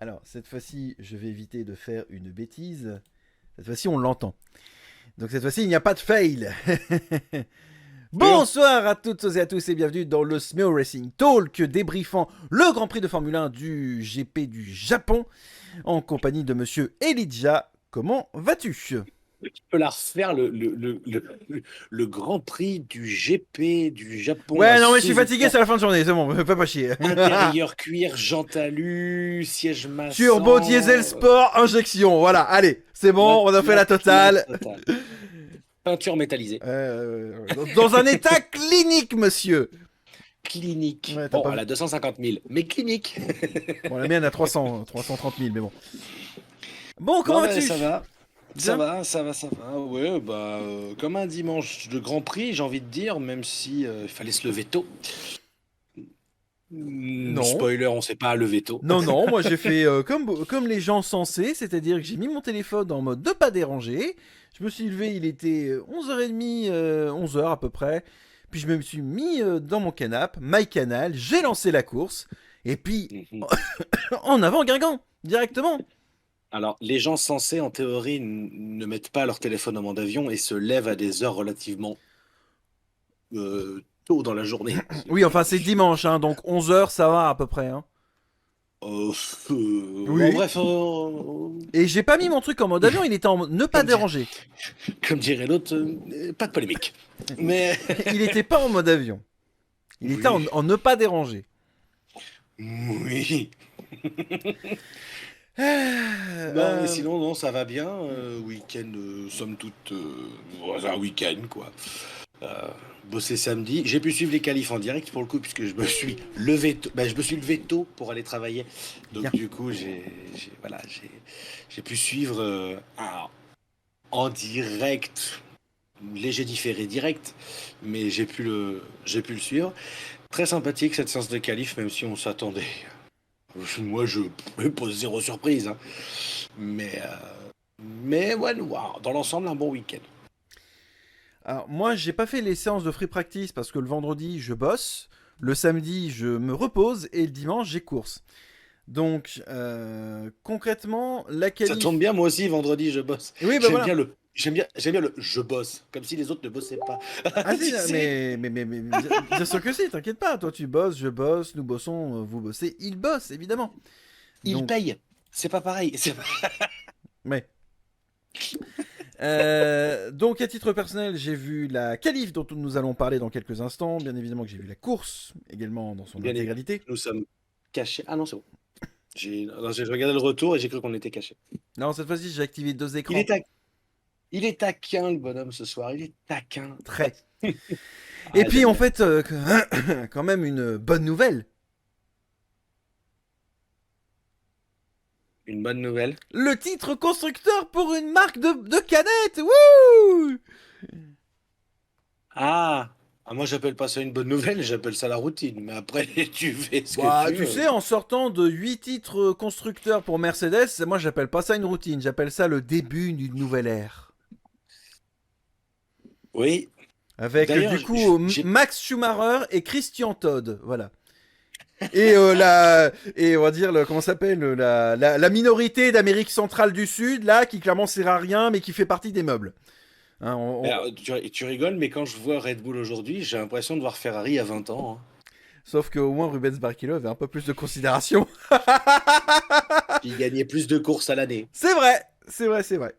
Alors, cette fois-ci, je vais éviter de faire une bêtise. Cette fois-ci, on l'entend. Donc, cette fois-ci, il n'y a pas de fail. Sûr. Bonsoir à toutes et à tous et bienvenue dans le Smeo Racing Talk débriefant le Grand Prix de Formule 1 du GP du Japon en compagnie de monsieur Elijah. Comment vas-tu? Tu peux la refaire le Grand Prix du GP du Japon à Ouais, non, mais je suis fatigué, Suzuka. c'est la fin de journée, c'est bon, pas chier. Intérieur cuir, jante alu, siège Turbo diesel massant, sport injection, voilà, allez, c'est bon, on a fait la maquillage totale. total. Peinture métallisée. Dans un état clinique, monsieur. Clinique. Ouais, t'as Bon, pas elle vu. a 250 000, mais clinique. Bon, la mienne a 330 000, mais bon. Bon, comment Non, mais vas-tu? ça va. Ça Bien? va, ça va, ça va. Ouais, bah, comme un dimanche de Grand Prix, j'ai envie de dire, même si il fallait se lever tôt. Non. Spoiler, on sait pas lever tôt. Non, non, moi j'ai fait comme les gens sensés, c'est-à-dire que j'ai mis mon téléphone en mode de pas déranger. Je me suis levé, il était 11h30, 11h à peu près. Puis je me suis mis dans mon canapé, my canal, j'ai lancé la course. Et puis, Mhm. en avant Guingamp, directement. Alors, les gens censés, en théorie, ne mettent pas leur téléphone en mode avion et se lèvent à des heures relativement tôt dans la journée. Oui, enfin c'est dimanche, hein, donc 11h ça va à peu près. Hein. Euh, bon, Oui. bref, Et j'ai pas mis mon truc en mode avion, il était en mode ne pas comme, di- déranger. comme dirait l'autre, pas de polémique. Mais Il était pas en mode avion. Il était oui, en ne pas déranger. oui. Non, mais Euh, sinon, non, ça va bien. Week-end, somme toute, un week-end, quoi. Euh, Bossé samedi. J'ai pu suivre les qualifs en direct pour le coup, puisque je me suis levé tôt, je me suis levé tôt pour aller travailler. Donc Bien. du coup, voilà, j'ai pu suivre en direct, léger différé direct, mais j'ai pu le suivre. Très sympathique cette séance de qualif, même si on s'attendait. Moi, je me pose zéro surprise, hein. Mais, ouais, wow, dans l'ensemble, un bon week-end. Alors moi j'ai pas fait les séances de free practice parce que le vendredi je bosse, le samedi je me repose et le dimanche j'ai course. Donc concrètement la Ça tombe qualif. bien, moi aussi, vendredi, je bosse. Oui bah voilà. J'aime bien le je bosse, comme si les autres ne bossaient pas. Ah Tu si, sais? bien sûr que si, t'inquiète pas, toi tu bosses, je bosse, nous bossons, vous bossez, il bosse évidemment. Ils Donc, payent. C'est pas pareil. mais donc à titre personnel, j'ai vu la qualif dont nous allons parler dans quelques instants. Bien évidemment que j'ai vu la course également dans son Bien évidemment, intégralité. nous sommes cachés. Ah non, c'est bon. J'ai regardé le retour et j'ai cru qu'on était cachés. Non, cette fois-ci j'ai activé deux Il est, écrans. ta- il est taquin, le bonhomme, ce soir. Il est taquin. Très. Et Ah, puis j'aime en bien. fait, quand même une bonne nouvelle. Une bonne nouvelle. Le titre constructeur pour une marque de canettes. Wouh. Ah, moi, j'appelle pas ça une bonne nouvelle, j'appelle ça la routine. Mais après, tu fais ce que Bah, tu tu veux. sais, en sortant de 8 titres constructeurs pour Mercedes, moi j'appelle pas ça une routine, j'appelle ça le début d'une nouvelle ère. Oui. Avec D'ailleurs, du coup j'ai Max Schumacher et Christian Todd, voilà. Et et on va dire comment ça s'appelle la minorité d'Amérique centrale du Sud là qui clairement sert à rien mais qui fait partie des meubles. Hein, alors, tu rigoles, mais quand je vois Red Bull aujourd'hui, j'ai l'impression de voir Ferrari à 20 ans, hein. Sauf qu'au moins Rubens Barrichello avait un peu plus de considération. Puis gagner plus de courses à l'année. C'est vrai, c'est vrai, c'est vrai.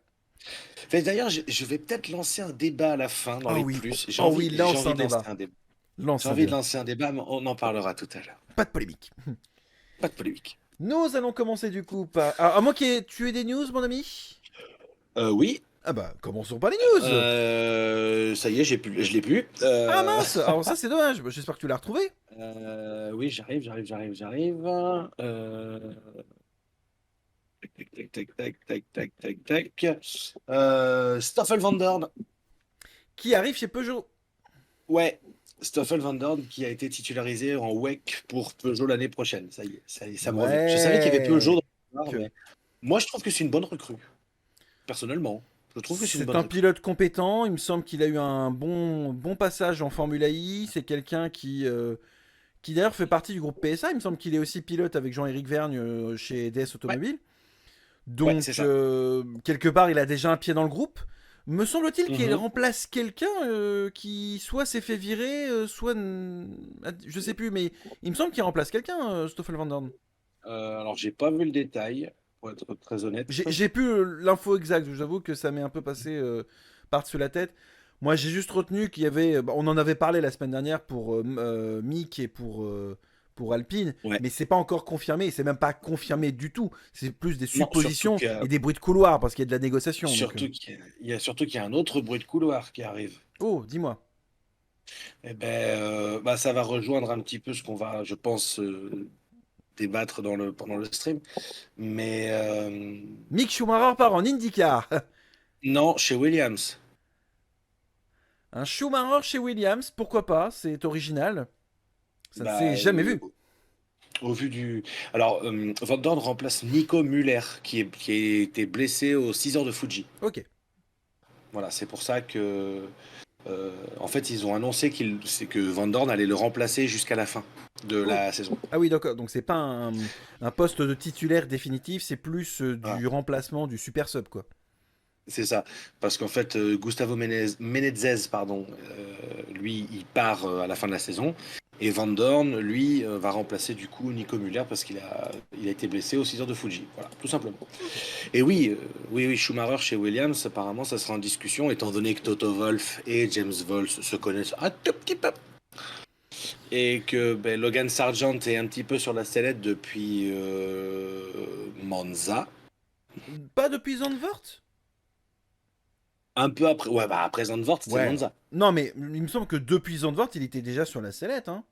D'ailleurs, je vais peut-être lancer un débat à la fin dans Oh les oui, plus. oh oui, J'ai lance envie un de lancer débat. un débat. J'ai Lance un envie de débat. lancer un débat, mais on en parlera tout à l'heure. Pas de polémique. Pas de polémique. Nous allons commencer du coup par. Alors, à moins que tu aies des news, mon ami. Oui, Ah bah, commençons par les news. ça y est, je l'ai plus. Ah mince, alors ça c'est dommage. Bah, j'espère que tu l'as retrouvé. Oui, j'arrive. Tac, tac, tac, tac, tac, tac, tac, tac. Stoffel Van Dorn. Qui arrive chez Peugeot. Ouais, Stoffel Van Dorn qui a été titularisé en WEC pour Peugeot l'année prochaine. Ça y est, ça me revient. Je savais qu'il y avait Peugeot Ouais. dans l'histoire, Que mais moi je trouve que c'est une bonne recrue. Personnellement, je trouve que c'est une c'est bonne un recrue. pilote compétent. Il me semble qu'il a eu un bon passage en Formule I. C'est quelqu'un qui d'ailleurs fait partie du groupe PSA. Il me semble qu'il est aussi pilote avec Jean-Éric Vergne chez DS Ouais, Automobile. ouais, Donc, c'est ça. quelque part, il a déjà un pied dans le groupe. Me semble-t-il qu'il Mhm. remplace quelqu'un qui soit s'est fait virer, soit... Je sais plus, mais il me semble qu'il remplace quelqu'un, Stoffel Van Dorn. Alors, j'ai pas vu le détail, pour être très honnête. J'ai plus l'info exacte, j'avoue que ça m'est un peu passé par-dessus la tête. Moi, j'ai juste retenu qu'il y avait... on en avait parlé la semaine dernière pour Mick et pour Alpine, Ouais. mais c'est pas encore confirmé, et c'est même pas confirmé du tout. C'est plus des Non, surtout suppositions qu'il y a, et des bruits de couloir, parce qu'il y a de la négociation. Donc, surtout qu'il y a un autre bruit de couloir qui arrive. oh, dis-moi. Eh ben, bah, ça va rejoindre un petit peu ce qu'on va, je pense, débattre pendant le stream. Mais Mick Schumacher part en IndyCar. non, chez Williams. Un Schumacher chez Williams, pourquoi pas, c'est original. Ça ne s'est Bah, jamais vu. au vu du. Alors, Van Dorn remplace Nico Müller, qui a été blessé aux 6 heures de Fuji. Ok. Voilà, c'est pour ça que. En fait, ils ont annoncé c'est que Van Dorn allait le remplacer jusqu'à la fin de Oh. la saison. Ah oui, d'accord. Donc c'est pas un poste de titulaire définitif, c'est plus Voilà, du remplacement du super sub, quoi. c'est ça. Parce qu'en fait, Gustavo Menezes, pardon, lui, il part à la fin de la saison. Et Van Dorn, lui, va remplacer du coup Nico Müller parce il a été blessé aux 6 heures de Fuji. Voilà, tout simplement. Ok. Et oui, oui, Schumacher chez Williams, apparemment, ça sera en discussion, étant donné que Toto Wolff et James Wolff se connaissent un tout petit peu. Et que ben, Logan Sargent est un petit peu sur la sellette depuis Monza. Pas depuis Zandvoort. Un peu après, ouais, bah après Zandvoort, c'est Ouais. Monza. Non, mais il me semble que depuis Zandvoort, il était déjà sur la sellette, hein.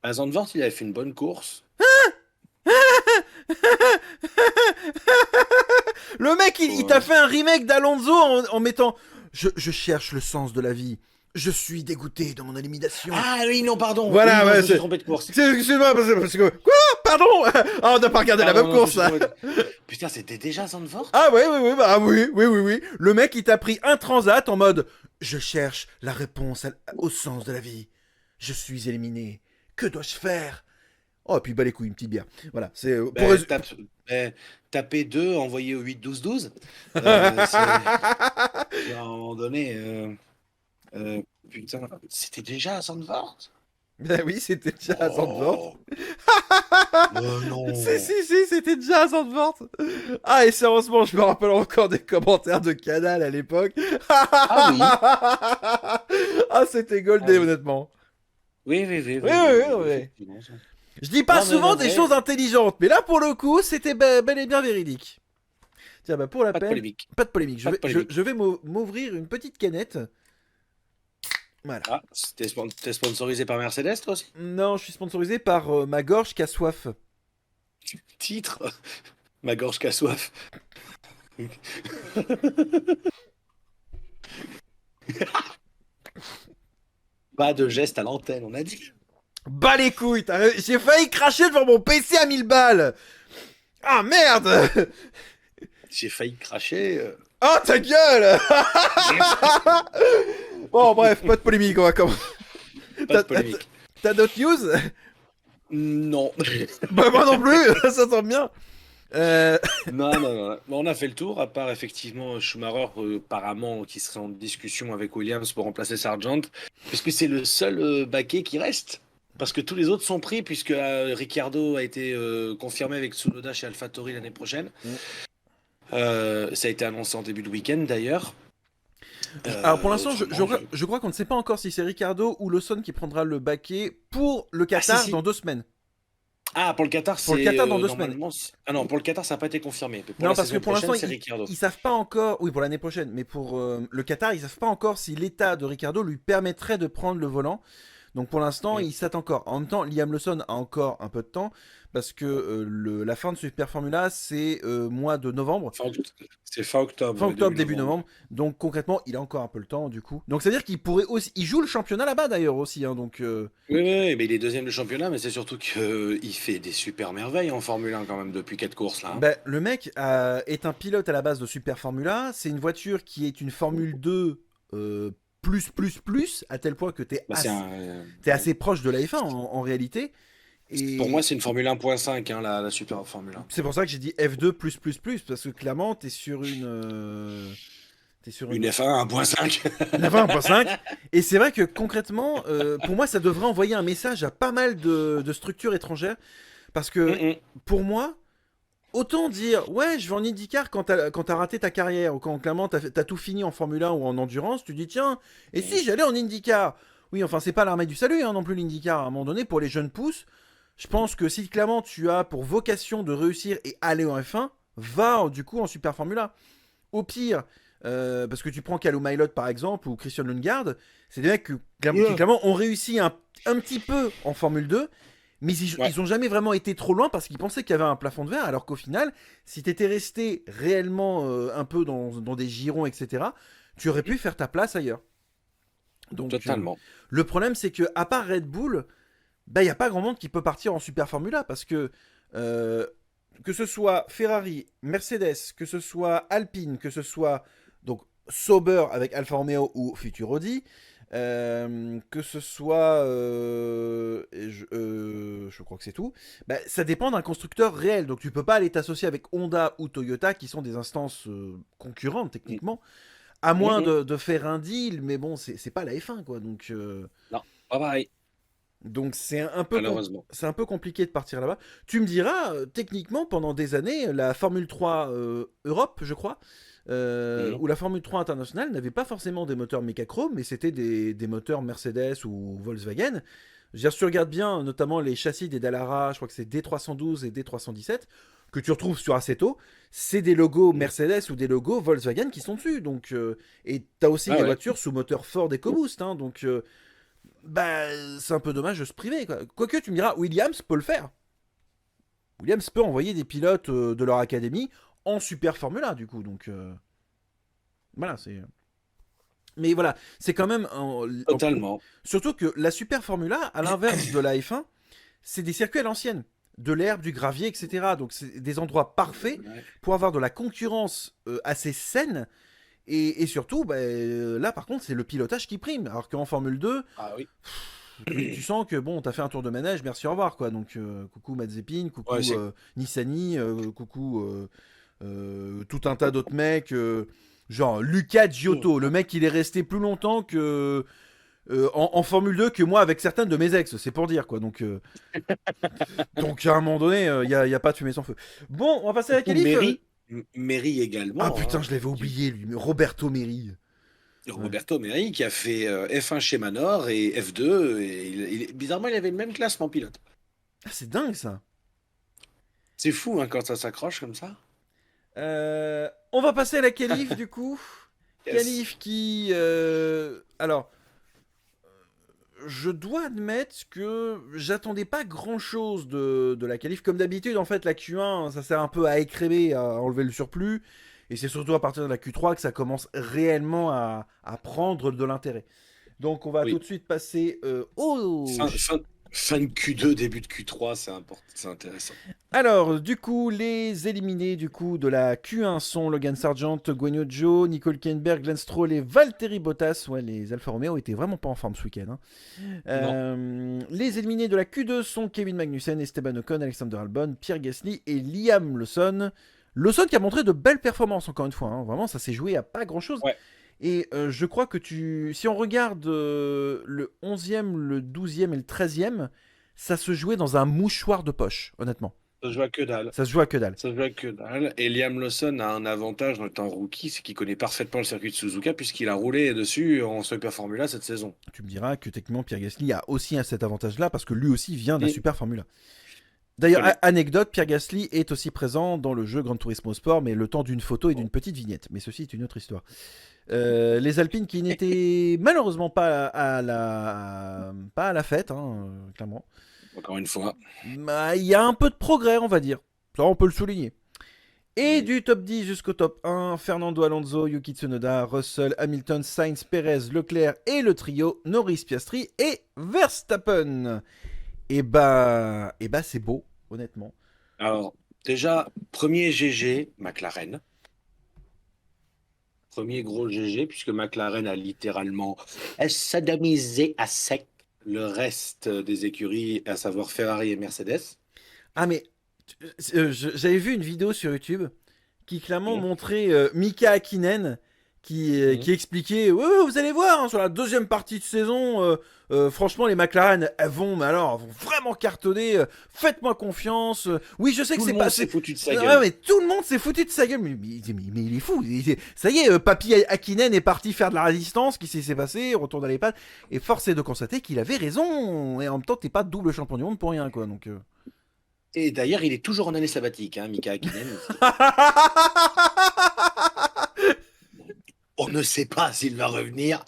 À Zandvoort, il avait fait une bonne course. Le mec, il t'a Ouais. fait un remake d'Alonso en mettant je cherche le sens de la vie. Je suis dégoûté de mon élimination. Ah oui, non, pardon. Oui, Voilà, non, je ouais, me suis trompé de course. excuse-moi, parce que... Quoi? Pardon? Ah, on n'a pas regardé la Pardon, même non, je me course, suis là. trompé Putain, c'était déjà Zandvoort? Ah ouais, bah oui, oui. Le mec, il t'a pris un transat en mode je cherche la réponse au sens de la vie. Je suis éliminé. Que dois-je faire? Oh, et puis bah les couilles, une petite bière. Voilà, c'est Ben, tapez 2, envoyez au 8-12-12. À un moment donné, euh, putain, c'était déjà à Zandvoort? Ben oui, c'était déjà à Zandvoort. Oh, non. Si, c'était déjà à Zandvoort. Ah, et sérieusement, je me rappelle encore des commentaires de Canal à l'époque. Ah oui, Ah, c'était ah goldé, oui. honnêtement. Oui, oui, oui, Oui, oui, oui, oui, oui. effectivement. Je dis pas Non, mais souvent en des vrai, choses intelligentes, mais là, pour le coup, c'était bel et bien véridique. Tiens, bah pour la pas de peine, polémique. pas de polémique. Pas de Je polémique. vais m'ouvrir une petite canette. Voilà. Ah, t'es sponsorisé par Mercedes, toi aussi? Non, je suis sponsorisé par ma gorge qui a soif. Titre, ma gorge qu'a soif. Pas de geste à l'antenne, on a dit. Bah les couilles, j'ai failli cracher devant mon PC à 1000 balles. Ah merde. J'ai failli cracher. Oh ta gueule. Bon bref, pas de polémique, on va commencer. Pas de polémique. T'as d'autres news? Non. Bah moi non plus, ça tombe bien. Euh, Non, non, non. Bon, on a fait le tour, à part effectivement Schumacher, apparemment, qui serait en discussion avec Williams pour remplacer Sargent, puisque c'est le seul baquet qui reste. Parce que tous les autres sont pris, puisque Ricciardo a été confirmé avec Tsunoda chez AlphaTauri l'année prochaine. Ça a été annoncé en début de week-end d'ailleurs. Alors pour l'instant, Autrement, je crois qu'on ne sait pas encore si c'est Ricardo ou Lawson qui prendra le baquet pour le Ah si, Qatar si. dans 2 semaines. Ah, pour le Qatar, Pour le c'est Qatar dans 2 semaines. normalement. Ah non, pour le Qatar, ça n'a pas été confirmé. Mais pour Non, la parce que saison pour prochaine, l'instant, c'est Ricciardo. ils savent pas encore. Oui, pour l'année prochaine, mais pour le Qatar, ils savent pas encore si l'état de Ricardo lui permettrait de prendre le volant. Donc pour l'instant, Mm. il s'attend encore. En même temps, Liam Lawson a encore un peu de temps parce que la fin de Super Formula, c'est mois de novembre. C'est fin octobre. Fin ouais, octobre, début novembre. Donc concrètement, il a encore un peu le temps du coup. Donc ça veut dire qu'il pourrait aussi. Il joue le championnat là-bas d'ailleurs aussi. Hein, donc. Oui, oui, oui, mais il est deuxième du championnat, mais c'est surtout qu'il fait des super merveilles en Formule 1 quand même depuis 4 courses là. Hein. Ben, le mec est un pilote à la base de Super Formula. C'est une voiture qui est une Formule 2 à tel point que Bah, t'es assez proche de la F1 en réalité. pour moi, Et c'est une Formule 1.5, hein, la Super Formule 1. c'est pour ça que j'ai dit F2 parce que clairement, t'es sur Une une, F1 1.5. la 1.5. Et c'est vrai que concrètement, pour moi, ça devrait envoyer un message à pas mal de structures étrangères. Parce que pour moi, autant dire, ouais, je vais en IndyCar quand t'as raté ta carrière, ou quand clairement t'as tout fini en Formule 1 ou en endurance, tu dis, tiens, et si j'allais en IndyCar? Oui, enfin, c'est pas l'armée du salut non plus l'IndyCar. À un moment donné, pour les jeunes pousses, je pense que si clairement tu as pour vocation de réussir et aller en F1, va du coup en Super Formula. Au pire, parce que tu prends Callum Ilott par exemple ou Christian Lundgaard, c'est des mecs qui clairement ont réussi un petit peu en Formule 2, mais Ouais, ils ont jamais vraiment été trop loin parce qu'ils pensaient qu'il y avait un plafond de verre, alors qu'au final, si t'étais resté réellement un peu dans des girons, etc., tu aurais pu faire ta place ailleurs. Donc, totalement. le problème, c'est que à part Red Bull, bah, il n'y a pas grand monde qui peut partir en Super Formula parce euh, que ce soit Ferrari, Mercedes, que ce soit Alpine, que ce soit donc Sauber avec Alfa Romeo ou Future Audi, que ce soit, je crois que c'est tout, bah, ça dépend d'un constructeur réel. Donc tu peux pas aller t'associer avec Honda ou Toyota qui sont des instances concurrentes Mm. techniquement, à Mm, moins mm. de faire un deal, mais bon, c'est pas la F1 quoi. Non, pas pareil, Donc malheureusement. c'est un peu compliqué de partir là-bas. Tu me diras, techniquement, pendant des années, la Formule 3 Europe, je crois, Mm. ou la Formule 3 internationale n'avait pas forcément des moteurs Mecachrome, mais c'était des moteurs Mercedes ou Volkswagen. Je veux dire, si tu regardes bien, notamment les châssis des Dallara, je crois que c'est D312 et D317, que tu retrouves sur Assetto, c'est des logos Mm. Mercedes ou des logos Volkswagen qui sont dessus. Et tu as aussi Ah des ouais, voitures sous moteur Ford EcoBoost. Hein, bah, c'est un peu dommage de se priver. Quoi. Quoique, tu me diras, Williams peut le faire. Williams peut envoyer des pilotes de leur académie en Super Formula, du coup. Voilà, c'est. Mais voilà, c'est quand même. totalement. Surtout que la Super Formula, à l'inverse de la F1, c'est des circuits à l'ancienne. De l'herbe, du gravier, etc. Donc, c'est des endroits parfaits Ouais. pour avoir de la concurrence assez saine. Et surtout, bah, là, par contre, c'est le pilotage qui prime. Alors qu'en Formule 2, Ah oui. tu sens que bon, t'as fait un tour de manège, merci, au revoir, quoi. Coucou Mazepin, Ouais, coucou Nissani, coucou tout un tas d'autres mecs, genre Luca Giotto, le mec il est resté plus longtemps que en Formule 2 que moi avec certaines de mes ex, c'est pour dire, quoi. Donc à un moment donné, y a pas de fumée sans feu. Bon, on va passer à la Ou qualif. Meri Ah également, putain, hein. je l'avais oublié, lui, mais Roberto Meri. Ouais. Roberto Meri qui a fait F1 chez Manor et F2. Et bizarrement, il avait le même classement pilote. Ah, c'est dingue ça. C'est fou hein, quand ça s'accroche comme ça. On va passer à la qualif du coup. Yes. Qualif qui. Alors, je dois admettre que j'attendais pas grand chose de la qualif. Comme d'habitude, en fait, la Q1, ça sert un peu à écrémer, à enlever le surplus. Et c'est surtout à partir de la Q3 que ça commence réellement à prendre de l'intérêt. Donc, on va tout Oui. de suite passer au. Fin de Q2, début de Q3, c'est important, c'est intéressant. Alors, du coup, les éliminés du coup de la Q1 sont Logan Sargent, Guanyu Zhou, Nicole Keinberg, Glenn Stroll et Valtteri Bottas. Ouais, les Alfa Romeo étaient vraiment pas en forme ce week-end. Hein. Non. Les éliminés de la Q2 sont Kevin Magnussen, Esteban Ocon, Alexander Albon, Pierre Gasly et Liam Lawson. Lawson qui a montré de belles performances encore une fois. Hein. Vraiment, ça s'est joué à pas grand-chose. Ouais. Et je crois que si on regarde le 11e, le 12e et le 13e, ça se jouait dans un mouchoir de poche, honnêtement. Ça se joue à que dalle. Ça se joue à que dalle. Ça se joue à que dalle. Et Liam Lawson a un avantage en étant rookie, c'est qu'il connaît parfaitement le circuit de Suzuka puisqu'il a roulé dessus en Super Formula cette saison. Tu me diras que techniquement Pierre Gasly a aussi cet avantage-là parce que lui aussi vient de la Mm. Super Formula. D'ailleurs, Connais. anecdote, Pierre Gasly est aussi présent dans le jeu Gran Turismo Sport, mais le temps d'une photo et d'une petite vignette. Mais ceci est une autre histoire. Les Alpines qui n'étaient malheureusement pas à la fête, hein, clairement. Encore une fois. Bah, il y a un peu de progrès, on va dire. Ça, on peut le souligner. Et Mm. du top 10 jusqu'au top 1, Fernando Alonso, Yuki Tsunoda, Russell, Hamilton, Sainz, Perez, Leclerc et le trio Norris, Piastri et Verstappen. Et bah c'est beau, honnêtement. Alors, déjà, premier GG, McLaren. Premier gros GG, puisque McLaren a littéralement sodomisé à sec le reste des écuries, à savoir Ferrari et Mercedes. Ah mais j'avais vu une vidéo sur YouTube qui clairement Mhm. montrait Mika Hakkinen Mhm. qui expliquait ouais, ouais, vous allez voir hein, sur la deuxième partie de saison franchement les McLaren mais alors elles vont vraiment cartonner faites-moi confiance oui je sais que Tout le c'est monde pas s'est foutu de sa ouais, gueule. mais tout le monde s'est foutu de sa gueule mais il est fou ça y est Papy Hakkinen est parti faire de la résistance qu'est-ce qui s'est passé il retourne à l'EHPAD et force est de constater qu'il avait raison et en même temps t'es pas double champion du monde pour rien quoi donc Et d'ailleurs, il est toujours en année sabbatique, hein, Mika Hakkinen. On ne sait pas s'il va revenir.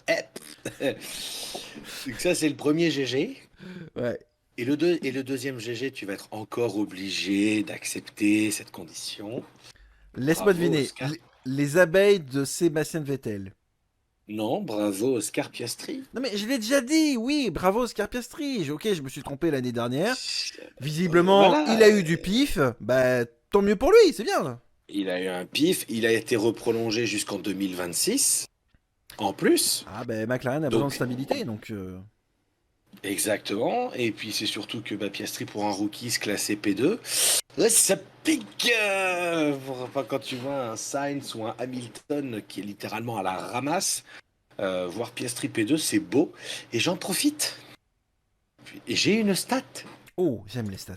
Donc ça, c'est le premier GG. ouais. Et le deuxième GG, tu vas être encore obligé d'accepter cette condition. Laisse-moi Bravo, deviner. Oscar. Les abeilles de Sébastien Vettel. Non, bravo, Oscar Piastri. Non mais je l'ai déjà dit, oui, bravo Oscar Piastri. Ok, je me suis trompé l'année dernière. Visiblement, il Voilà, a eu du pif. Bah, tant mieux pour lui, c'est bien. il a eu un pif. Il a été reprolongé jusqu'en 2026, en plus. Ah bah, McLaren a besoin de Donc, stabilité, donc... exactement. Et puis, c'est surtout que Piastri, pour un rookie, se classer P2. Ouais, ça pique enfin, quand tu vois un Sainz ou un Hamilton qui est littéralement à la ramasse, voir Piastri P2, c'est beau. Et j'en profite. Et j'ai une stat. Oh, j'aime les stats.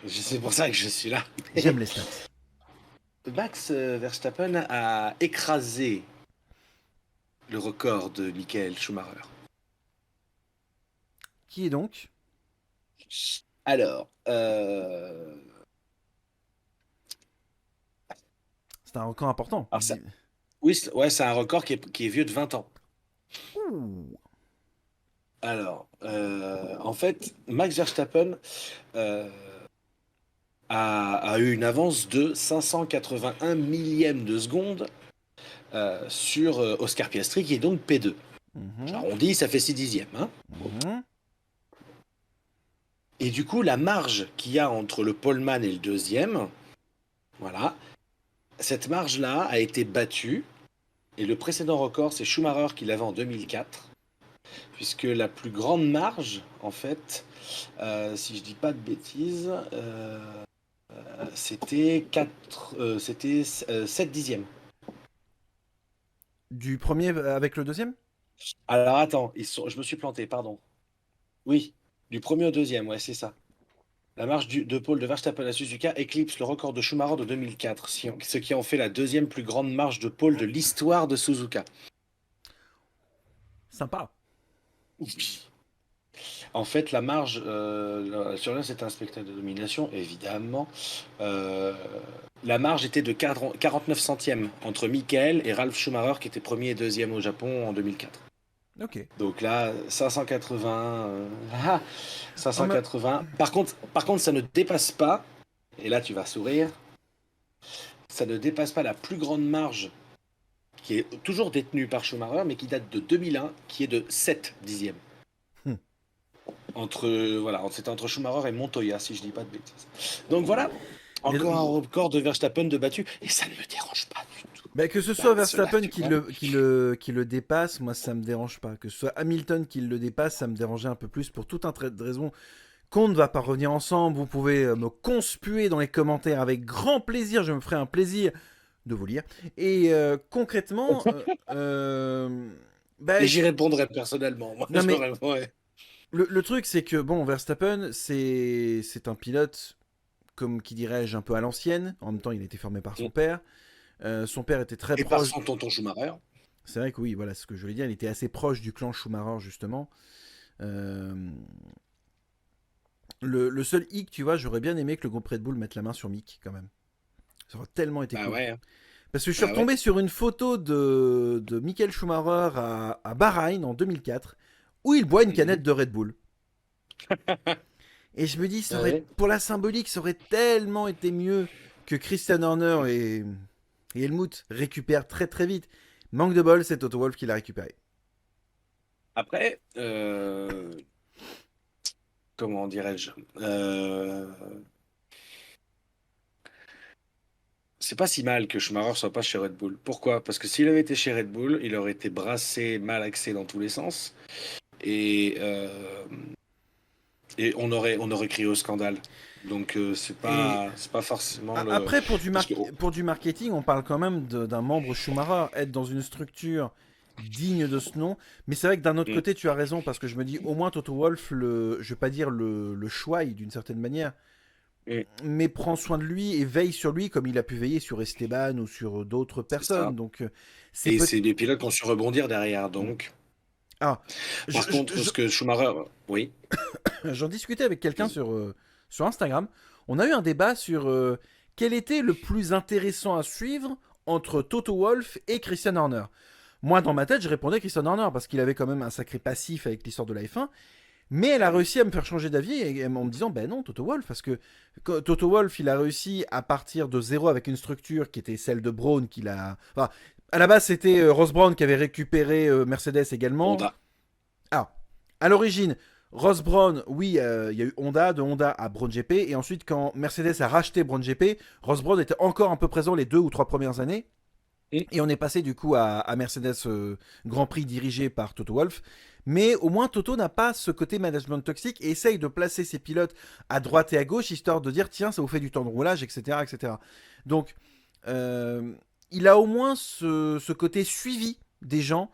C'est pour ça que je suis là. J'aime les stats. Max Verstappen a écrasé le record de Michael Schumacher. Qui est donc? Alors, C'est un record important. alors ça, oui, ouais, c'est un record qui est vieux de 20 ans. Ouh. Alors, en fait, Max Verstappen euh, a eu une avance de 581 millièmes de seconde sur Oscar Piastri, qui est donc P2. Mhm, J'arrondis, ça fait 6 dixièmes. Hein. mhm. Et du coup, la marge qu'il y a entre le poleman et le deuxième, voilà, cette marge-là a été battue. Et le précédent record, c'est Schumacher qui l'avait en 2004. Puisque la plus grande marge, en fait, si je dis pas de bêtises, c'était 7 dixièmes. Du premier avec le deuxième? Alors attends, je me suis planté, pardon. Oui, du premier au deuxième, ouais, c'est ça. La marge de pôle de Verstappen à Suzuka éclipse le record de Schumacher de 2004, ce qui en fait la deuxième plus grande marge de pôle de l'histoire de Suzuka. Sympa. En fait, la marge sur l'un, c'est un spectacle de domination, évidemment. Euh, la marge était de 49 centièmes entre Michael et Ralf Schumacher, qui était premier et deuxième au Japon en 2004. Ok. Donc là, 580, 580. En me- Par contre, ça ne dépasse pas, et là tu vas sourire, ça ne dépasse pas la plus grande marge qui est toujours détenue par Schumacher, mais qui date de 2001, qui est de 7 dixièmes. Hmm. C'était entre Schumacher et Montoya, si je dis pas de bêtises. Donc voilà, Et, encore un record de Verstappen de battu, et ça ne me dérange pas du tout. bah, que ce Bah, soit cela, Verstappen tu vois. qui le dépasse, moi ça me dérange pas. Que ce soit Hamilton qui le dépasse, ça me dérangeait un peu plus pour tout un trait de raison qu'on ne va pas revenir ensemble. Vous pouvez me conspuer dans les commentaires avec grand plaisir. Je me ferai un plaisir de vous lire. Et concrètement, bah, Et j'y répondrai personnellement, moi, non je mais répondrai. le truc c'est que bon, Verstappen c'est un pilote comme qui dirais-je un peu à l'ancienne. En même temps, il a été formé par son père. Son père était très Et par proche. son tonton Schumacher. C'est vrai que oui, voilà ce que je voulais dire. Il était assez proche du clan Schumacher justement. Euh, le seul hic, tu vois, j'aurais bien aimé que le groupe Red Bull mette la main sur Mick quand même. Ça aurait tellement été Bah cool. ouais, hein. Parce que je suis Bah ouais. retombé sur une photo de Michael Schumacher à Bahreïn en 2004 où il boit une Mhm. canette de Red Bull. Et je me dis, Ouais. pour la symbolique, ça aurait tellement été mieux que Christian Horner et Helmut récupèrent très très vite. Manque de bol, c'est Toto Wolff qui l'a récupéré. Après, comment dirais-je c'est pas si mal que Schumacher soit pas chez Red Bull. Pourquoi? Parce que s'il avait été chez Red Bull, il aurait été brassé, malaxé dans tous les sens. Et, euh, et on aurait crié au scandale. Donc Et c'est pas forcément le. après, Parce que pour du marketing, on parle quand même d'un membre Schumacher, être dans une structure digne de ce nom. Mais c'est vrai que d'un autre Mm, côté, tu as raison, parce que je me dis, au moins Toto Wolff, je vais pas dire le choix d'une certaine manière, mm, mais prend soin de lui et veille sur lui comme il a pu veiller sur Esteban ou sur d'autres c'est ça. personnes. Donc, c'est Et peut. c'est des pilotes qui ont su rebondir derrière. Donc, Ah, par contre, ce que Schumacher, oui. j'en discutais avec quelqu'un Vas-y. sur Instagram. On a eu un débat sur quel était le plus intéressant à suivre entre Toto Wolff et Christian Horner. Moi, dans ma tête, je répondais Christian Horner parce qu'il avait quand même un sacré passif avec l'histoire de la F1. Mais elle a réussi à me faire changer d'avis en me disant ben non, Toto Wolff, parce que Toto Wolff, il a réussi à partir de zéro avec une structure qui était celle de Braun, qu'il a. Enfin, à la base, c'était Ross Braun qui avait récupéré Mercedes également. Honda. Ah, à l'origine, Ross Braun, oui, il y a eu Honda, de Honda à Braun GP, et ensuite, quand Mercedes a racheté Braun GP, Ross Braun était encore un peu présent les 2 ou 3 premières années. Mm. Et on est passé du coup à Mercedes Grand Prix dirigé par Toto Wolff. Mais au moins Toto n'a pas ce côté management toxique et essaye de placer ses pilotes à droite et à gauche histoire de dire tiens ça vous fait du temps de roulage, etc. etc. Donc il a au moins ce côté suivi des gens.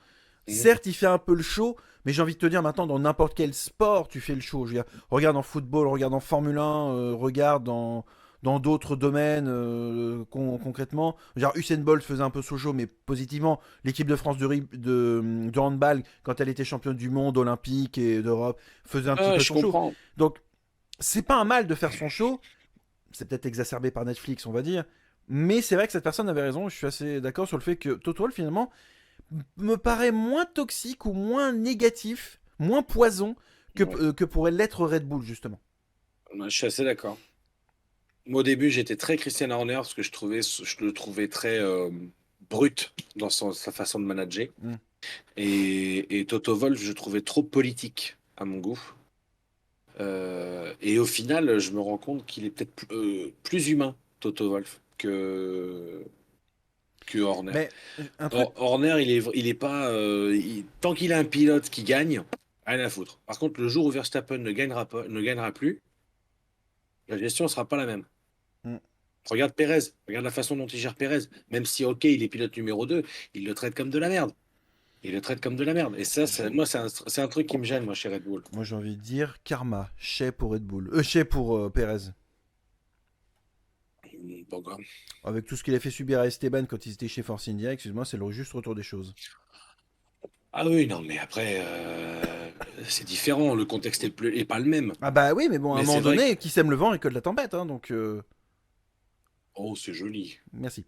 Mm. Certes il fait un peu le show, mais j'ai envie de te dire maintenant dans n'importe quel sport tu fais le show. Je veux dire, regarde en football, regarde en Formule 1, regarde dans d'autres domaines concrètement. Genre Usain Bolt faisait un peu son show, mais positivement. L'équipe de France de handball, quand elle était championne du monde, olympique et d'Europe, faisait un petit Ah, peu je son show. comprends. Donc, c'est pas un mal de faire son show. C'est peut-être exacerbé par Netflix, on va dire. Mais c'est vrai que cette personne avait raison. Je suis assez d'accord sur le fait que Toto Wolff, finalement, me paraît moins toxique ou moins négatif, moins poison Ouais. que pourrait l'être Red Bull, justement. Ouais, je suis assez d'accord. Moi, au début, j'étais très Christian Horner parce que je le trouvais très brut dans sa façon de manager. Mm. Et Toto Wolff, je trouvais trop politique à mon goût. Et au final, je me rends compte qu'il est peut-être plus humain, Toto Wolff, que Horner. Mais un truc. Horner, il est pas. Tant qu'il a un pilote qui gagne, rien à foutre. Par contre, le jour où Verstappen ne gagnera plus, la gestion ne sera pas la même. Mm. Regarde Pérez, regarde la façon dont il gère Pérez. Même si, ok, il est pilote numéro 2, il le traite comme de la merde. Il le traite comme de la merde. Et ça, moi, c'est un truc qui me gêne, moi, chez Red Bull. Moi, j'ai envie de dire karma, chez pour Red Bull. Chez pour Perez. Bon, quoi. Avec tout ce qu'il a fait subir à Esteban quand il était chez Force India, excuse-moi, c'est le juste retour des choses. Ah oui, non, mais après, c'est différent. Le contexte est pas le même. Ah bah oui, mais bon, à un Mais c'est moment vrai que. donné, qui sème le vent récolte la tempête, hein, donc Oh, c'est joli. merci.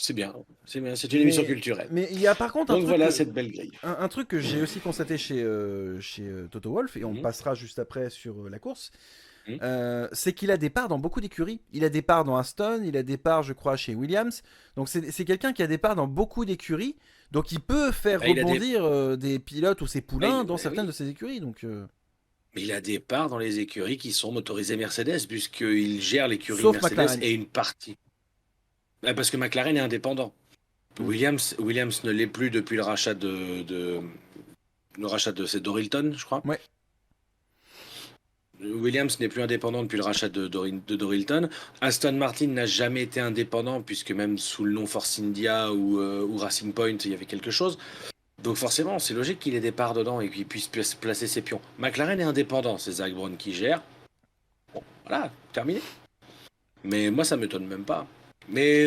C'est bien. C'est bien. C'est une émission culturelle. Mais il y a par contre Donc voilà cette belle grille. un truc que j'ai aussi constaté chez Toto Wolff, et on Mhm, passera juste après sur la course, mhm. c'est qu'il a des parts dans beaucoup d'écuries. Il a des parts dans Aston, il a des parts, je crois, chez Williams. Donc c'est quelqu'un qui a des parts dans beaucoup d'écuries. Donc il peut faire Ah, il a des. rebondir des pilotes ou ses Ah, poulains dans bah certaines de oui. ses écuries. Donc, Mais il a des parts dans les écuries qui sont motorisées Mercedes, puisqu'il gère l'écurie sauf Mercedes McLaren. et une partie. Ah, parce que McLaren est indépendant. Mm. Williams ne l'est plus depuis le rachat de c'est Dorilton, je crois. Ouais. Williams n'est plus indépendant depuis le rachat de Dorilton. Aston Martin n'a jamais été indépendant, puisque même sous le nom Force India ou Racing Point, il y avait quelque chose. Donc forcément, c'est logique qu'il ait des parts dedans et qu'il puisse placer ses pions. McLaren est indépendant, c'est Zach Brown qui gère. Bon, voilà, terminé. Mais moi, ça m'étonne même pas. Mais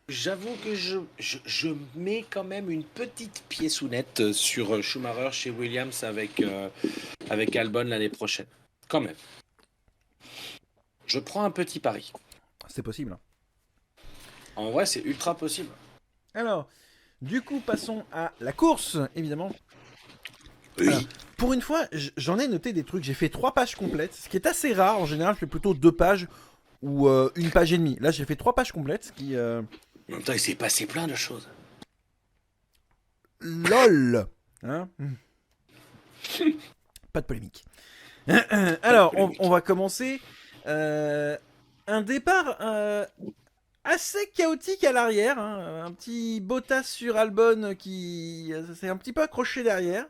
j'avoue que je mets quand même une petite pièceounette sur Schumacher chez Williams avec Albon l'année prochaine. Quand même. Je prends un petit pari. C'est possible, hein. En vrai, c'est ultra possible. Alors, du coup, passons à la course, évidemment. Alors, Oui. pour une fois, j'en ai noté des trucs. J'ai fait 3 pages complètes, ce qui est assez rare. En général, je fais plutôt 2 pages ou 1 page et demie. Là, j'ai fait 3 pages complètes, ce qui... En même temps, il s'est passé plein de choses. LOL, hein. Pas de polémique. Pas de Alors, on polémique. va commencer. Un départ assez chaotique à l'arrière. Hein. Un petit Bottas sur Albon qui s'est un petit peu accroché derrière.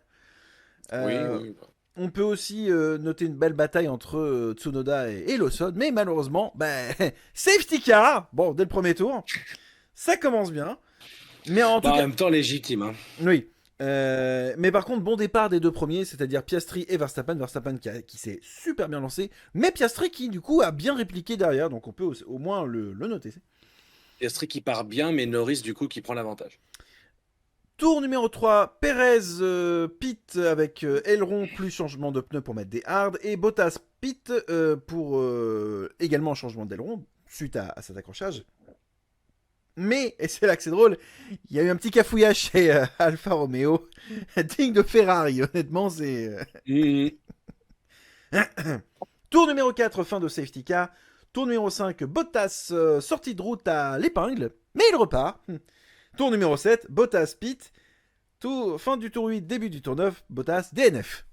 Oui, Euh, oui. on peut aussi noter une belle bataille entre Tsunoda et Lawson, mais malheureusement, safety car, bon, dès le premier tour, ça commence bien. Mais en tout Bah, en cas, même temps, légitime. Hein. oui. Mais par contre, bon départ des deux premiers, c'est-à-dire Piastri et Verstappen. Verstappen qui s'est super bien lancé, mais Piastri qui, du coup, a bien répliqué derrière, donc on peut au moins le noter. Piastri qui part bien, mais Norris, du coup, qui prend l'avantage. Tour numéro 3, Perez pit avec aileron plus changement de pneu pour mettre des hards, et Bottas pit pour également changement d'aileron suite à cet accrochage. Mais, et c'est là que c'est drôle, il y a eu un petit cafouillage chez Alfa Romeo, digne de Ferrari, honnêtement, c'est... Tour numéro 4, fin de safety car. Tour numéro 5, Bottas sortie de route à l'épingle, mais il repart. Tour numéro 7, Bottas pit. Fin du tour 8, début du tour 9, Bottas DNF.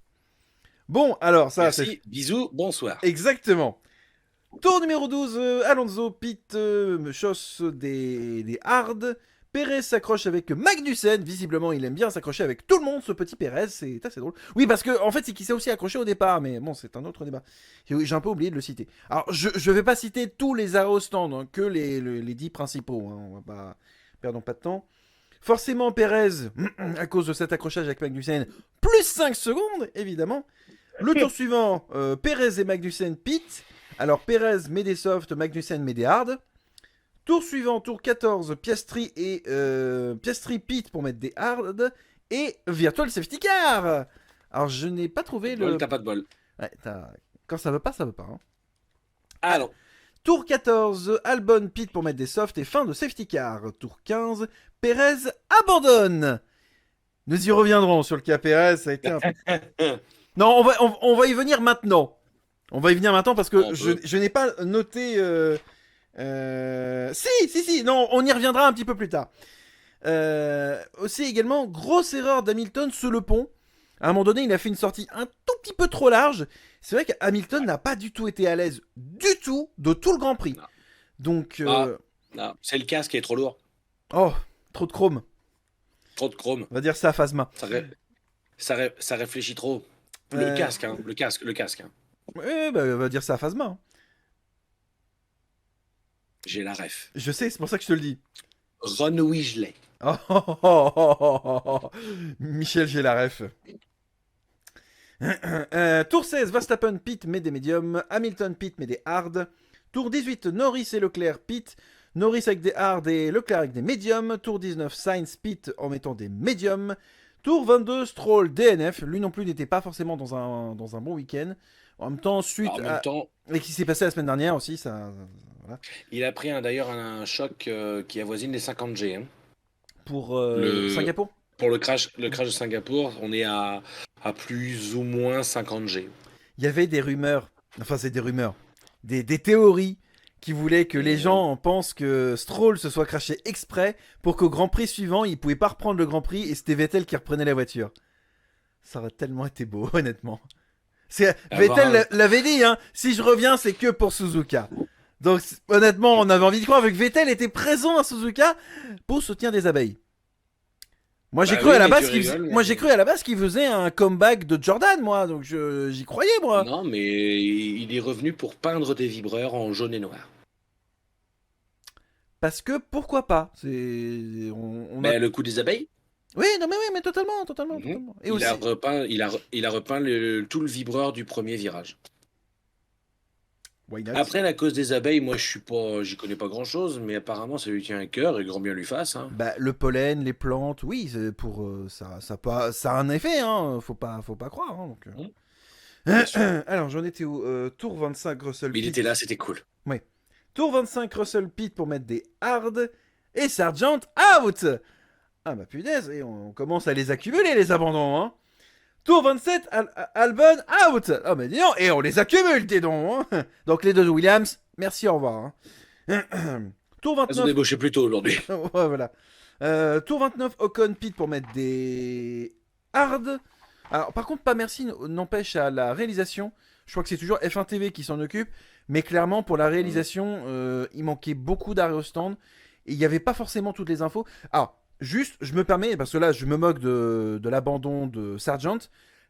Bon, alors ça, Merci, bisous, bonsoir. Exactement. Tour numéro 12, Alonso pit, chausse des hards. Perez s'accroche avec Magnussen. Visiblement, il aime bien s'accrocher avec tout le monde, ce petit Perez. C'est assez drôle. Oui, parce que en fait, c'est qu'il s'est aussi accroché au départ. Mais bon, c'est un autre débat. J'ai un peu oublié de le citer. Alors, je vais pas citer tous les arrêts au stand, hein, que les 10 principaux. Hein, on va pas... Perdons pas de temps. Forcément, Perez, à cause de cet accrochage avec Magnussen, plus 5 secondes, évidemment. Le tour suivant, Perez et Magnussen pit. Alors, Perez met des softs, Magnussen met des hards. Tour suivant, tour 14, Piastri et Piastri pit pour mettre des hards. Et Virtual Safety Car. Alors, je n'ai pas trouvé le... T'as pas de bol. Ouais, quand ça veut pas, ça veut pas. Hein. Ah non. Tour 14, Albon pit pour mettre des softs et fin de safety car. Tour 15, Perez abandonne. Nous y reviendrons sur le cas Perez, ça a été un... Non, on va y venir maintenant. On va y venir maintenant parce que je n'ai pas noté... Si, non, on y reviendra un petit peu plus tard. Aussi également, grosse erreur d'Hamilton sous le pont. À un moment donné, il a fait une sortie un tout petit peu trop large. C'est vrai qu'Hamilton n'a pas du tout été à l'aise du tout de tout le Grand Prix. Non. Donc... non, c'est le casque qui est trop lourd. Oh, trop de chrome. Trop de chrome. On va dire ça à Phasma. Ça réfléchit trop. Le casque, hein. Le casque. Hein. Ouais, bah, on va dire ça à Phasma. Hein. J'ai la ref. Je sais, c'est pour ça que je te le dis. Ron Weasley. Michel, j'ai la ref. Tour 16, Verstappen pit met des médiums. Hamilton pit met des hards. Tour 18, Norris et Leclerc pit. Norris avec des hards et Leclerc avec des médiums. Tour 19, Sainz pit en mettant des médiums. Tour 22, Stroll DNF. Lui non plus n'était pas forcément dans un bon week-end. En même temps, et qui s'est passé la semaine dernière aussi, ça... Voilà. Il a pris d'ailleurs un choc qui avoisine les 50 G. Hein. Pour Singapour. Pour le crash de Singapour, on est à plus ou moins 50 G. Il y avait des rumeurs, enfin c'est des rumeurs, des théories qui voulaient que les gens pensent que Stroll se soit crashé exprès pour qu'au Grand Prix suivant, il pouvait pas reprendre le Grand Prix et c'était Vettel qui reprenait la voiture. Ça aurait tellement été beau, honnêtement. Vettel l'avait dit, hein, si je reviens, c'est que pour Suzuka. Donc honnêtement, on avait envie de croire que Vettel était présent à Suzuka pour soutien des abeilles. Moi j'ai cru à la base qu'il faisait un comeback de Jordan, moi, donc j'y croyais, moi. Non, mais il est revenu pour peindre des vibreurs en jaune et noir. Parce que pourquoi pas. Mais le coup des abeilles. Oui, non mais totalement. Et il a repeint tout le vibreur du premier virage. Après, la cause des abeilles, moi, j'y connais pas grand-chose, mais apparemment, ça lui tient à cœur et grand bien lui fasse. Hein. Bah, le pollen, les plantes, oui, pour ça a un effet, hein. Faut pas croire. Hein, donc, alors, j'en étais où Tour 25, Russell Pit. Il était là, c'était cool. Oui. Tour 25, Russell Pit pour mettre des hards et Sargent out. Ah bah punaise, et on commence à les accumuler les abandons, hein. Tour 27, Albon out. Ah bah dis donc, et on les accumule tes dons, hein. Donc les deux Williams, merci, au revoir. Hein. Tour 29. Ils ont débauché plus tôt aujourd'hui. Ouais, voilà. Tour 29, Ocon pit pour mettre des hards. Alors par contre, pas merci n'empêche à la réalisation. Je crois que c'est toujours F1 TV qui s'en occupe. Mais clairement, pour la Mhm. réalisation, il manquait beaucoup d'arrêt au stand. Et il n'y avait pas forcément toutes les infos. Ah, juste, je me permets, parce que là, je me moque de l'abandon de Sargent.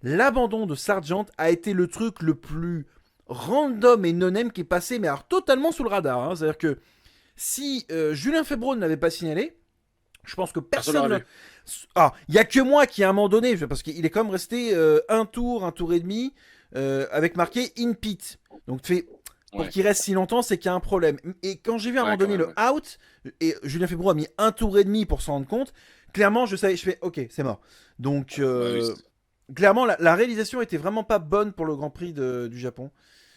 L'abandon de Sargent a été le truc le plus random et non-name qui est passé, mais alors totalement sous le radar. Hein. C'est-à-dire que si Julien Febvre ne l'avait pas signalé, je pense que Personne personne. l'aurait vu. Ah, il y a que moi qui, à un moment donné, parce qu'il est quand même resté un tour et demi, avec marqué in pit. Donc, tu fais, pour Ouais, qu'il reste si longtemps, c'est qu'il y a un problème. Et quand j'ai vu à un moment ouais, quand donné même. le Ouais. out, et Julien Febvre a mis un tour et demi pour s'en rendre compte, clairement, je savais, je fais, ok, c'est mort. Donc, Bah oui. clairement, la réalisation était vraiment pas bonne pour le Grand Prix du Japon.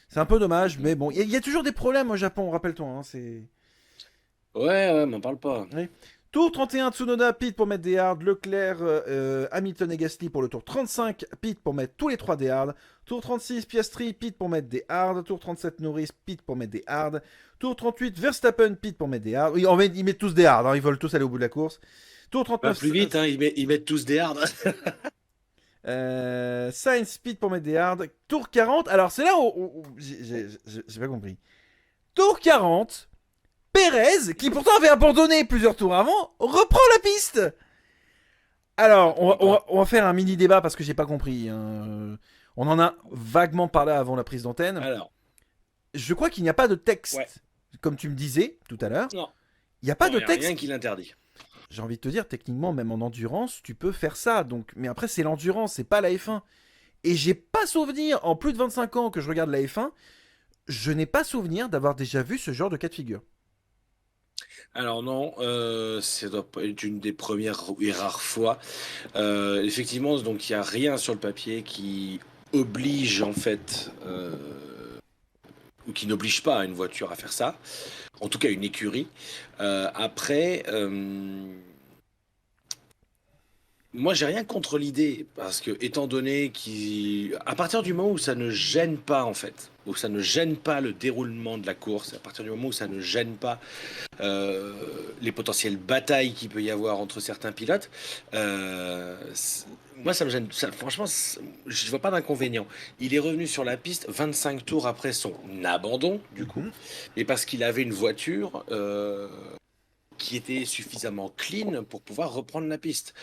C'est un peu dommage, Mhm. mais bon, il y a toujours des problèmes au Japon, rappelle-toi. Hein, c'est. Ouais, ouais, m'en parle pas. Oui. Tour 31, Tsunoda, Pit pour mettre des hards. Leclerc, Hamilton et Gasly pour le tour 35, Pit pour mettre tous les 3 des hards. Tour 36, Piastri, Pit pour mettre des hards. Tour 37, Norris, Pit pour mettre des hards. Tour 38, Verstappen, Pit pour mettre des hards. Oui, ils mettent tous des hards, hein, ils veulent tous aller au bout de la course. Tour Pas 39, plus vite, hein, ils mettent tous des hards. Sainz, Pit pour mettre des hards. Tour 40, alors c'est là où j'ai pas compris. Tour 40, Perez, qui pourtant avait abandonné plusieurs tours avant, reprend la piste. Ah, Alors, pourquoi pas? on va faire un mini débat parce que j'ai pas compris. Hein. On en a vaguement parlé avant la prise d'antenne. Alors, Je crois qu'il n'y a pas de ouais. texte, comme tu me disais tout à l'heure. Non, Il n'y a pas non, de il n'y a rien texte. qui l'interdit. J'ai envie de te dire, techniquement, même en endurance, tu peux faire ça. Donc, mais après, c'est l'endurance, c'est pas la F1. Et j'ai pas souvenir, en plus de 25 ans que je regarde la F1, je n'ai pas souvenir d'avoir déjà vu ce genre de cas de figure. Alors non, ça doit pas être une des premières et rares fois. Effectivement, donc il n'y a rien sur le papier qui oblige en fait, ou qui n'oblige pas une voiture à faire ça. En tout cas, une écurie. Après, moi, j'ai rien contre l'idée, parce que, étant donné à partir du moment où ça ne gêne pas, en fait, où ça ne gêne pas le déroulement de la course, à partir du moment où ça ne gêne pas euh, les potentielles batailles qu'il peut y avoir entre certains pilotes, moi, ça me gêne. Franchement, je ne vois pas d'inconvénient. Il est revenu sur la piste 25 tours après son abandon, du coup, Mhm. mais parce qu'il avait une voiture qui était suffisamment clean pour pouvoir reprendre la piste.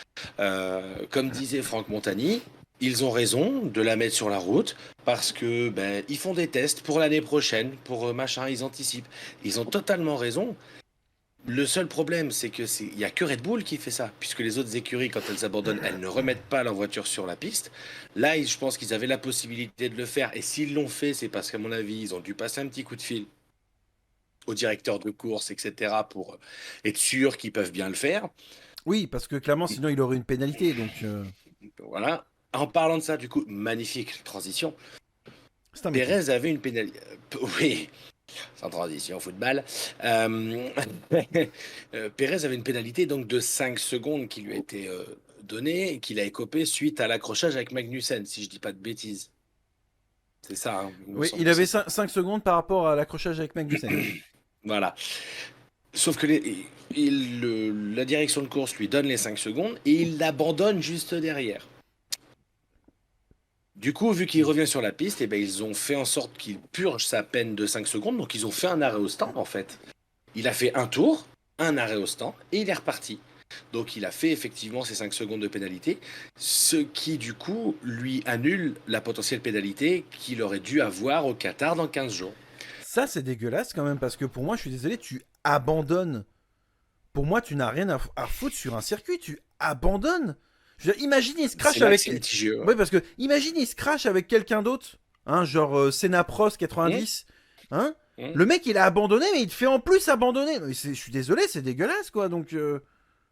Comme disait Franck Montagny, ils ont raison de la mettre sur la route parce que ben, ils font des tests pour l'année prochaine, pour machin, ils anticipent. Ils ont totalement raison. Le seul problème, c'est que il y a que Red Bull qui fait ça, puisque les autres écuries, quand elles abandonnent, elles ne remettent pas leur voiture sur la piste. Là, je pense qu'ils avaient la possibilité de le faire, et s'ils l'ont fait, c'est parce qu'à mon avis, ils ont dû passer un petit coup de fil au directeur de course, etc., pour être sûr qu'ils peuvent bien le faire. Oui, parce que clairement, sinon, il aurait une pénalité. Donc, Voilà. En parlant de ça, du coup, magnifique transition. c'est un métier. Pérez avait une pénalité. Oui, sans transition, football. Pérez avait une pénalité donc de 5 secondes qui lui a été donnée et qu'il a écopé suite à l'accrochage avec Magnussen, si je dis pas de bêtises. C'est ça, hein, il me Oui, semble il que avait c'est ça. 5 secondes par rapport à l'accrochage avec Magnussen. Voilà. Sauf que la direction de course lui donne les 5 secondes et il l'abandonne juste derrière. Du coup, vu qu'il revient sur la piste, eh ben, ils ont fait en sorte qu'il purge sa peine de 5 secondes. Donc, ils ont fait un arrêt au stand, en fait. Il a fait un tour, un arrêt au stand, et il est reparti. Donc, il a fait effectivement ces 5 secondes de pénalité, ce qui, du coup, lui annule la potentielle pénalité qu'il aurait dû avoir au Qatar dans 15 jours. Ça, c'est dégueulasse quand même, parce que pour moi, je suis désolé, tu abandonnes. Pour moi, tu n'as rien à foutre sur un circuit, tu abandonnes. Je veux dire, imagine, il se C'est crache là que avec. c'est litigieux. Ouais. Oui, parce que imagine, il se crache avec quelqu'un d'autre, hein, genre Senna Prost Hum, 90, hein. hum. Le mec, il a abandonné, mais il te fait en plus abandonner. Je suis désolé, c'est dégueulasse, quoi. Donc,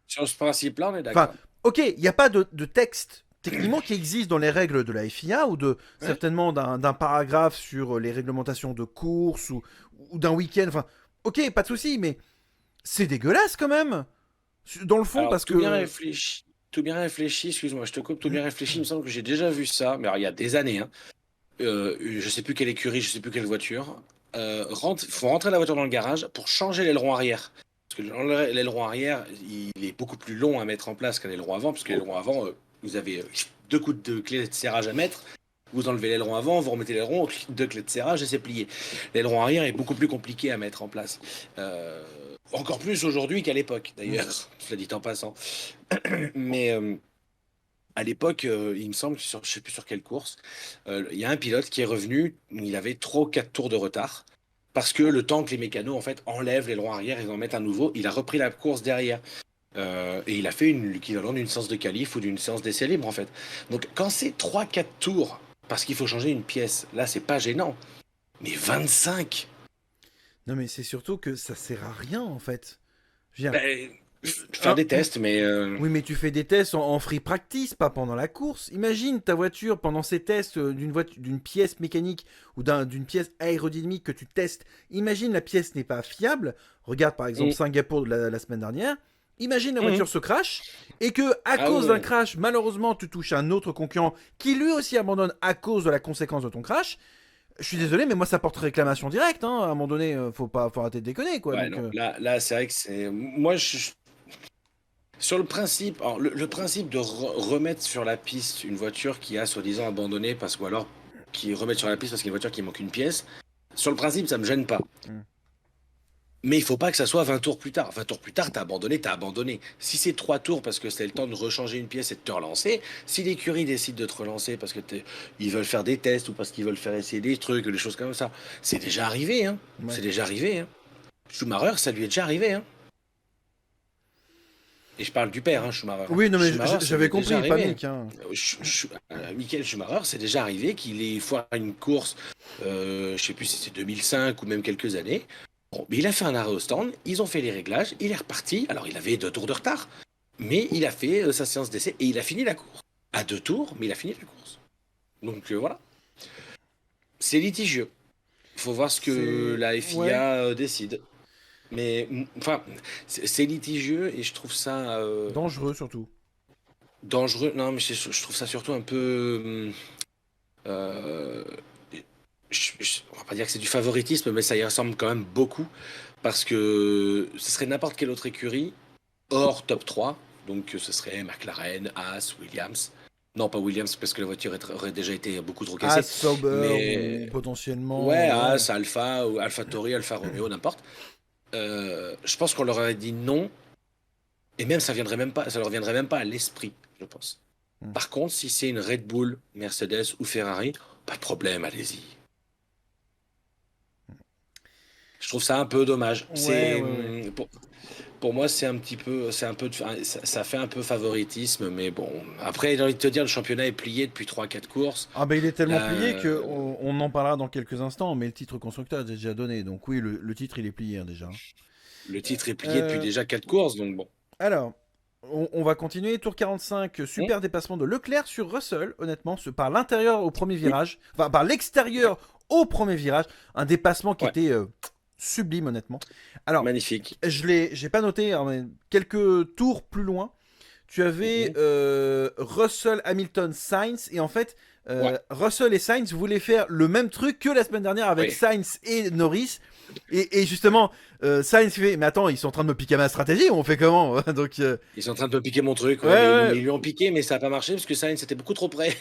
Sur ce principe-là, on est enfin, d'accord. ok, il n'y a pas de texte techniquement qui existe dans les règles de la FIA ou Ouais. certainement d'un paragraphe sur les réglementations de course ou d'un week-end. Enfin, ok, pas de souci, mais c'est dégueulasse quand même. Dans le fond, Alors, parce que. tout bien réfléchi, excuse-moi, je te coupe, tout Hmm. bien réfléchi, il me semble que j'ai déjà vu ça, mais alors, il y a des années, hein. Je sais plus quelle écurie, je sais plus quelle voiture. Faut rentrer la voiture dans le garage pour changer l'aileron arrière. Parce que l'aileron arrière, il est beaucoup plus long à mettre en place qu'un aileron avant, parce que l'aileron avant, vous avez deux coups de clé de serrage à mettre. Vous enlevez l'aileron avant, vous remettez l'aileron, deux clés de serrage et c'est plié. L'aileron arrière est beaucoup plus compliqué à mettre en place. Encore plus aujourd'hui qu'à l'époque, d'ailleurs, cela dit en passant. Mais à l'époque, il me semble, je ne sais plus sur quelle course, il y a un pilote qui est revenu, il avait 3 ou 4 tours de retard, parce que le temps que les mécanos en fait, enlèvent l'aileron arrière et en mettent un nouveau, il a repris la course derrière. Et il a fait l'équivalent d'une séance de qualif ou d'une séance d'essai libre en fait. Donc quand c'est 3-4 tours, parce qu'il faut changer une pièce, là c'est pas gênant. Mais 25. Non, mais c'est surtout que ça sert à rien en fait. Je veux dire, Ben, faire des tests, mais oui, mais tu fais des tests en free practice, pas pendant la course. Imagine ta voiture pendant ces tests d'une pièce mécanique ou d'une pièce aérodynamique que tu testes. Imagine la pièce n'est pas fiable. Regarde par exemple Singapour la semaine dernière. Imagine la voiture se crache et que à cause d'un crash, malheureusement, tu touches un autre concurrent qui lui aussi abandonne à cause de la conséquence de ton crash. Je suis désolé, mais moi ça porte réclamation directe. Hein. À un moment donné, faut arrêter de déconner, quoi. ouais, Donc, non, là c'est vrai que c'est. Moi, sur le principe, alors, le principe de remettre sur la piste une voiture qui a soi-disant abandonné, ou alors qui remettre sur la piste parce qu'il y a une voiture qui manque une pièce, sur le principe, ça me gêne pas. Mais il faut pas que ça soit 20 tours plus tard. 20 tours plus tard, t'as abandonné. Si c'est 3 tours parce que c'était le temps de rechanger une pièce et de te relancer, si l'écurie décide de te relancer parce que ils veulent faire des tests ou parce qu'ils veulent faire essayer des trucs, des choses comme ça, c'est déjà arrivé, hein. Ouais. C'est déjà arrivé, hein. Schumacher, ça lui est déjà arrivé, hein. Et je parle du père, hein, Schumacher. Oui, non, mais Schumacher, j'avais compris, pas arrivé. Mick. Hein. Michael Schumacher, c'est déjà arrivé qu'il ait foiré une course, je sais plus si c'est 2005 ou même quelques années. Bon, mais il a fait un arrêt au stand, ils ont fait les réglages, il est reparti. Alors il avait 2 tours de retard, mais il a fait sa séance d'essai et il a fini la course. À 2 tours, mais il a fini la course. Donc voilà. C'est litigieux. Il faut voir ce que la FIA décide. Mais enfin, c'est litigieux et je trouve ça dangereux surtout. Dangereux. Non, mais je trouve ça surtout un peu. Euh, on va pas dire que c'est du favoritisme, mais ça y ressemble quand même beaucoup. Parce que ce serait n'importe quelle autre écurie, hors top 3. Donc ce serait McLaren, Haas, Williams. Non, pas Williams, parce que la voiture aurait déjà été beaucoup trop cassée. Haas, Sauber, mais ou potentiellement. ouais, Haas, Alpha, ou AlphaTauri, Alfa Romeo, n'importe. Je pense qu'on leur aurait dit non. Et même ça leur viendrait même pas à l'esprit, je pense. Par contre, si c'est une Red Bull, Mercedes ou Ferrari, pas de problème, allez-y. Je trouve ça un peu dommage. Ouais. Pour moi, ça fait un peu favoritisme, mais bon. Après, j'ai envie de te dire, le championnat est plié depuis 3-4 courses. Ah ben il est tellement plié qu'on en parlera dans quelques instants, mais le titre constructeur est déjà donné, donc oui, le titre il est plié hein, déjà. Le titre est plié depuis déjà 4 courses, donc bon. Alors, on va continuer. Tour 45, super dépassement de Leclerc sur Russell, honnêtement, par l'intérieur au premier virage. Enfin, par l'extérieur au premier virage. Un dépassement qui était sublime, honnêtement. Alors, magnifique. J'ai pas noté, mais quelques tours plus loin, tu avais Russell, Hamilton, Sainz, et en fait, Russell et Sainz voulaient faire le même truc que la semaine dernière avec Sainz et Norris. Et justement, Sainz fait, mais attends, ils sont en train de me piquer ma stratégie, on fait comment? Donc, ils sont en train de me piquer mon truc. Ils lui ont piqué, mais ça n'a pas marché parce que Sainz était beaucoup trop près.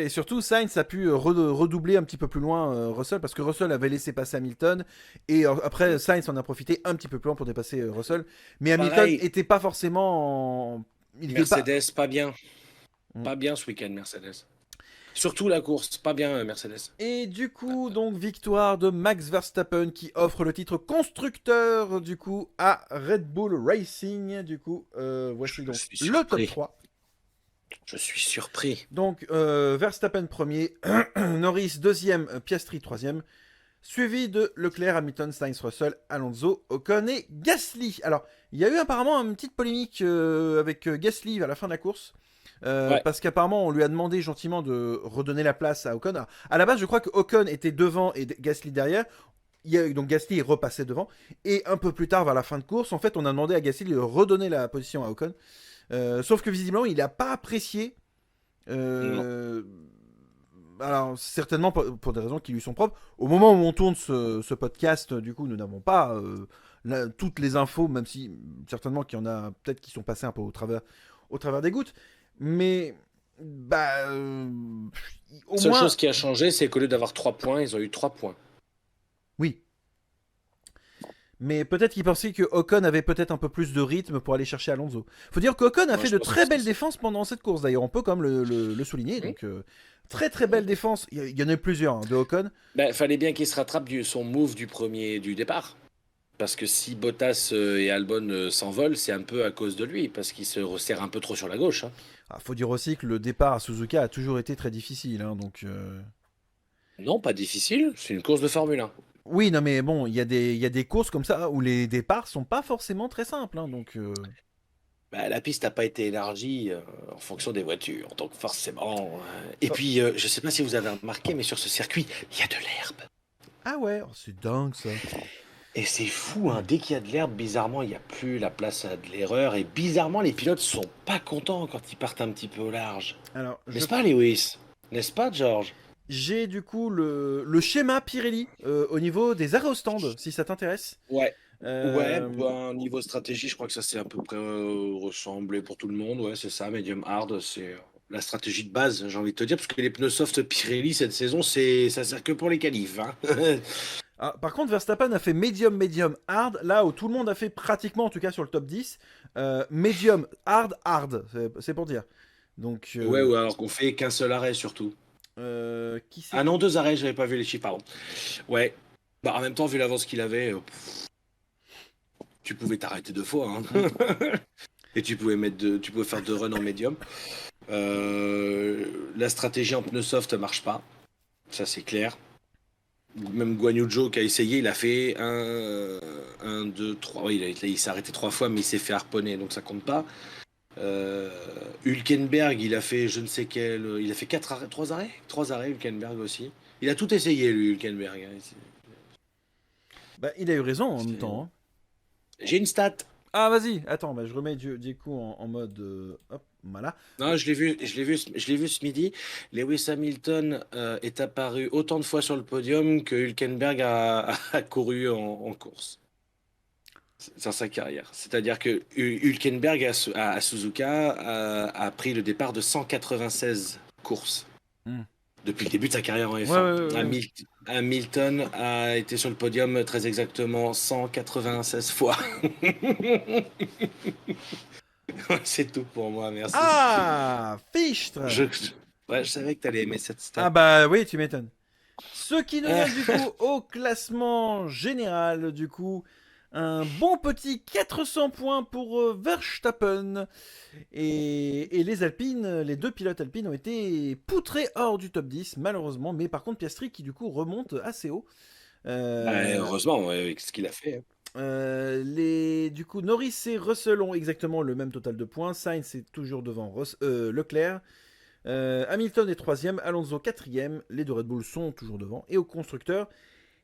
Et surtout, Sainz a pu redoubler un petit peu plus loin Russell, parce que Russell avait laissé passer Hamilton, et après, Sainz en a profité un petit peu plus loin pour dépasser Russell. Mais Hamilton n'était pas forcément Mercedes, pas bien. Pas bien ce week-end, Mercedes. Surtout la course, pas bien Mercedes. Et du coup, donc victoire de Max Verstappen qui offre le titre constructeur du coup à Red Bull Racing. Du coup, voici donc le top 3. Je suis surpris. Donc Verstappen premier, Norris deuxième, Piastri troisième, suivi de Leclerc, Hamilton, Sainz, Russell, Alonso, Ocon et Gasly. Alors, il y a eu apparemment une petite polémique avec Gasly à la fin de la course. Parce qu'apparemment on lui a demandé gentiment de redonner la place à Ocon. Alors, à la base je crois que Ocon était devant et Gasly derrière. Donc Gasly est repassé devant. Et un peu plus tard vers la fin de course, en fait on a demandé à Gasly de redonner la position à Ocon. Sauf que visiblement il n'a pas apprécié. Alors certainement pour des raisons qui lui sont propres. Au moment où on tourne ce podcast, du coup nous n'avons pas toutes les infos, même si certainement qu'il y en a peut-être qui sont passés un peu au travers des gouttes. Mais Bah, au Seule moins, chose qui a changé, c'est qu'au lieu d'avoir 3 points, ils ont eu 3 points. oui. Mais peut-être qu'il pensait que Ocon avait peut-être un peu plus de rythme pour aller chercher Alonso. Faut dire qu'Ocon a Moi, fait je de pense que très c'est belles ça. défenses pendant cette course. D'ailleurs, on peut quand même le souligner. Hmm. Donc, très très belle défense. Il y en a eu plusieurs hein, de Ocon. Ben, fallait bien qu'il se rattrape son move du départ. Parce que si Bottas et Albon s'envolent, c'est un peu à cause de lui, parce qu'il se resserre un peu trop sur la gauche, hein. Ah, faut dire aussi que le départ à Suzuka a toujours été très difficile. Hein, donc, Non, pas difficile, c'est une course de Formule 1. oui, non, mais bon, il y a des courses comme ça où les départs sont pas forcément très simples. Hein, donc, Bah, la piste n'a pas été élargie en fonction des voitures, donc forcément. Et oh. puis, je sais pas si vous avez remarqué, mais sur ce circuit, il y a de l'herbe. Ah ouais, oh, c'est dingue ça. Et c'est fou, hein, dès qu'il y a de l'herbe, bizarrement, il n'y a plus la place à de l'erreur. Et bizarrement, les pilotes sont pas contents quand ils partent un petit peu au large. Alors, N'est-ce pas, Lewis? N'est-ce pas, George? j'ai du coup le schéma Pirelli au niveau des arrêts au stand, si ça t'intéresse. Ouais. Ouais, Euh, ben, niveau stratégie, je crois que ça s'est à peu près ressemblé pour tout le monde. Ouais, c'est ça, medium hard, c'est la stratégie de base, j'ai envie de te dire, parce que les pneus soft Pirelli cette saison, ça sert que pour les qualifs, hein. par contre, Verstappen a fait medium, medium, hard, là où tout le monde a fait pratiquement, en tout cas sur le top 10, medium, hard, hard, c'est pour dire. Donc, Ouais, ou alors qu'on fait qu'un seul arrêt surtout. qui c'est Ah non, 2 arrêts, j'avais pas vu les chiffres, pardon. Ouais. Bah, en même temps, vu l'avance qu'il avait, tu pouvais t'arrêter 2 fois, hein. Mm. Et tu pouvais faire 2 runs en médium. La stratégie en pneu soft marche pas, ça c'est clair. Même Guan Yu Zhou qui a essayé, il a fait 2, 3. Oui, il s'est arrêté 3 fois, mais il s'est fait harponner, donc ça compte pas. Hülkenberg, il a fait je ne sais quel. Il a fait 4 arrêts, 3 arrêts 3 arrêts, Hülkenberg aussi. Il a tout essayé, lui, Hülkenberg, hein. Bah, il a eu raison en même C'est- temps. Hein. J'ai une stat. Ah, vas-y, attends, bah, je remets du coup en mode. Hop, voilà. Non, je l'ai vu ce midi. Lewis Hamilton est apparu autant de fois sur le podium que Hülkenberg a couru en course dans sa carrière. C'est-à-dire que Hülkenberg à Suzuka a pris le départ de 196 courses Mm. depuis le début de sa carrière en Ouais, F1. ouais, ouais, ouais. Hamilton a été sur le podium très exactement 196 fois. C'est tout pour moi, merci. Ah, Fichtre. Je, ouais, je savais que tu allais aimer cette stat. Ah bah oui, tu m'étonnes. Ce qui nous Euh, donne du coup au classement général, du coup, un bon petit 400 points pour Verstappen. Et les Alpines, les deux pilotes alpines ont été poutrés hors du top 10, malheureusement. Mais par contre, Piastri qui du coup remonte assez haut. Bah, Euh, heureusement, ouais, avec ce qu'il a fait, hein. du coup, Norris et Russell ont exactement le même total de points. Sainz est toujours devant Leclerc. Hamilton est troisième, Alonso quatrième. Les deux Red Bull sont toujours devant. Et au constructeur,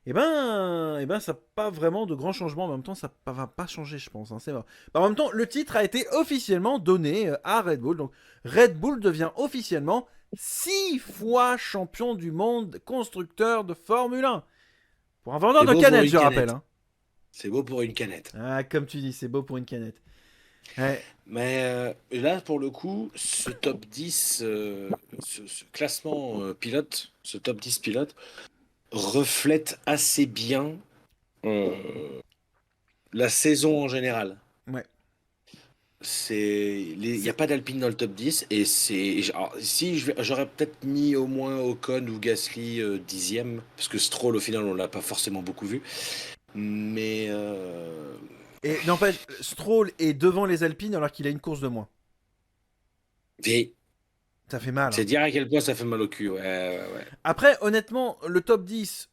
ça n'a pas vraiment de grands changements. En même temps, ça va pas changer, je pense. Hein, c'est vrai. En même temps, le titre a été officiellement donné à Red Bull. Donc, Red Bull devient officiellement 6 fois champion du monde constructeur de Formule 1. Pour un vendeur C'est de beau pour canettes, une je rappelle. canette. Hein. C'est beau pour une canette. Ah, comme tu dis, c'est beau pour une canette. Ouais. Mais là, pour le coup, ce top 10, ce classement pilote, ce top 10 pilote, reflète assez bien euh, la saison en général. Ouais. Il n'y a pas d'Alpine dans le top 10 et alors, si j'aurais peut-être mis au moins Ocon ou Gasly dixième, parce que Stroll au final on l'a pas forcément beaucoup vu, mais Et n'empêche, Stroll est devant les Alpines alors qu'il a une course de moins. et Ça fait mal. c'est Hein. dire à quel point ça fait mal au cul. Ouais, ouais, ouais. Après, honnêtement, le top 10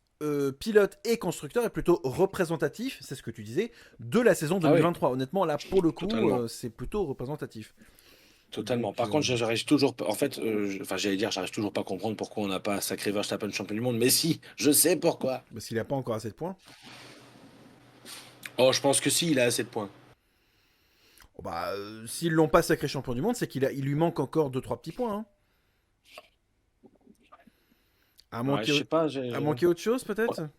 pilote et constructeur est plutôt représentatif, c'est ce que tu disais, de la saison Ah oui, 2023. Honnêtement, là, pour le coup, totalement. c'est plutôt représentatif. Totalement. Donc, Par contre, j'arrive toujours pas. En fait, enfin, j'allais dire, j'arrive toujours pas à comprendre pourquoi on n'a pas sacré Verstappen champion du monde. Mais si, je sais pourquoi. parce qu'il n'a pas encore assez de points. Oh, je pense que si, il a assez de points. Oh, bah, s'ils l'ont pas sacré champion du monde, c'est il lui manque encore deux trois petits points. Hein. À Ouais, je manquer, sais pas. à manquer autre chose, peut-être.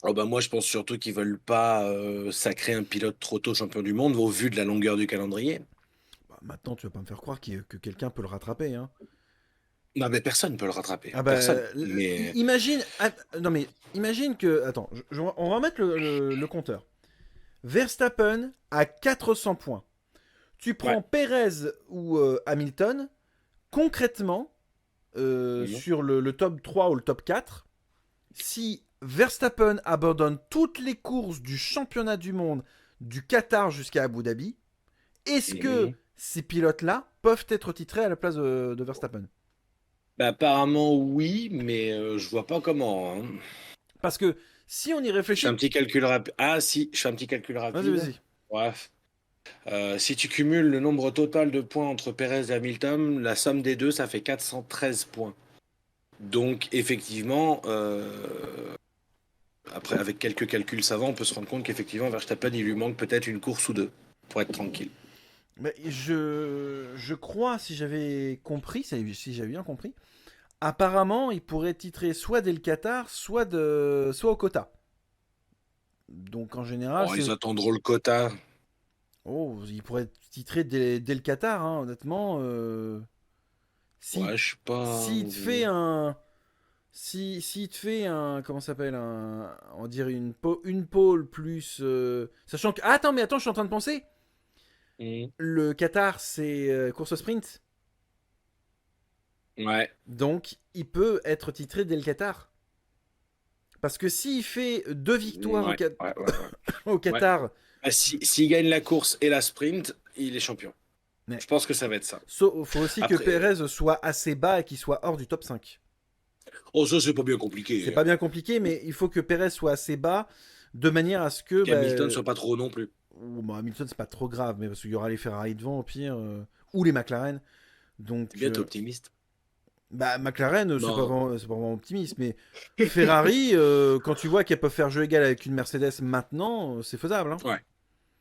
Oh, bah, moi, je pense surtout qu'ils veulent pas sacrer un pilote trop tôt champion du monde au vu de la longueur du calendrier. Bah, maintenant, tu vas pas me faire croire que quelqu'un peut le rattraper, hein. Non, mais personne ne peut le rattraper. Ah bah, Personne. Mais imagine. Non mais imagine que. Attends, on va mettre le compteur. Verstappen à 400 points. Tu prends ouais. Perez ou Hamilton, concrètement, Mhm. sur le top 3 ou le top 4, si Verstappen abandonne toutes les courses du championnat du monde du Qatar jusqu'à Abu Dhabi, est-ce que Mhm. ces pilotes-là peuvent être titrés à la place de Verstappen? Bah, apparemment, oui, mais je vois pas comment, hein. Parce que si on y Je fais un réfléchit... petit calcul rapide. Ah, si, je fais un petit calcul Vas-y, rapide. vas-y. Bref. Si tu cumules le nombre total de points entre Perez et Hamilton, la somme des deux, ça fait 413 points. Donc, effectivement, après, avec quelques calculs savants, on peut se rendre compte qu'effectivement, Verstappen, il lui manque peut-être une course ou deux pour être tranquille. Mais je crois, si j'avais compris, si j'avais bien compris, apparemment, il pourrait titrer soit dès le Qatar, soit au quota. Donc en général, Oh, ils c'est... attendront le quota. Oh, il pourrait titrer dès le Qatar, hein, honnêtement. Si, Ouais, je sais pas. si te fait un... Si te fait un... Comment ça s'appelle on dirait une pole plus... sachant que... Ah, attends, mais attends, je suis en train de penser. Mhm. Le Qatar, c'est course sprint. Ouais. Donc, il peut être titré dès le Qatar. Parce que s'il fait deux victoires Ouais, ouais, ouais, ouais. au Ouais. Qatar, Ah, s'il gagne la course et la sprint, il est champion. mais Je pense que ça va être ça. faut aussi que Après, Perez soit assez bas et qu'il soit hors du top 5. oh, ça, c'est pas bien C'est compliqué, pas hein. bien compliqué, mais il faut que Perez soit assez bas de manière à ce que. Qu'Hamilton Bah, soit pas trop non plus. bon, Hamilton, c'est pas trop grave, mais parce qu'il y aura les Ferrari devant au pire, ou les McLaren. T'es Donc, bien optimiste. bah, McLaren, Non. c'est pas vraiment optimiste, mais Ferrari, quand tu vois qu'elle peut faire jeu égal avec une Mercedes maintenant, c'est faisable, hein. Ouais.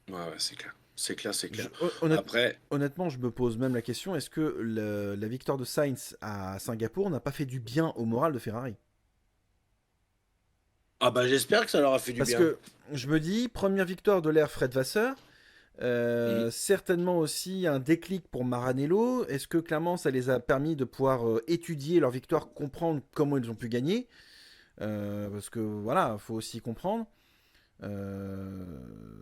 Ouais, ouais, c'est clair. C'est clair, c'est Je- clair. honnête- Après, Honnêtement, je me pose même la question, est-ce que la victoire de Sainz à Singapour n'a pas fait du bien au moral de Ferrari? ah bah j'espère que ça leur a fait du Parce bien. que je me dis, première victoire de l'ère Fred Vasseur, Mhm. certainement aussi un déclic pour Maranello. Est-ce que clairement ça les a permis de pouvoir étudier leur victoire, comprendre comment ils ont pu gagner? Parce que voilà, faut aussi comprendre. Euh,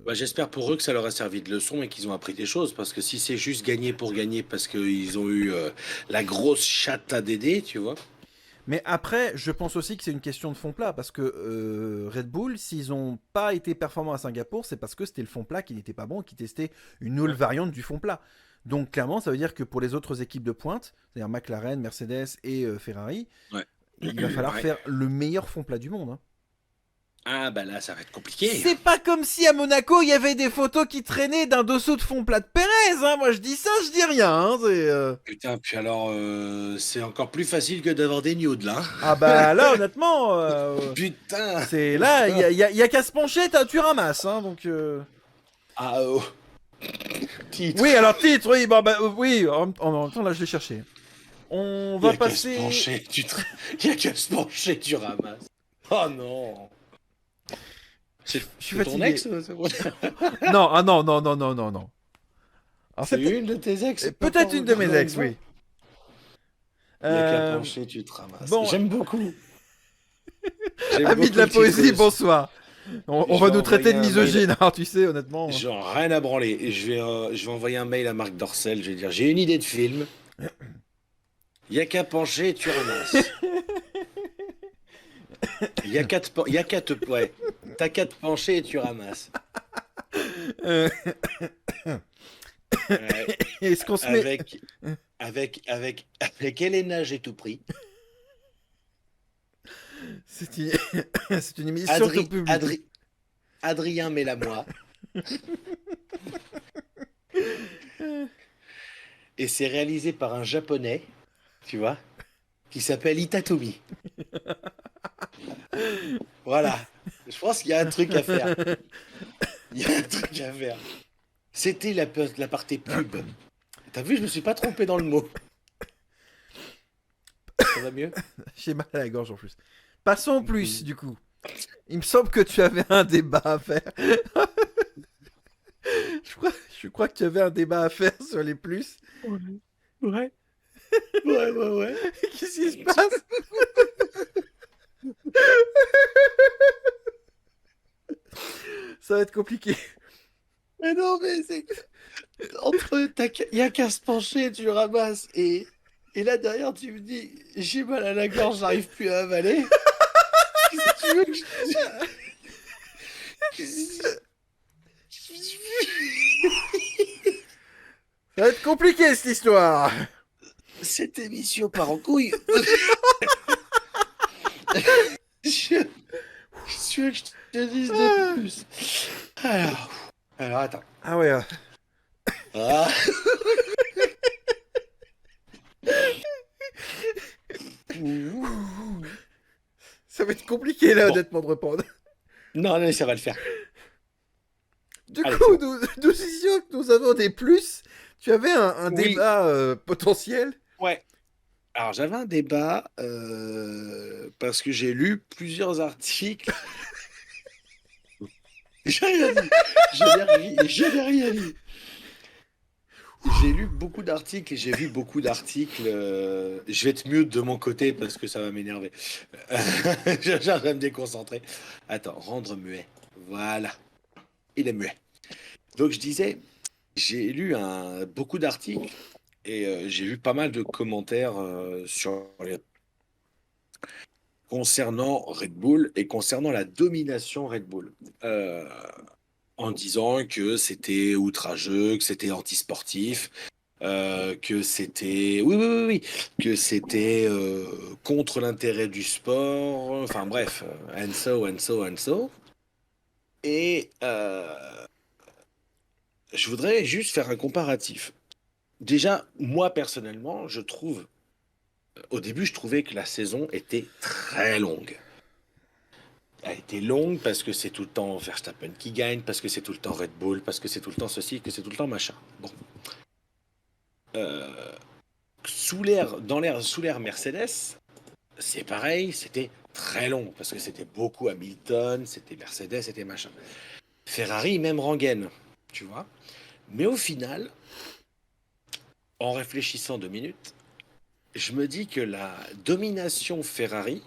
Bah, j'espère pour eux que ça leur a servi de leçon et qu'ils ont appris des choses. Parce que si c'est juste gagner pour gagner parce qu'ils ont eu la grosse chatte à Dédé, tu vois. Mais après, je pense aussi que c'est une question de fond plat, parce que Red Bull, s'ils n'ont pas été performants à Singapour, c'est parce que c'était le fond plat qui n'était pas bon, qui testait une nouvelle Ouais. variante du fond plat. Donc clairement, ça veut dire que pour les autres équipes de pointe, c'est-à-dire McLaren, Mercedes et Ferrari, Ouais. il va falloir Ouais. faire le meilleur fond plat du monde, hein. Ah bah là, ça va être compliqué. C'est pas comme si à Monaco il y avait des photos qui traînaient d'un dessous de fond plat de Pérez, hein. Moi je dis ça, je dis rien, hein. Putain, puis alors, c'est encore plus facile que d'avoir des nudes là. Ah bah là, honnêtement, Putain. c'est là, y a qu'à se pencher, tu ramasses, hein. Donc. Ah oh. Titre. Oui, alors titre, oui, bon, bah, oui, en même temps, là, je l'ai cherché. On Il y va a qu'à se passer. pencher, il y a qu'à se pencher, tu ramasses. Oh non. Je suis C'est ton fatigué. ex, c'est vrai. Non, ah non, non, non, non, non, non. Alors, C'est c'est une de tes ex, c'est pas peut-être une de mes ex, Lorenza. oui. Il y a qu'à Euh, pencher, tu te ramasses. bon, J'aime beaucoup. J'aime amis de beaucoup la le titre poésie, aussi. bonsoir. On Je va vais nous traiter envoyer de un mail. misogyne, alors tu sais, honnêtement. Genre rien à branler. Et je vais envoyer un mail à Marc Dorcel. Je vais dire j'ai une idée de film. Il y a qu'à pencher, tu ramasses. Il y a qu'à te ouais. T'as qu'à te pencher et tu ramasses. Euh, Ouais. Est-ce qu'on se met. Avec Elena, j'ai tout pris. C'est une... c'est une émission tout public. Adrien, mets-la moi. Et c'est réalisé par un japonais, tu vois, qui s'appelle Itatomi. Voilà. Je pense qu'il y a un truc à faire. Il y a un truc à faire. C'était la partie pub. T'as vu, je me suis pas trompé dans le mot. Ça va mieux? J'ai mal à la gorge en plus. Passons au plus, du coup. Il me semble que tu avais un débat à faire. Je crois que tu avais un débat à faire sur les plus. Ouais. Ouais. Ouais, ouais, ouais. Qu'est-ce qui se passe? Ça va être compliqué. Mais non, mais c'est entre il y a qu'à se pencher, tu ramasses et là derrière tu me dis j'ai mal à la gorge, j'arrive plus à avaler. Qu'est-ce que tu veux que je Ça va être compliqué cette histoire. Cette émission part en couille. Je Qu'est-ce que je te dise de plus? Alors attends. Ah ouais. Ah. Ça va être compliqué là, Bon. honnêtement, de répondre. Non, non, ça va le faire. Du Allez, coup, c'est bon. nous disions que nous avons des plus. Tu avais un Oui, débat potentiel. ouais. Alors j'avais un débat parce que j'ai lu plusieurs articles. J'ai rien dit. Je n'ai rien dit. J'ai lu beaucoup d'articles et j'ai vu beaucoup d'articles. Je vais être mute de mon côté parce que ça va m'énerver. J'arrive à me déconcentrer. Attends, rendre muet. Voilà. Il est muet. Donc je disais, j'ai lu beaucoup d'articles et j'ai vu pas mal de commentaires concernant Red Bull et concernant la domination Red Bull. En disant que c'était outrageux, que c'était antisportif, que c'était oui, oui, oui, oui, que c'était contre l'intérêt du sport, enfin bref, and so, and so, and so. Et je voudrais juste faire un comparatif. Déjà, moi personnellement, au début, je trouvais que la saison était très longue. Elle était longue parce que c'est tout le temps Verstappen qui gagne, parce que c'est tout le temps Red Bull, parce que c'est tout le temps ceci, que c'est tout le temps machin. Bon. Euh, sous l'ère Mercedes, c'est pareil, c'était très long parce que c'était beaucoup Hamilton, c'était Mercedes, c'était machin. Ferrari, même rengaine, tu vois. Mais au final, en réfléchissant 2 minutes, je me dis que la domination Ferrari,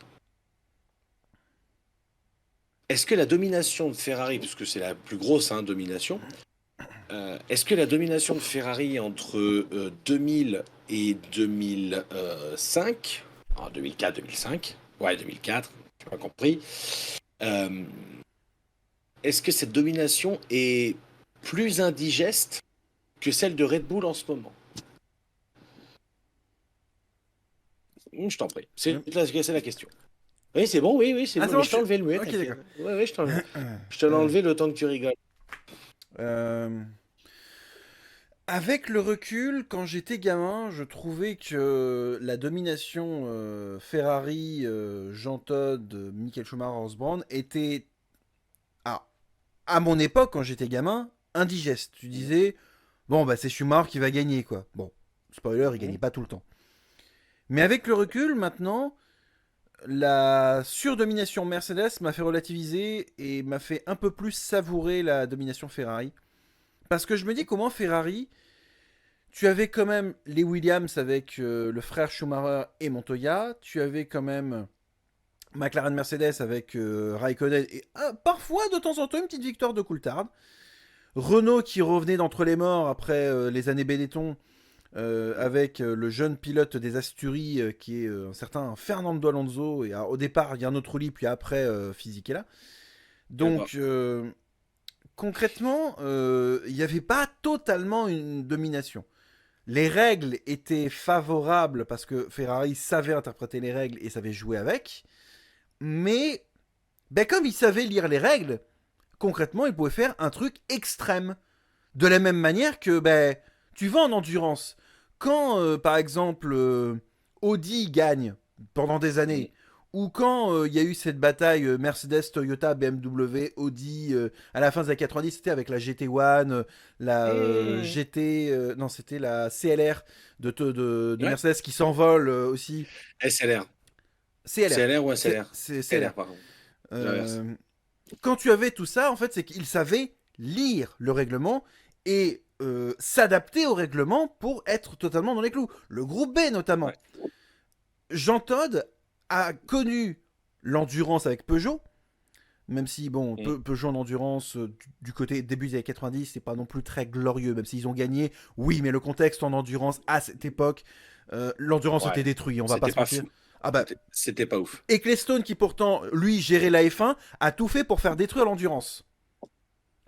est-ce que la domination de Ferrari, puisque c'est la plus grosse domination, est-ce que la domination de Ferrari entre 2000 et 2005, en 2004-2005, ouais 2004, tu m'as compris, euh, est-ce que cette domination est plus indigeste que celle de Red Bull en ce moment? Je t'en prie, c'est la question. Oui, c'est bon, oui, oui, c'est Ah, bon, c'est mais bon, je t'ai enlevé le muet, ok, t'inquiète. d'accord. Ouais, ouais, je te l'ai enlevé le temps que tu rigoles. Euh, Avec le recul, quand j'étais gamin, je trouvais que la domination Ferrari, Jean Todt, Michael Schumacher, Horst Brown était, ah, à mon époque, quand j'étais gamin, indigeste. Tu disais, bon, bah c'est Schumacher qui va gagner, quoi. Bon, spoiler, il gagnait pas tout le temps. Mais avec le recul, maintenant, la surdomination Mercedes m'a fait relativiser et m'a fait un peu plus savourer la domination Ferrari. Parce que je me dis comment Ferrari, tu avais quand même les Williams avec le frère Schumacher et Montoya. Tu avais quand même McLaren Mercedes avec Raikkonen et parfois de temps en temps une petite victoire de Coulthard. Renault qui revenait d'entre les morts après les années Benetton avec le jeune pilote des Asturies qui est un certain Fernando Alonso. Et au départ, il y a un autre Rulli, puis après, Fisichella. D'accord. Donc, concrètement, il n'y avait pas totalement une domination. Les règles étaient favorables parce que Ferrari savait interpréter les règles et savait jouer avec. Mais, ben, comme il savait lire les règles, concrètement, il pouvait faire un truc extrême. De la même manière que, ben, tu vas en endurance. Quand, par exemple, Audi gagne pendant des Mm. années, ou quand il y a eu cette bataille Mercedes, Toyota, BMW, Audi, à la fin des années 90, c'était avec la GT1, la Mm. GT, non, c'était la CLR de Ouais, Mercedes qui s'envole aussi. SLR. CLR, CLR ou SLR? c'est CLR. LR, pardon. J'inverse. Euh, Quand tu avais tout ça, en fait, c'est qu'ils savaient lire le règlement et s'adapter au règlement pour être totalement dans les clous. Le groupe B notamment. Ouais. Jean Todt a connu l'endurance avec Peugeot, même si, bon, Peugeot en endurance, du côté début des années 90, c'est pas non plus très glorieux, même s'ils ont gagné. Oui, mais le contexte en endurance, à cette époque, l'endurance était détruite, on va pas se mentir. Ah bah, c'était pas ouf. Ecclestone, qui pourtant, lui, gérait la F1, a tout fait pour faire détruire l'endurance.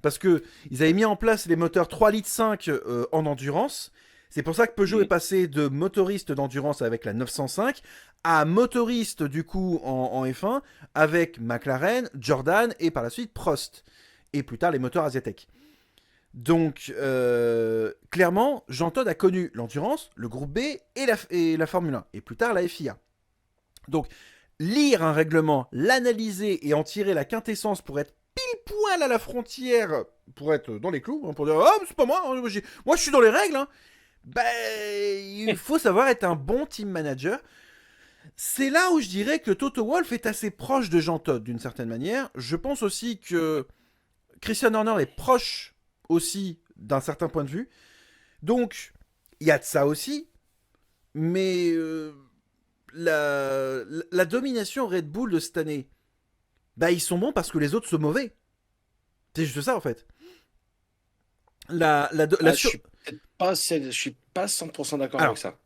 Parce que ils avaient mis en place les moteurs 3,5 litres en endurance. C'est pour ça que Peugeot est passé de motoriste d'endurance avec la 905 à motoriste du coup en F1 avec McLaren, Jordan et par la suite Prost. Et plus tard les moteurs Asiatech. Donc clairement, Jean Todt a connu l'endurance, le groupe B et la Formule 1. Et plus tard la FIA. Donc lire un règlement, l'analyser et en tirer la quintessence pour être pile poil à la frontière, pour être dans les clous, hein, pour dire « Ah, oh, c'est pas moi, hein, moi je suis dans les règles hein. ». Ben, il faut savoir être un bon team manager. C'est là où je dirais que Toto Wolff est assez proche de Jean Todt d'une certaine manière. Je pense aussi que Christian Horner est proche aussi d'un certain point de vue. Donc, il y a de ça aussi. Mais la domination Red Bull de cette année, bah ils sont bons parce que les autres sont mauvais. C'est juste ça en fait. Je suis pas 100% d'accord avec ça.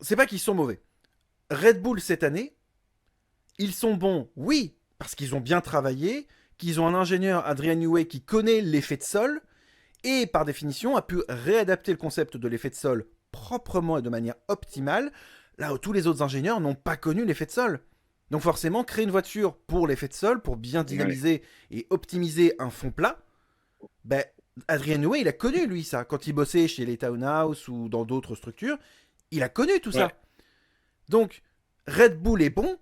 C'est pas qu'ils sont mauvais. Red Bull cette année, ils sont bons, oui, parce qu'ils ont bien travaillé, qu'ils ont un ingénieur, Adrian Newey, qui connaît l'effet de sol, et par définition a pu réadapter le concept de l'effet de sol proprement et de manière optimale, là où tous les autres ingénieurs n'ont pas connu l'effet de sol. Donc forcément, créer une voiture pour l'effet de sol, pour bien dynamiser et optimiser un fond plat, ben, Adrian Newey, il a connu lui ça. Quand il bossait chez les Townhouse ou dans d'autres structures, il a connu tout ça. Donc, Red Bull est bon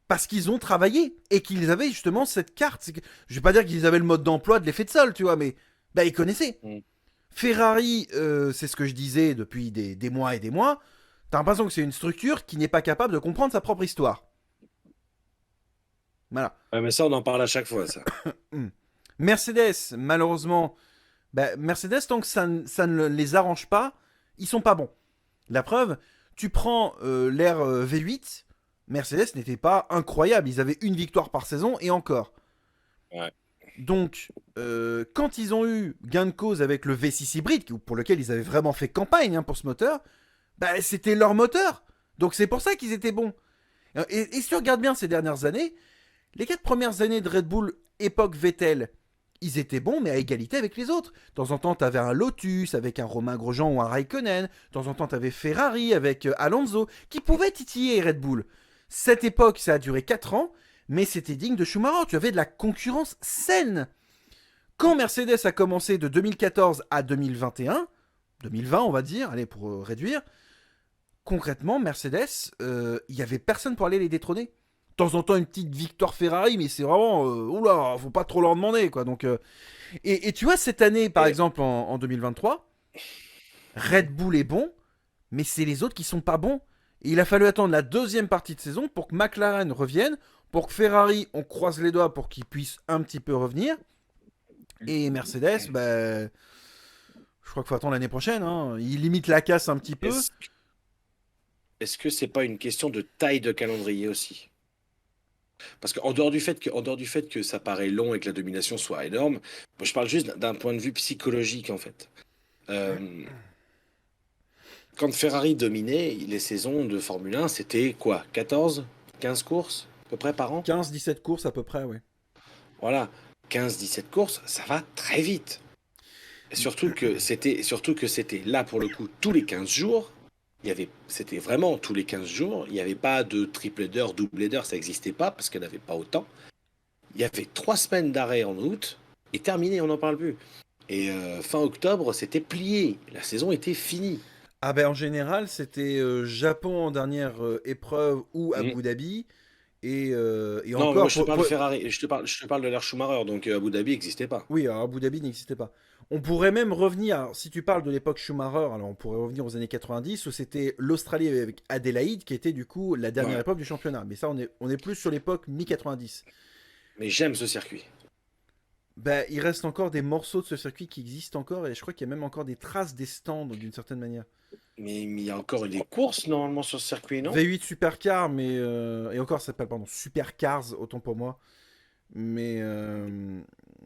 parce qu'ils ont travaillé et qu'ils avaient justement cette carte. Je vais pas dire qu'ils avaient le mode d'emploi de l'effet de sol, tu vois, mais bah, ils connaissaient. Ferrari, c'est ce que je disais depuis des mois et des mois. T'as l'impression que c'est une structure qui n'est pas capable de comprendre sa propre histoire. Voilà. Ouais, mais ça, on en parle à chaque fois, ça. Mercedes, malheureusement, bah, Mercedes, tant que ça ne les arrange pas, ils sont pas bons. La preuve, tu prends l'ère V8, Mercedes n'était pas incroyable. Ils avaient une victoire par saison et encore. Ouais. Donc, quand ils ont eu gain de cause avec le V6 hybride, pour lequel ils avaient vraiment fait campagne hein, pour ce moteur, bah, c'était leur moteur. Donc c'est pour ça qu'ils étaient bons. Et si tu regardes bien ces dernières années, les 4 premières années de Red Bull, époque Vettel, ils étaient bons, mais à égalité avec les autres. De temps en temps, t'avais un Lotus avec un Romain Grosjean ou un Raikkonen. De temps en temps, t'avais Ferrari avec Alonso, qui pouvait titiller Red Bull. Cette époque, ça a duré 4 ans, mais c'était digne de Schumacher. Tu avais de la concurrence saine. Quand Mercedes a commencé de 2014 à 2021, 2020 on va dire, allez pour réduire, concrètement, Mercedes, il n'y avait personne pour aller les détrôner. De temps en temps, une petite victoire Ferrari, mais c'est vraiment... oula, faut pas trop leur demander, quoi. Donc, et tu vois, cette année, par exemple, en 2023, Red Bull est bon, mais c'est les autres qui sont pas bons. Et il a fallu attendre la deuxième partie de saison pour que McLaren revienne, pour que Ferrari, on croise les doigts pour qu'il puisse un petit peu revenir. Et Mercedes, bah, je crois qu'il faut attendre l'année prochaine. Hein. Il limite la casse un petit peu. Est-ce que c'est pas une question de taille de calendrier aussi? Parce qu'en dehors du fait que ça paraît long et que la domination soit énorme, moi je parle juste d'un point de vue psychologique en fait. Quand Ferrari dominait les saisons de Formule 1, c'était quoi? 14? 15 courses à peu près par an? 15-17 courses à peu près, oui. Voilà, 15-17 courses, ça va très vite. Et surtout que c'était là pour le coup tous les 15 jours. C'était vraiment tous les 15 jours. Il n'y avait pas de triple header, double header, ça n'existait pas parce qu'il n'y en avait pas autant. Il y avait 3 semaines d'arrêt en août et terminé, on n'en parle plus. Et fin octobre, c'était plié. La saison était finie. Ah ben en général, c'était Japon en dernière épreuve ou Abu Dhabi. Et non, encore. moi, je te parle de Ferrari, je te parle de l'ère Schumacher, donc Abu Dhabi n'existait pas. Oui, alors Abu Dhabi n'existait pas. On pourrait même revenir, alors, si tu parles de l'époque Schumacher, alors on pourrait revenir aux années 90 où c'était l'Australie avec Adélaïde qui était du coup la dernière époque du championnat. Mais ça, on est plus sur l'époque mi-90. Mais j'aime ce circuit. Bah, il reste encore des morceaux de ce circuit qui existent encore, et je crois qu'il y a même encore des traces des stands d'une certaine manière. Mais il y a encore des courses normalement sur ce circuit, non? V8 Supercar, mais et encore ça s'appelle pardon Supercars, autant pour moi. Mais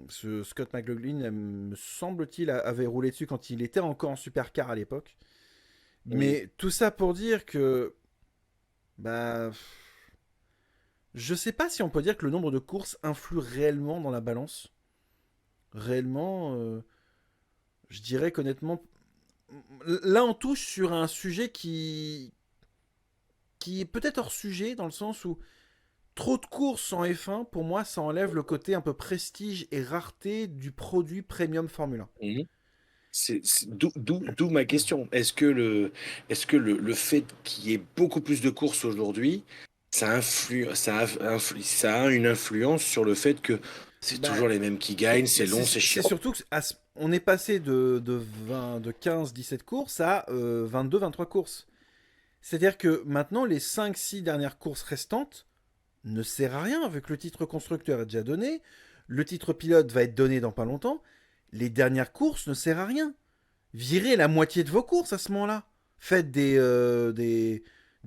ce Scott McLaughlin, me semble-t-il, avait roulé dessus quand il était encore en supercar à l'époque. Oui. Mais tout ça pour dire que, bah, je sais pas si on peut dire que le nombre de courses influe réellement dans la balance. Réellement, je dirais qu'honnêtement, là on touche sur un sujet qui est peut-être hors sujet dans le sens où trop de courses en F1, pour moi, ça enlève le côté un peu prestige et rareté du produit premium Formule 1. Mhm. D'où ma question. Est-ce que le fait qu'il y ait beaucoup plus de courses aujourd'hui, ça a une influence sur le fait que c'est Bah, toujours les mêmes qui gagnent, c'est long, c'est c'est chiant. surtout que on est passé de 15-17 courses à 22-23 courses. C'est-à-dire que maintenant, les 5-6 dernières courses restantes ne servent à rien, vu que le titre constructeur est déjà donné, le titre pilote va être donné dans pas longtemps. Les dernières courses ne servent à rien. Virez la moitié de vos courses à ce moment-là. Faites des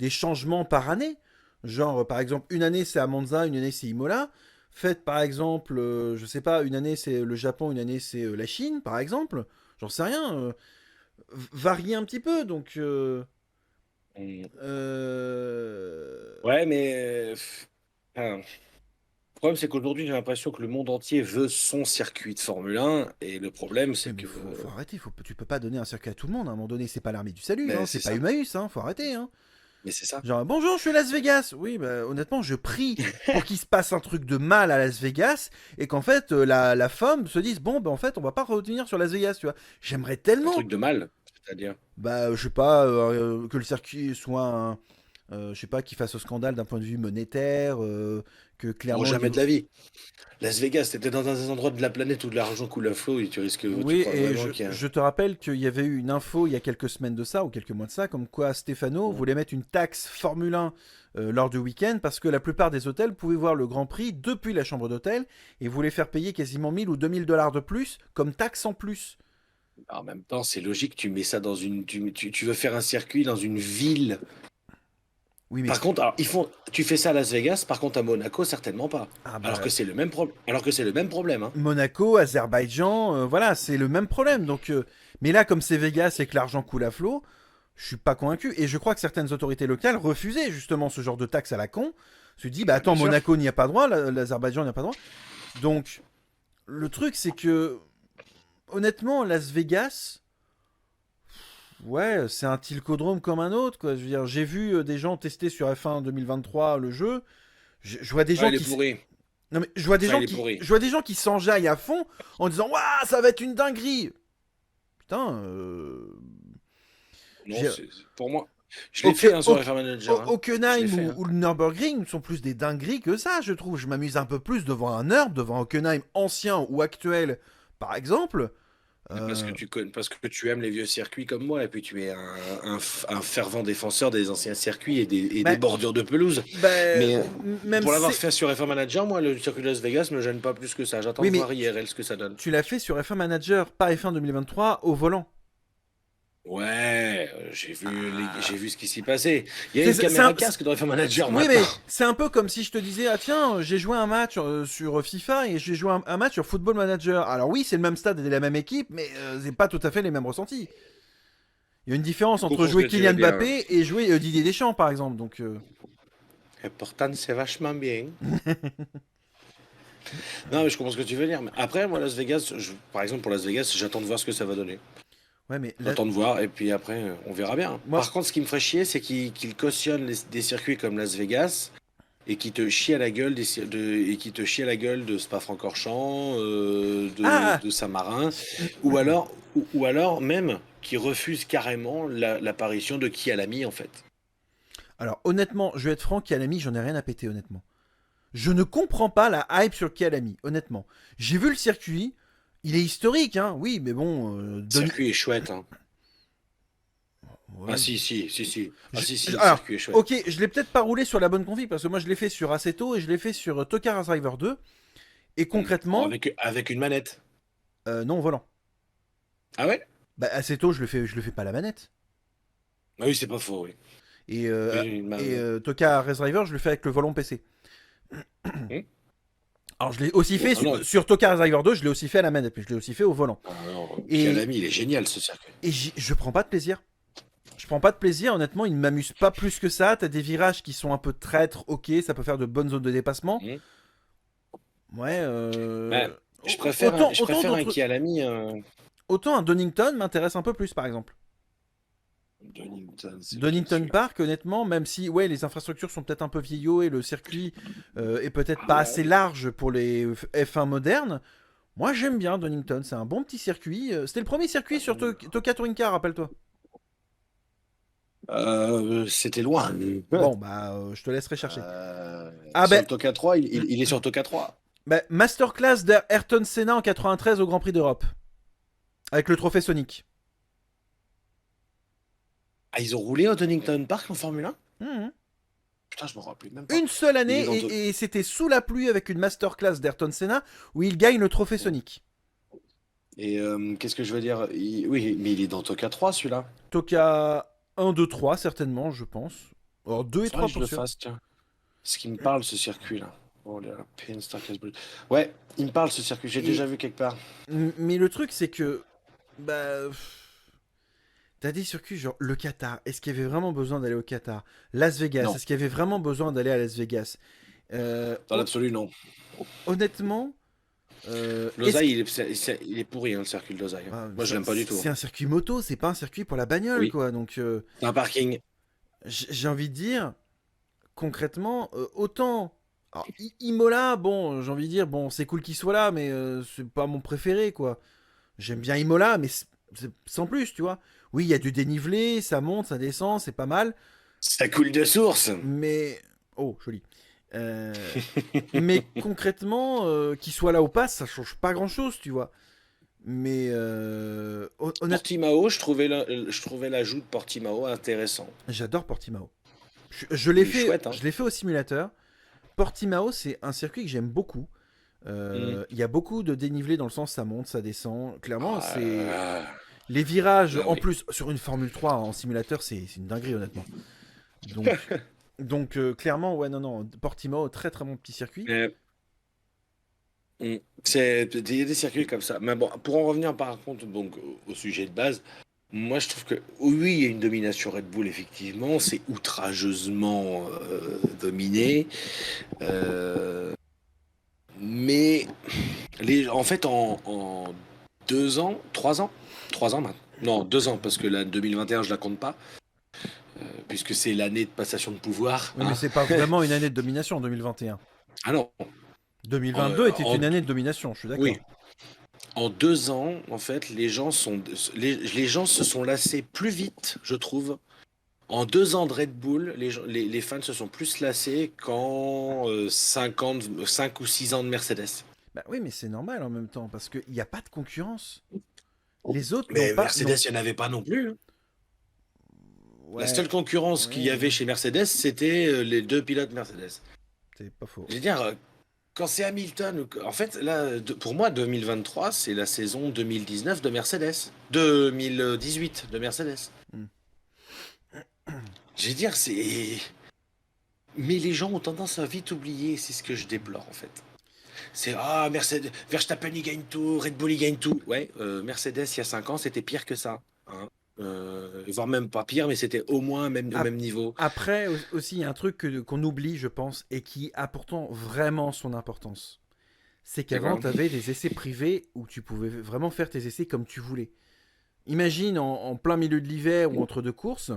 changements par année. Genre, par exemple, une année c'est à Monza, une année c'est Imola. Faites par exemple, je sais pas, une année c'est le Japon, une année c'est la Chine, par exemple. J'en sais rien. Variez un petit peu. Donc, Mm. euh, Ouais, mais enfin, le problème, c'est qu'aujourd'hui, j'ai l'impression que le monde entier veut son circuit de Formule 1, et le problème, oui, c'est mais que faut arrêter. Tu peux pas donner un circuit à tout le monde. À un moment donné, c'est pas l'armée du salut. Hein, mais c'est c'est pas ça. Emmaüs. Hein, faut arrêter. Hein. Mais c'est ça. Genre, bonjour, je suis à Las Vegas. Oui, bah, honnêtement, je prie pour qu'il se passe un truc de mal à Las Vegas et qu'en fait, la femme se dise, bon, bah, en fait, on va pas revenir sur Las Vegas, tu vois. J'aimerais Un truc tellement, de mal, c'est-à-dire. bah, je sais pas, que le circuit soit je sais pas, qu'il fasse au scandale d'un point de vue monétaire, que Oh, clairement, au jamais niveau. de la vie. Las Vegas, t'étais dans un endroit de la planète où de l'argent coule à flot, et tu Oui, crois et vraiment qu'il y a. je te rappelle qu'il y avait eu une info il y a quelques semaines de ça, ou quelques mois de ça, comme quoi Stefano Mm. voulait mettre une taxe Formule 1 lors du week-end, parce que la plupart des hôtels pouvaient voir le Grand Prix depuis la chambre d'hôtel, et voulait faire payer quasiment 1000 ou 2000 $ de plus, comme taxe en plus. En même temps, c'est logique, tu mets ça dans une. Tu veux faire un circuit dans une ville. Oui, mais... Par contre, alors, tu fais ça à Las Vegas, par contre à Monaco, certainement pas. Ah Alors que bah... c'est le même problème. Alors que c'est le même problème, hein. Monaco, Azerbaïdjan, voilà, c'est le même problème. Donc, mais là, comme c'est Vegas et que l'argent coule à flot, je suis pas convaincu. Et je crois que certaines autorités locales refusaient justement ce genre de taxe à la con. Se dit, bah Bah, attends, bien sûr. Monaco n'y a pas droit, l'Azerbaïdjan n'y a pas droit. Donc, le truc, c'est que, honnêtement, Las Vegas, ouais, c'est un tilcodrome comme un autre, quoi. Je veux dire, j'ai vu des gens tester sur F1 2023 le jeu. Je vois des Ah, gens il est qui. pourri. Non, mais je vois des Ça, gens il est qui. pourri. Je vois des gens qui s'enjaillent à fond en disant, waouh, ça va être une dinguerie. Putain, Non, j'ai- pour moi. Je l'ai fait, hein, sur F1 Manager, hein. Je l'ai Hockenheim fait, hein. ou le Nürburgring sont plus des dingueries que ça, je trouve. Je m'amuse un peu plus devant un Nürb, devant Hockenheim ancien ou actuel, par exemple. Euh, Parce que tu aimes les vieux circuits comme moi, et puis tu es un fervent défenseur des anciens circuits et des bah, bordures de pelouse. bah, Mais même pour l'avoir c'est. fait sur F1 Manager, moi, le circuit de Las Vegas me gêne pas plus que ça. J'attends Oui, de mais voir IRL ce que ça donne. tu l'as fait sur F1 Manager, pas F1 2023, au volant. Ouais, j'ai Ah. vu ce qui s'y passait. Il y a une C'est caméra casque dans F1 Manager Oui, maintenant. mais c'est un peu comme si je te disais, ah tiens, j'ai joué un match sur FIFA et j'ai joué un match sur Football Manager. Alors oui, c'est le même stade et la même équipe, mais c'est pas tout à fait les mêmes ressentis. Il y a une différence Je entre comprends ce que jouer tu veux Kylian dire. Mbappé et jouer Didier Deschamps, par exemple. Donc, Et pourtant, c'est vachement bien. Non, mais je comprends ce que tu veux dire. Mais après, moi, Las Vegas, par exemple, pour Las Vegas, j'attends de voir ce que ça va donner. ouais, mais là, J'attends de voir, et puis après, on verra bien. moi, Par contre, ce qui me ferait chier, c'est qu'ils cautionnent des circuits comme Las Vegas, et qui te chient à la gueule et qui te chient à la gueule de Spa-Francorchamps, ah, de Saint-Marin, ou alors même qui refusent carrément l'apparition de Kialami, en fait. alors honnêtement, je vais être franc, Kialami, j'en ai rien à péter, honnêtement. Je ne comprends pas la hype sur Kialami, honnêtement. J'ai vu le circuit, il est historique, hein, oui, mais bon, Le circuit est chouette, hein. Ah ouais. si, si, si, si. Ah si, si, le Alors, circuit est chouette. ok, je l'ai peut-être pas roulé sur la bonne config parce que moi je l'ai fait sur Assetto et je l'ai fait sur Tokar Driver 2. Et concrètement, Avec une manette. non au volant. Ah ouais? Bah, assez tôt, je le fais pas à la manette. Ah oui, c'est pas faux, oui. Et, Oui, Toka Race Driver, je le fais avec le volant PC. Hmm. Alors, je l'ai aussi fait Ah non. sur Toka Race Driver 2, je l'ai aussi fait à la manette, mais je l'ai aussi fait au volant. Ah non, Et, Kialami, il est génial ce circuit. et je prends pas de plaisir. Je prends pas de plaisir, honnêtement, il ne m'amuse pas plus que ça. T'as des virages qui sont un peu traîtres, ok, ça peut faire de bonnes zones de dépassement. Hmm. Ouais, Bah, je préfère un d'autres. Kialami. Autant un Donington m'intéresse un peu plus, par exemple. Donington, c'est lequel, Donington celui-là? Park, honnêtement, même si ouais, les infrastructures sont peut-être un peu vieillots et le circuit est peut-être Ah pas ouais. assez large pour les F1 modernes, moi j'aime bien Donington, c'est un bon petit circuit. C'était le premier circuit sur Toka Touring Car, rappelle-toi. C'était loin. Bon, bah, je te laisserai chercher. Ah Sur ben, le Toka 3, il est sur Toka 3. Masterclass d'Ayrton Senna en 93 au Grand Prix d'Europe, avec le trophée Sonic. Ah, ils ont roulé au Donington Park en Formule 1? Mhm. Putain, je me rappelais même pas. Une seule Il année, est dans et c'était sous la pluie avec une masterclass d'Ayrton Senna où il gagne le trophée Sonic. Et qu'est-ce que je veux dire? Oui, mais il est dans Toka 3, celui-là. Toka 1, 2, 3, certainement, je pense. Alors 2 et Faudrait 3 que je pour le sûr. fasse, tiens. Ce qui me parle, ce circuit-là. Oh là, Pin Starcast Blue. Ouais, il me parle, ce circuit. J'ai déjà Et, vu quelque part. mais le truc, c'est que. Bah. T'as des circuits genre le Qatar. Est-ce qu'il y avait vraiment besoin d'aller au Qatar? Las Vegas. Non, Est-ce qu'il y avait vraiment besoin d'aller à Las Vegas? dans l'absolu, non. Honnêtement, est-ce L'Osaï, que. il est pourri, hein, le circuit de l'Osaï. Ah, Moi, je l'aime pas du tout. c'est un circuit moto, c'est pas un circuit pour la bagnole, Oui, quoi. Donc, c'est un parking. j'ai envie de dire, concrètement, autant. Alors, Imola, bon, j'ai envie de dire, bon, c'est cool qu'il soit là, mais c'est pas mon préféré, quoi. J'aime bien Imola, mais sans plus, tu vois. Oui, il y a du dénivelé, ça monte, ça descend, c'est pas mal. Ça coule de source. Mais. Oh, joli. Euh, mais concrètement, qu'il soit là ou pas, ça change pas grand chose, tu vois. Mais honnêtement, Portimao, je trouvais l'ajout de Portimao intéressant. j'adore Portimao. Je l'ai Il est fait, chouette, hein. je l'ai fait au simulateur. Portimao, c'est un circuit que j'aime beaucoup. Mm. Il y a beaucoup de dénivelé dans le sens ça monte, ça descend. Clairement, c'est Ah, les virages. là, En oui. plus, sur une Formule 3 en simulateur, c'est une dinguerie, honnêtement. Donc, clairement, ouais, non, non. Portimao, très très bon petit circuit. Euh, il y a des circuits comme ça. Mais bon, pour en revenir par contre donc, au sujet de base, moi je trouve que oui, il y a une domination Red Bull, effectivement. C'est outrageusement dominé. Euh, mais en fait, en 2 ans, 3 ans, 3 ans maintenant. Non, 2 ans, parce que la 2021, je la compte pas, puisque c'est l'année de passation de pouvoir, Oui, mais hein. c'est pas vraiment une année de domination en 2021. Ah non, 2022 était en, une année de domination, je suis oui, d'accord. en 2 ans, en fait, les gens se sont lassés plus vite, je trouve. En 2 ans de Red Bull, les fans se sont plus lassés qu'en 5 ou 6 ans de Mercedes. Bah oui, mais c'est normal en même temps, parce qu'il n'y a pas de concurrence. Les autres n'ont Mais pas. Non. Mercedes, il n'y en avait pas non plus, hein. La seule Ouais, concurrence qu'il y avait ouais, chez Mercedes, c'était les deux pilotes Mercedes. c'est pas faux. Je veux dire, quand c'est Hamilton, en fait, là, pour moi, 2023, c'est la saison 2019 de Mercedes. 2018 de Mercedes. Hmm. Je veux dire, c'est. Mais les gens ont tendance à vite oublier, c'est ce que je déplore en fait. C'est Mercedes, Verstappen il gagne tout, Red Bull il gagne tout. Ouais, Mercedes il y a 5 ans c'était pire que ça, hein. Voire même pas pire, mais c'était au moins au même niveau. Après, aussi, il y a un truc qu'on oublie, je pense, et qui a pourtant vraiment son importance. C'est C'est qu'avant, quoi? tu avais des essais privés où tu pouvais vraiment faire tes essais comme tu voulais. Imagine en plein milieu de l'hiver ou entre deux courses,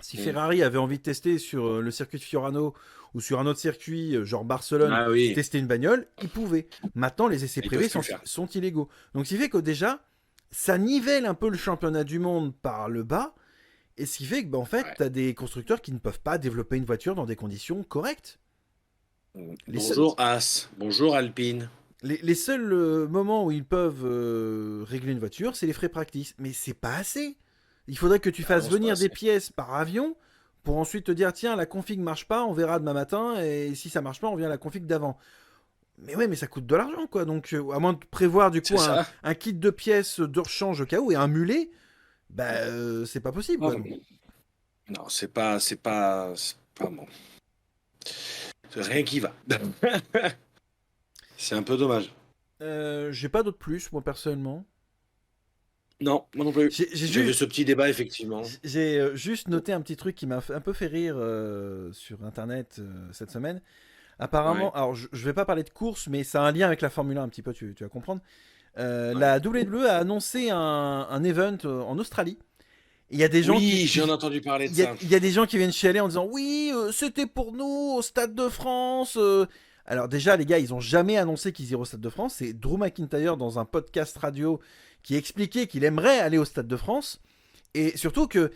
si Mm. Ferrari avait envie de tester sur le circuit de Fiorano ou sur un autre circuit, genre Barcelone, Ah oui, tester une bagnole, ils pouvaient. Maintenant, les essais ils privés peuvent plus le faire. sont illégaux. Donc, ce qui fait que déjà, ça nivelle un peu le championnat du monde par le bas. Et ce qui fait que, en fait, Ouais. tu as des constructeurs qui ne peuvent pas développer une voiture dans des conditions correctes. Les seuls, Bonjour As, bonjour Alpine. les seuls moments où ils peuvent régler une voiture, c'est les frais practice. Mais c'est pas assez. Il faudrait que tu Ah fasses non, c'est pas venir des assez. pièces par avion pour ensuite te dire tiens, la config marche pas, on verra demain matin. Et si ça marche pas, on vient à la config d'avant. Mais ouais, mais ça coûte de l'argent, quoi. Donc, à moins de prévoir, du C'est coup, ça. un kit de pièces de rechange au cas où et un mulet, bah, c'est pas possible, quoi. Non, non, c'est pas bon. C'est rien qui va. C'est un peu dommage. J'ai pas d'autre plus, moi, personnellement. Non, moi non plus. J'ai J'avais juste, ce petit débat, effectivement. j'ai juste noté un petit truc qui m'a un peu fait rire sur Internet cette semaine. Ouais, Apparemment, alors je vais pas parler de course, mais ça a un lien avec la Formule 1 un petit peu, tu vas comprendre. ouais. La WWE a annoncé un event en Australie. Il y a des gens Oui, j'en ai entendu parler de ça. il y a des gens qui viennent chialer en disant oui, c'était pour nous au Stade de France. Alors déjà, les gars, ils ont jamais annoncé qu'ils iraient au Stade de France. C'est Drew McIntyre dans un podcast radio qui expliquait qu'il aimerait aller au Stade de France. Et surtout que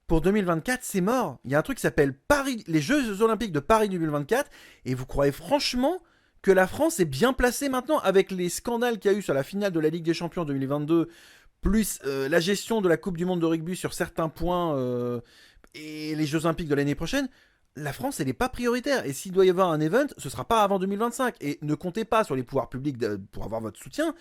pour 2024, c'est mort. Il y a un truc qui s'appelle Paris, les Jeux Olympiques de Paris 2024. Et vous croyez franchement que la France est bien placée maintenant avec les scandales qu'il y a eu sur la finale de la Ligue des Champions 2022, plus la gestion de la Coupe du Monde de rugby sur certains points et les Jeux Olympiques de l'année prochaine? La France, elle n'est pas prioritaire. Et s'il doit y avoir un event, ce sera pas avant 2025. Et ne comptez pas sur les pouvoirs publics pour avoir votre soutien.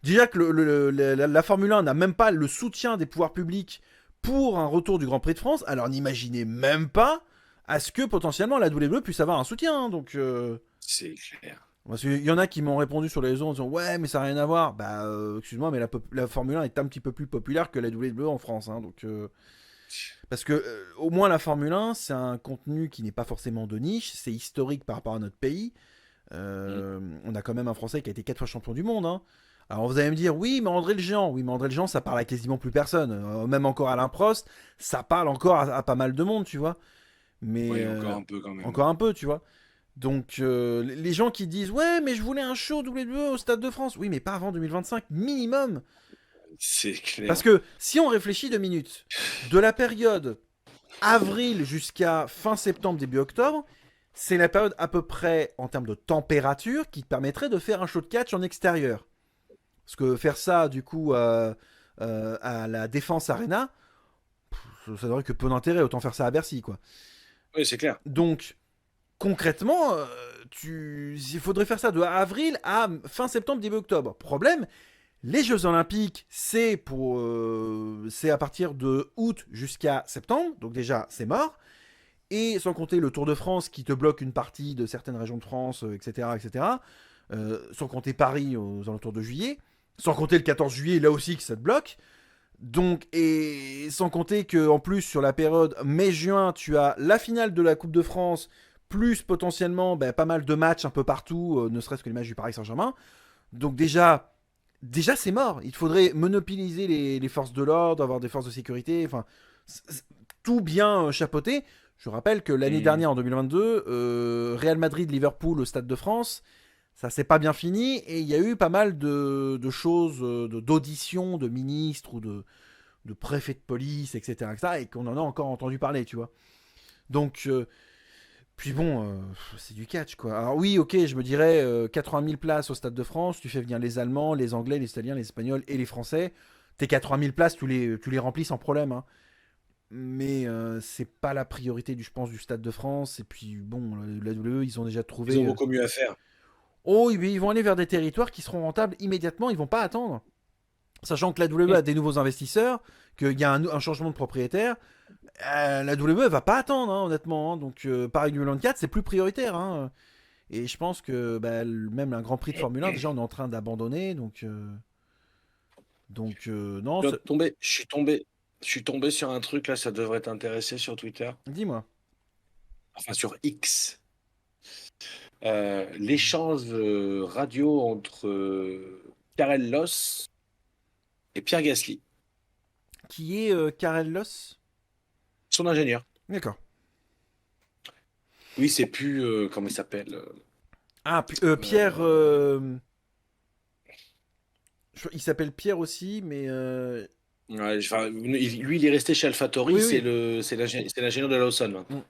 Déjà que la Formule 1 n'a même pas le soutien des pouvoirs publics pour un retour du Grand Prix de France, alors n'imaginez même pas à ce que potentiellement la WWE puisse avoir un soutien. Donc, C'est clair. parce qu'il y en a qui m'ont répondu sur les réseaux en disant ouais, mais ça n'a rien à voir. Bah, excuse-moi, mais la Formule 1 est un petit peu plus populaire que la WWE en France. Hein, donc, parce que au moins la Formule 1, c'est un contenu qui n'est pas forcément de niche, c'est historique par rapport à notre pays. Mm. On a quand même un Français qui a été 4 fois champion du monde. Hein. Alors vous allez me dire, oui, mais André le Géant. Oui, mais André le Géant, ça parle à quasiment plus personne. Même encore Alain Prost, ça parle encore à pas mal de monde, tu vois. Mais Oui, encore un peu quand même. encore un peu, tu vois. Donc les gens qui disent, ouais, mais je voulais un show WWE au Stade de France. Oui, mais pas avant 2025, minimum. C'est clair. Parce que si on réfléchit 2 minutes, de la période avril jusqu'à fin septembre, début octobre, c'est la période à peu près en termes de température qui te permettrait de faire un show de catch en extérieur. Parce que faire ça, du coup, à la Défense Arena, ça n'aurait que peu d'intérêt, autant faire ça à Bercy, quoi. Oui, c'est clair. Donc, concrètement, il faudrait faire ça de avril à fin septembre, début octobre. Problème, les Jeux Olympiques, c'est à partir de août jusqu'à septembre, donc déjà, c'est mort. Et sans compter le Tour de France qui te bloque une partie de certaines régions de France, etc. etc. Sans compter Paris aux alentours de juillet. Sans compter le 14 juillet, là aussi, que ça te bloque. Donc, et sans compter que en plus, sur la période mai-juin, tu as la finale de la Coupe de France, plus potentiellement pas mal de matchs un peu partout, ne serait-ce que les matchs du Paris Saint-Germain. Donc déjà c'est mort. Il faudrait monopoliser les forces de l'ordre, avoir des forces de sécurité, enfin, tout bien chapeauté. Je rappelle que l'année Mm. dernière, en 2022, Real Madrid-Liverpool au Stade de France, ça s'est pas bien fini et il y a eu pas mal de choses, d'auditions de ministres ou de préfets de police, etc., et qu'on en a encore entendu parler, tu vois. Donc, puis bon, c'est du catch, quoi. Alors oui, ok, je me dirais 80 000 places au Stade de France, tu fais venir les Allemands, les Anglais, les Italiens, les Espagnols et les Français. Tes 80 000 places, tu les remplis sans problème. Hein. Mais c'est pas la priorité, je pense, du Stade de France. Et puis bon, la WWE, ils ont déjà Ils ont trouvé. beaucoup mieux à faire. Oh, ils vont aller vers des territoires qui seront rentables immédiatement, ils vont pas attendre. Sachant que la WWE Mm. a des nouveaux investisseurs, qu'il y a un changement de propriétaire, la WWE va pas attendre, hein, honnêtement. Hein. Donc Paris 2024, c'est plus prioritaire. Hein. Et je pense que même un Grand Prix de Formule 1, déjà, on est en train d'abandonner. Donc non, Je suis tombé sur un truc là, ça devrait t'intéresser sur Twitter. dis-moi. Enfin, sur X. L'échange radio entre Karel Loss et Pierre Gasly, Qui est Karel Loss? son ingénieur. D'accord. Oui, c'est plus comment il s'appelle. Ah, Pierre. Il s'appelle Pierre aussi, mais. Ouais, enfin, lui, il est resté chez AlphaTauri, Oui, oui. c'est l'ingénieur de Lawson maintenant. Mm.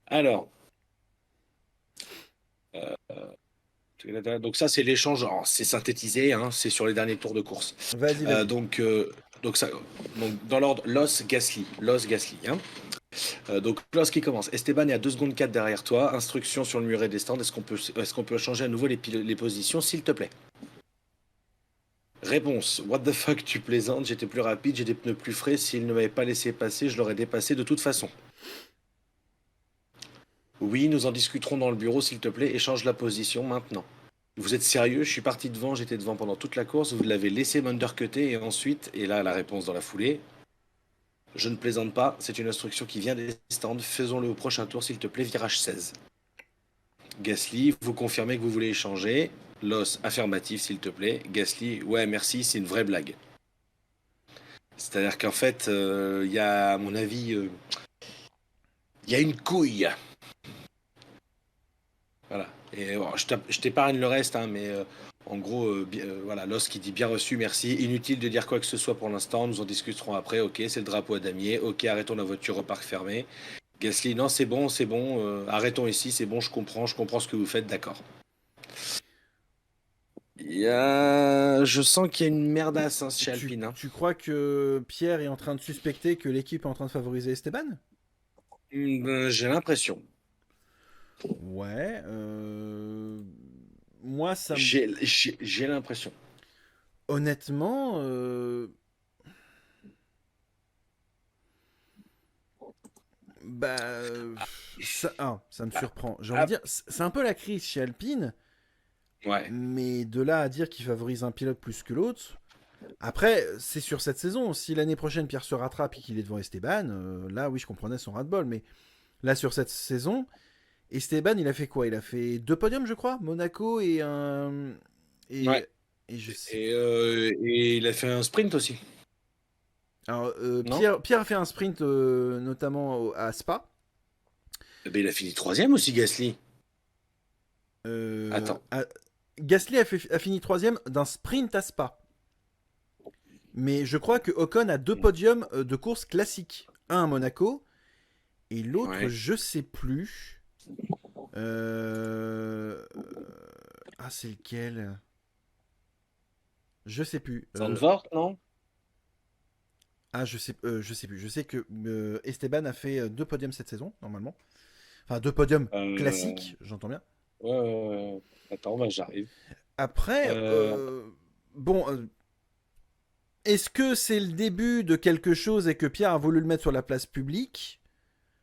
Alors, donc ça, c'est l'échange. Alors, c'est synthétisé, hein, c'est sur les derniers tours de course. Vas-y, vas-y. Donc dans l'ordre, Loss Gasly. Hein. Donc, lorsqu'il commence, Esteban est à 2 secondes 4 derrière toi. Instruction sur le muret des stands. Est-ce qu'on peut changer à nouveau les positions, s'il te plaît? Réponse. What the fuck, tu plaisantes? J'étais plus rapide, j'ai des pneus plus frais. S'il ne m'avait pas laissé passer, je l'aurais dépassé de toute façon. Oui, nous en discuterons dans le bureau, s'il te plaît. Échange la position maintenant. Vous êtes sérieux? Je suis parti devant, j'étais devant pendant toute la course. Vous l'avez laissé m'undercutter et ensuite, et là, la réponse dans la foulée. Je ne plaisante pas, c'est une instruction qui vient des stands. Faisons-le au prochain tour, s'il te plaît, virage 16. Gasly, vous confirmez que vous voulez échanger? Los, affirmatif, s'il te plaît. Gasly, ouais, merci, c'est une vraie blague. C'est-à-dire qu'en fait, il y a, à mon avis, il y a une couille. Voilà. Et bon, je t'épargne le reste, hein, mais en gros, voilà, Los qui dit bien reçu, merci. Inutile de dire quoi que ce soit pour l'instant, nous en discuterons après. Ok, c'est le drapeau à damier. Ok, arrêtons la voiture au parc fermé. Gasly, non, c'est bon, arrêtons ici, c'est bon, je comprends ce que vous faites, d'accord. Je sens qu'il y a une merdasse hein, chez Tu, Alpine. Hein. tu crois que Pierre est en train de suspecter que l'équipe est en train de favoriser Esteban? J'ai l'impression. Ouais. Moi, ça me... J'ai l'impression. Honnêtement, bah, ça me surprend. J'ai envie de Ah, dire, c'est un peu la crise chez Alpine, ouais. mais de là à dire qu'il favorise un pilote plus que l'autre. Après, c'est sur cette saison. Si l'année prochaine Pierre se rattrape et qu'il est devant Esteban, là oui, je comprenais son ras-de-bol. Mais là, sur cette saison, Esteban, il a fait quoi? Il a fait 2 podiums, je crois, Monaco et un. Et, Ouais. et je sais. Et il a fait un sprint aussi, Alors, non? Pierre a fait un sprint, notamment à Spa. Eh ben, il a fini troisième aussi, Gasly. Euh, Attends. à- Gasly a fini troisième d'un sprint à Spa. Mais je crois que Ocon a 2 podiums de course classiques. Un à Monaco et l'autre, Ouais. je sais plus. Euh... Ah, c'est lequel? Je sais plus. Zandvoort, non? Ah, je sais plus. Je sais que Esteban a fait 2 podiums cette saison, normalement. Enfin, 2 podiums Euh, classiques, j'entends bien. Attends, bah, j'arrive. Après, Euh, bon, est-ce que c'est le début de quelque chose et que Pierre a voulu le mettre sur la place publique?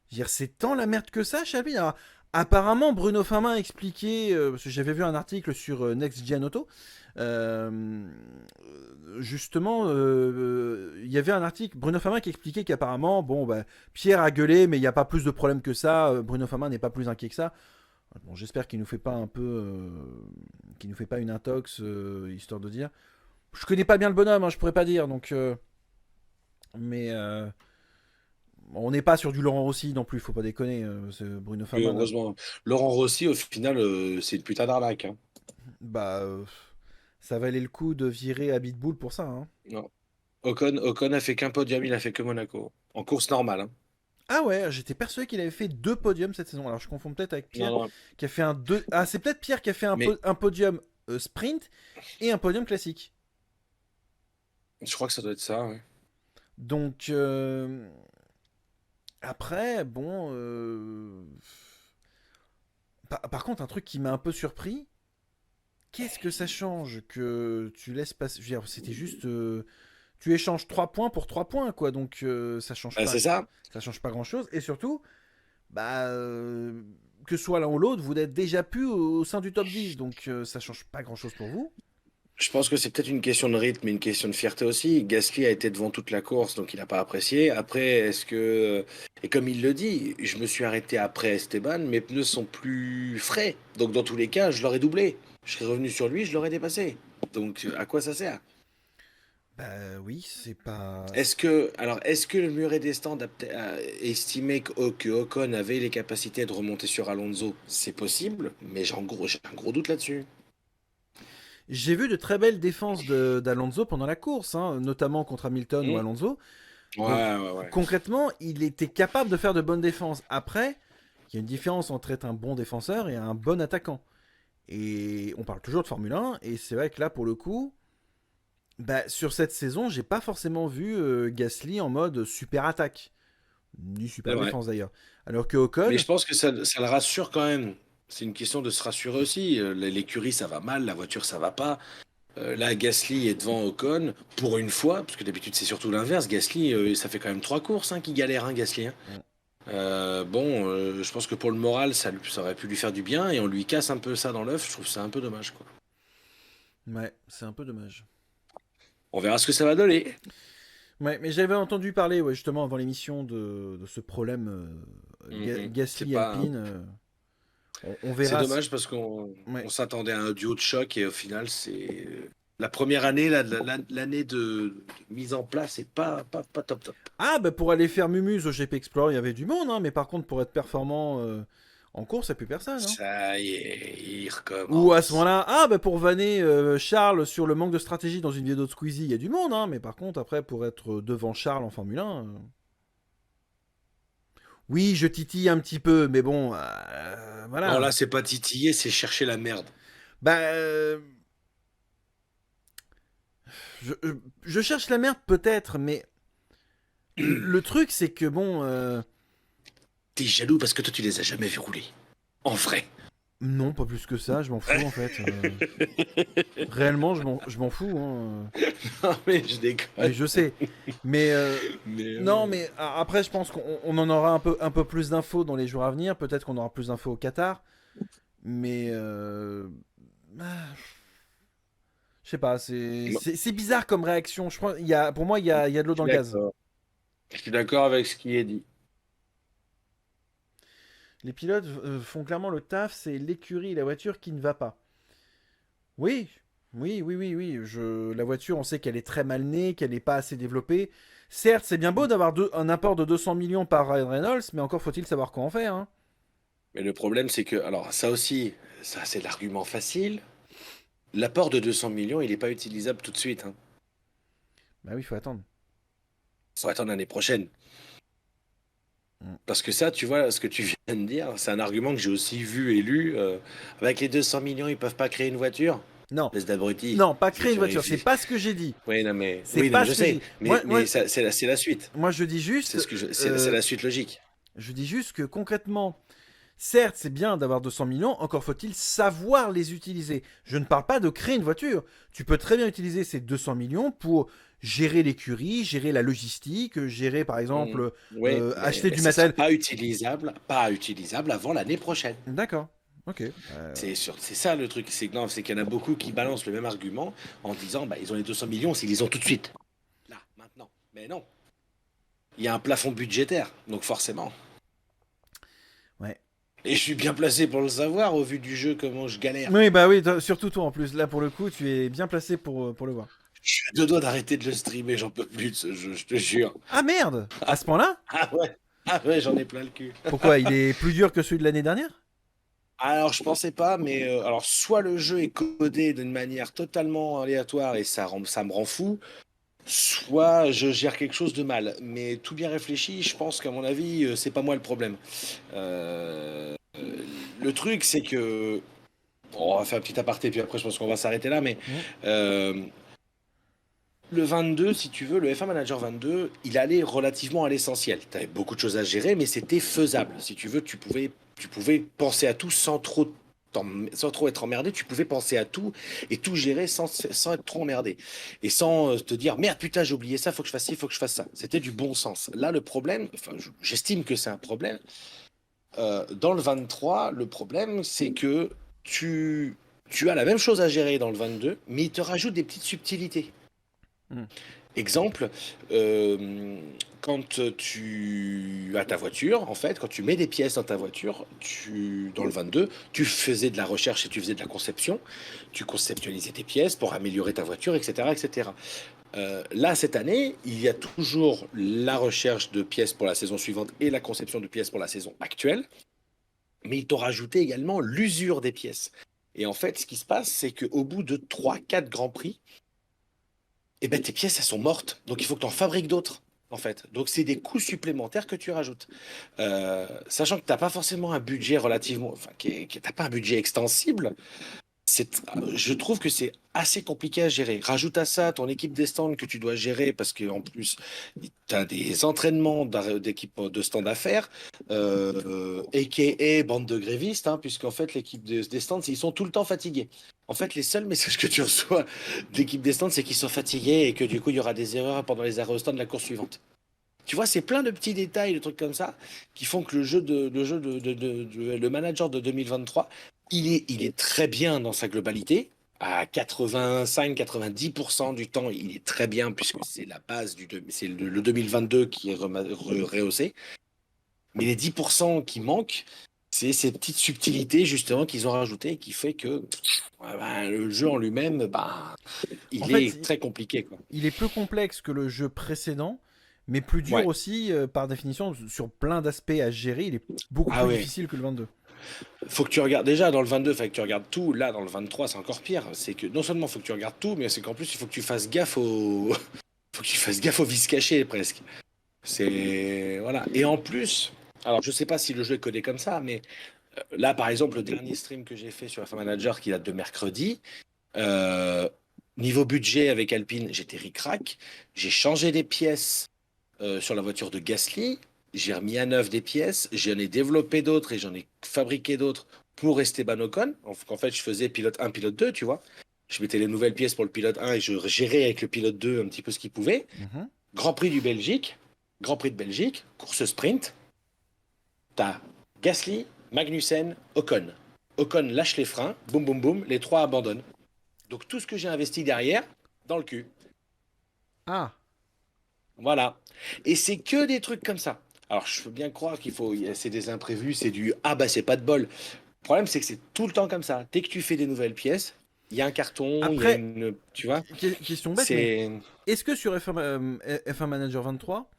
Je veux dire, c'est tant la merde que ça, Chabi. Alors, apparemment, Bruno Famin a expliqué, parce que j'avais vu un article sur Next Gen Auto, euh, justement, il y avait un article, Bruno Famin qui expliquait qu'apparemment, bon, bah, Pierre a gueulé, mais il n'y a pas plus de problème que ça. Bruno Famin n'est pas plus inquiet que ça. Bon, j'espère qu'il nous fait pas un peu, qu'il nous fait pas une intox, histoire de dire. Je connais pas bien le bonhomme, hein, je pourrais pas dire, donc, mais on n'est pas sur du Laurent Rossi non plus, faut pas déconner. Bruno et Famin, heureusement. Laurent Rossi, au final, c'est une putain d'arnaque. Hein. bah, ça valait le coup de virer Abitbull pour ça. Hein. Non. Ocon a fait qu'un podium, il a fait que Monaco. En course normale. Hein. Ah ouais, j'étais persuadé qu'il avait fait 2 podiums cette saison. Alors je confonds peut-être avec Non, Pierre non. qui a fait un 2. Ah, c'est peut-être Pierre qui a fait Mais un podium sprint et un podium classique. je crois que ça doit être ça. Ouais. Donc, après, bon. Par contre, un truc qui m'a un peu surpris, qu'est-ce que ça change que tu laisses passer. Je veux dire, c'était juste. Tu échanges 3 points pour 3 points, quoi. Donc, Bah, c'est ça. ça change pas grand-chose. Et surtout, bah, que ce soit l'un ou l'autre, vous n'êtes déjà plus au sein du top 10. Donc, ça change pas grand-chose pour vous. Je pense que c'est peut-être une question de rythme, mais une question de fierté aussi. Gasly a été devant toute la course, donc il n'a pas apprécié. Après, est-ce que... Et comme il le dit, je me suis arrêté après Esteban, mes pneus sont plus frais. Donc dans tous les cas, je l'aurais doublé. Je serais revenu sur lui, je l'aurais dépassé. Donc à quoi ça sert? Bah oui, c'est pas. Est-ce que le muret des stands a estimé que Ocon avait les capacités de remonter sur Alonso? C'est possible, mais j'ai un gros doute là-dessus. J'ai vu de très belles défenses d'Alonso pendant la course, hein, notamment contre Hamilton ou Hmm. Alonso. Donc Ouais, ouais, ouais. concrètement, il était capable de faire de bonnes défenses. Après, il y a une différence entre être un bon défenseur et un bon attaquant. Et on parle toujours de Formule 1, et c'est vrai que là, pour le coup, bah, sur cette saison, j'ai pas forcément vu Gasly en mode super attaque. Ni C'est super vrai. défense d'ailleurs. Alors que Mais Ocon, je pense que ça le rassure quand même. C'est une question de se rassurer aussi. L'écurie, ça va mal, la voiture, ça va pas. Là, Gasly est devant Ocon pour une fois, parce que d'habitude c'est surtout l'inverse. Gasly, ça fait quand même 3 courses qu'il galère, hein, Gasly, hein. mm, Bon, je pense que pour le moral, ça aurait pu lui faire du bien et on lui casse un peu ça dans l'œuf. Je trouve ça un peu dommage, quoi. ouais, c'est un peu dommage. On verra ce que ça va donner. Ouais, mais j'avais entendu parler, ouais, justement, avant l'émission de ce problème Mhm. C'est Gasly pas, Alpine. On c'est verra. dommage parce qu'on Ouais. on s'attendait à un duo de choc et au final, c'est la première année, l'année de mise en place, c'est pas top top. Ah, bah pour aller faire Mumuse au GP Explorer, il y avait du monde, hein, mais par contre, pour être performant en course, il n'y a plus personne. Hein. Ça y est, il Ou à ce recommence. moment-là, ah, bah pour vanner Charles sur le manque de stratégie dans une vidéo de Squeezie, il y a du monde, hein, mais par contre, après, pour être devant Charles en Formule 1. Oui, je titille un petit peu, mais bon, Non, voilà. là, c'est pas titiller, c'est chercher la merde. Bah, je, je cherche la merde peut-être, mais le truc, c'est que bon, T'es jaloux parce que toi, tu les as jamais vu rouler. En vrai. non, pas plus que ça, je m'en fous en fait. Réellement, je m'en fous. Hein. Non, mais je Mais déconne. je sais. Mais Mais non, mais après, je pense qu'on en aura un peu plus d'infos dans les jours à venir. Peut-être qu'on aura plus d'infos au Qatar. Mais ah, je sais pas, c'est bizarre comme réaction. Je pense, pour moi, il y a de l'eau je dans suis le gaz. d'accord. Je suis d'accord avec ce qui est dit. Les pilotes font clairement le taf, c'est l'écurie et la voiture qui ne va pas. Oui, oui. La voiture, on sait qu'elle est très mal née, qu'elle n'est pas assez développée. Certes, c'est bien beau d'avoir un apport de 200 millions par Ryan Reynolds, mais encore faut-il savoir quoi en faire. Hein. Mais le problème, c'est que, alors ça aussi, ça c'est l'argument facile. L'apport de 200 millions, il n'est pas utilisable tout de suite, hein. Bah oui, il faut attendre. Faut attendre l'année prochaine. Mm. Parce que ça, tu vois, ce que tu viens de dire, c'est un argument que j'ai aussi vu et lu. Avec les 200 millions, ils peuvent pas créer une voiture? Non, Laisse d'abruti. non, pas Si créer une tu voiture, c'est réfléchis. pas ce que j'ai dit. C'est Oui, non, mais pas je ce que j'ai sais. dit. Moi, C'est la suite. moi, je dis C'est juste, ce que c'est la suite logique. je dis juste que concrètement, certes, c'est bien d'avoir 200 millions, encore faut-il savoir les utiliser. Je ne parle pas de créer une voiture. Tu peux très bien utiliser ces 200 millions pour gérer l'écurie, gérer la logistique, gérer par Mm. exemple Oui, acheter mais du ça sera matériel. pas utilisable avant l'année prochaine. D'accord, ok. C'est ça le truc. C'est que non, c'est qu'il y en a beaucoup qui balancent le même argument en disant, bah, ils ont les 200 millions, s'ils les ont tout de suite. Là, maintenant. Mais non. Il y a un plafond budgétaire, donc forcément. Ouais. Et je suis bien placé pour le savoir au vu du jeu, comment je galère. Oui, bah oui, surtout toi en plus. Là pour le coup, tu es bien placé pour le voir. Je suis à 2 doigts d'arrêter de le streamer, j'en peux plus de ce jeu, je te jure. Ah merde, à ce point-là? Ah ouais, j'en ai plein le cul. Pourquoi? Il est plus dur que celui de l'année dernière? Alors, je pensais pas, mais alors soit le jeu est codé d'une manière totalement aléatoire et ça me rend fou, soit je gère quelque chose de mal. Mais tout bien réfléchi, je pense qu'à mon avis, c'est pas moi le problème. Le truc, c'est que bon, on va faire un petit aparté, puis après, je pense qu'on va s'arrêter là. Mais Mm. euh, le 22, si tu veux, le F1 Manager 22, il allait relativement à l'essentiel. Tu avais beaucoup de choses à gérer, mais c'était faisable. Si tu veux, tu pouvais penser à tout sans trop être emmerdé. Tu pouvais penser à tout et tout gérer sans être trop emmerdé. Et sans te dire, merde, putain, j'ai oublié ça, faut que je fasse ci, faut que je fasse ça. C'était du bon sens. Là, le problème, enfin, j'estime que c'est un problème. Dans le 23, le problème, c'est que tu as la même chose à gérer dans le 22, mais il te rajoute des petites subtilités. Mm. Exemple, quand tu as ta voiture, en fait, quand tu mets des pièces dans ta voiture, dans le 22, tu faisais de la recherche et tu faisais de la conception, tu conceptualisais tes pièces pour améliorer ta voiture, etc., etc. Là, cette année, il y a toujours la recherche de pièces pour la saison suivante et la conception de pièces pour la saison actuelle, mais ils t'ont rajouté également l'usure des pièces. Et en fait, ce qui se passe, c'est qu'au bout de 3, 4 grands prix, eh ben, tes pièces, elles sont mortes. Donc, il faut que tu en fabriques d'autres, en fait. Donc, c'est des coûts supplémentaires que tu rajoutes. Sachant que tu n'as pas forcément un budget relativement... Enfin, tu n'as pas un budget extensible, je trouve que c'est assez compliqué à gérer. Rajoute à ça ton équipe des stands que tu dois gérer parce qu'en plus, tu as des entraînements d'équipe de stand à faire, a.k.a. bande de grévistes, hein, puisqu'en fait, l'équipe des stands, ils sont tout le temps fatigués. En fait, les seuls messages que tu reçois de l'équipe des stands, c'est qu'ils sont fatigués et que du coup, il y aura des erreurs pendant les arrêts au stand de la course suivante. Tu vois, c'est plein de petits détails, de trucs comme ça, qui font que le manager de 2023, il est très bien dans sa globalité. À 85-90% du temps, il est très bien, puisque c'est la base c'est le 2022 qui est rehaussé. Mais les 10% qui manquent, c'est ces petites subtilités, justement, qu'ils ont rajoutées, qui fait que le jeu en lui-même, En il fait, est très compliqué, quoi. il est plus complexe que le jeu précédent, mais plus dur Ouais. aussi, par définition, sur plein d'aspects à gérer. Il est beaucoup Ah plus ouais. difficile que le 22. Faut que tu regardes déjà dans le 22, faut que tu regardes tout. Là, dans le 23, c'est encore pire. C'est que non seulement faut que tu regardes tout, mais c'est qu'en plus il faut que tu fasses gaffe au, faut que tu fasses gaffe aux vis cachés presque. C'est voilà. Et en plus, alors je sais pas si le jeu est codé comme ça, mais là, par exemple, le dernier stream que j'ai fait sur F1 Manager qui date de mercredi, euh, niveau budget avec Alpine, j'étais ric-rac. J'ai changé des pièces sur la voiture de Gasly. J'ai remis à neuf des pièces. J'en ai développé d'autres et j'en ai fabriqué d'autres pour Esteban Ocon. En fait, je faisais pilote 1, pilote 2, tu vois. Je mettais les nouvelles pièces pour le pilote 1 et je gérais avec le pilote 2 un petit peu ce qu'il pouvait. Mhm. Grand Prix du Belgique, Grand Prix de Belgique, course sprint. T'as Gasly, Magnussen, Ocon. Ocon lâche les freins, boum boum boum, les trois abandonnent. Donc tout ce que j'ai investi derrière, dans le cul. Ah, Voilà. Et c'est que des trucs comme ça. Alors, je veux bien croire c'est des imprévus, c'est du ah bah c'est pas de bol. Le problème, c'est que c'est tout le temps comme ça. Dès que tu fais des nouvelles pièces, il y a un carton, il y a après, une, tu vois, question bête, mais c'est est-ce que sur F1 Manager 23,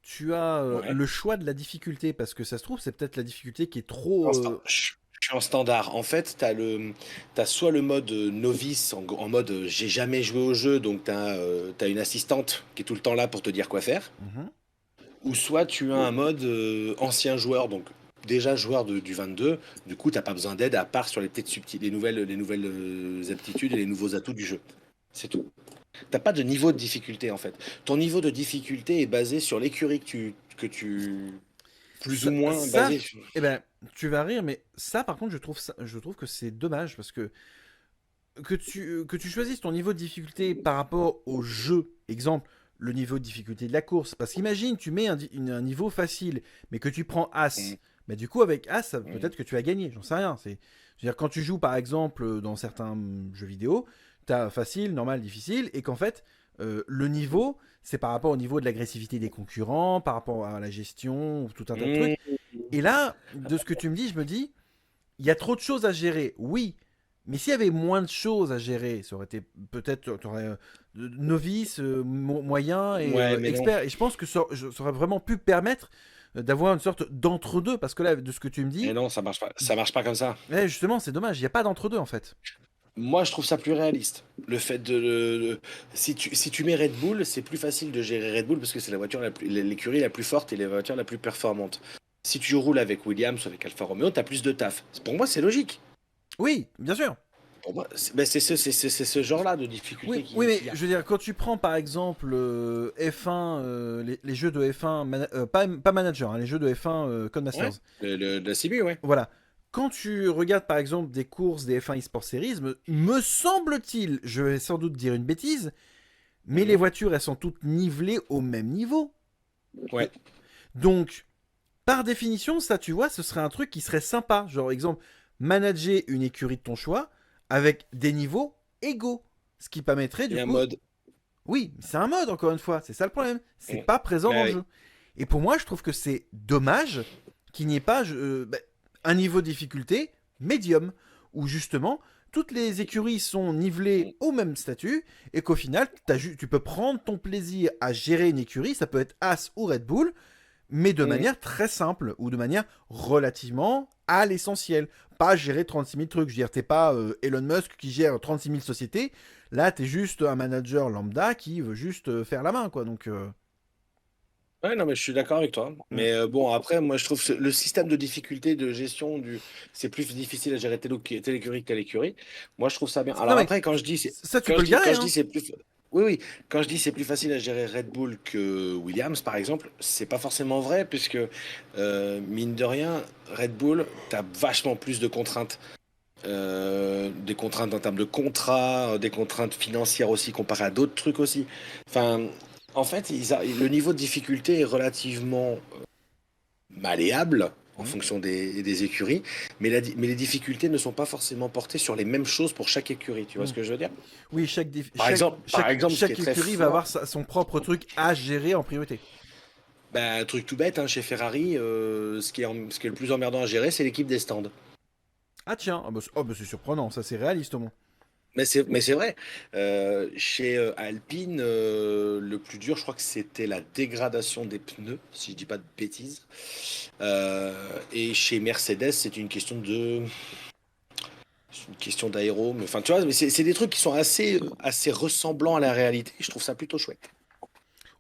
tu as ouais. le choix de la difficulté? Parce que ça se trouve, c'est peut-être la difficulté qui est En trop. Je suis en standard. En fait, t'as soit le mode novice, en mode j'ai jamais joué au jeu, donc t'as une assistante qui est tout le temps là pour te dire quoi faire. Mhm. Ou soit tu as un mode ancien joueur, donc déjà joueur du 22, du coup, t'as pas besoin d'aide à part sur les petites subtilités, les nouvelles aptitudes et les nouveaux atouts du jeu. C'est tout. T'as pas de niveau de difficulté en fait. Ton niveau de difficulté est basé sur l'écurie que tu plus ou moins Ça, basé sur. eh ben, tu vas rire, mais ça, par contre, je trouve que c'est dommage parce que tu choisisses ton niveau de difficulté par rapport au jeu, exemple, le niveau de difficulté de la course. Parce qu'imagine, tu mets un niveau facile, mais que tu prends As. Mm, Mais du coup, avec As, mm, peut-être que tu as gagné, j'en sais rien. Je veux dire, quand tu joues, par exemple, dans certains jeux vidéo, tu as facile, normal, difficile, et qu'en fait, le niveau, c'est par rapport au niveau de l'agressivité des concurrents, par rapport à la gestion, tout un tas de trucs. mm. Et là, de ce que tu me dis, je me dis, il y a trop de choses à gérer, oui. Mais s'il y avait moins de choses à gérer, ça aurait été peut-être, tu aurais novice, moyen et Ouais, mais non. expert. Et je pense que ça aurait vraiment pu permettre d'avoir une sorte d'entre-deux. Parce que là, de ce que tu me Mais dis, non, ça marche pas. Ça marche pas comme ça. justement, c'est dommage. Il n'y a pas d'entre-deux en fait. Moi, je trouve ça plus réaliste. Le fait si tu mets Red Bull, c'est plus facile de gérer Red Bull parce que c'est la voiture l'écurie la plus forte et la voiture la plus performante. Si tu roules avec Williams ou avec Alfa Romeo, t'as plus de taf. Pour moi, c'est logique. Oui, bien sûr. Pour moi, c'est ce genre-là de difficulté Oui, qu'il oui, mais qu'il y a. je veux dire, quand tu prends par exemple F1, les jeux de F1, pas manager, hein, les jeux de F1 Ouais, Codemasters. la CB, ouais. Voilà. Quand tu regardes par exemple des courses des F1 eSport Series, me semble-t-il, je vais sans doute dire une bêtise, mais les Mhm. voitures elles sont toutes nivelées au même niveau. Ouais. Donc, par définition, ça tu vois, ce serait un truc qui serait sympa. Genre, exemple, manager une écurie de ton choix avec des niveaux égaux. Ce qui permettrait du Et un coup. mode. Oui, c'est un mode encore une fois, c'est ça le problème. C'est Mm. pas présent dans Ouais, le ouais. jeu. Et pour moi, je trouve que c'est dommage qu'il n'y ait pas un niveau de difficulté médium, où justement toutes les écuries sont Mm. nivelées au même statut, et qu'au final, tu peux prendre ton plaisir à gérer une écurie, ça peut être As ou Red Bull, mais de Mm. manière très simple, ou de manière relativement à l'essentiel. Pas gérer 36 000 trucs, je veux dire, t'es pas Elon Musk qui gère 36 000 sociétés, là t'es juste un manager lambda qui veut juste faire la main, quoi, donc... Ouais, non, mais je suis d'accord avec toi. Mm. Mais bon, après, moi, je trouve que le système de difficulté de gestion c'est plus difficile à gérer telle écurie que telle écurie. Moi, je trouve ça bien. Non Alors mais après, ça tu peux le garer, quand je dis hein. c'est plus, oui, oui, quand je dis c'est plus facile à gérer Red Bull que Williams, par exemple, c'est pas forcément vrai, puisque mine de rien, Red Bull, t'as vachement plus de contraintes. Des contraintes en termes de contrat, des contraintes financières aussi comparé à d'autres trucs aussi. Enfin, en fait, le niveau de difficulté est relativement malléable en Mm. fonction des écuries, mais les difficultés ne sont pas forcément portées sur les mêmes choses pour chaque écurie. Tu vois Mm. ce que je veux dire? Oui, Par exemple, ce qui est chaque très écurie va avoir fort, son propre truc à gérer en priorité. bah, un truc tout bête, hein, chez Ferrari, ce qui est le plus emmerdant à gérer, c'est l'équipe des stands. Ah tiens, ah bah, oh, bah, c'est surprenant, ça c'est réaliste au moins. Mais c'est vrai. Chez Alpine, le plus dur, je crois que c'était la dégradation des pneus, si je dis pas de bêtises. Et chez Mercedes, c'est une question d'aéro. Mais enfin, tu vois, mais c'est des trucs qui sont assez ressemblants à la réalité. Je trouve ça plutôt chouette.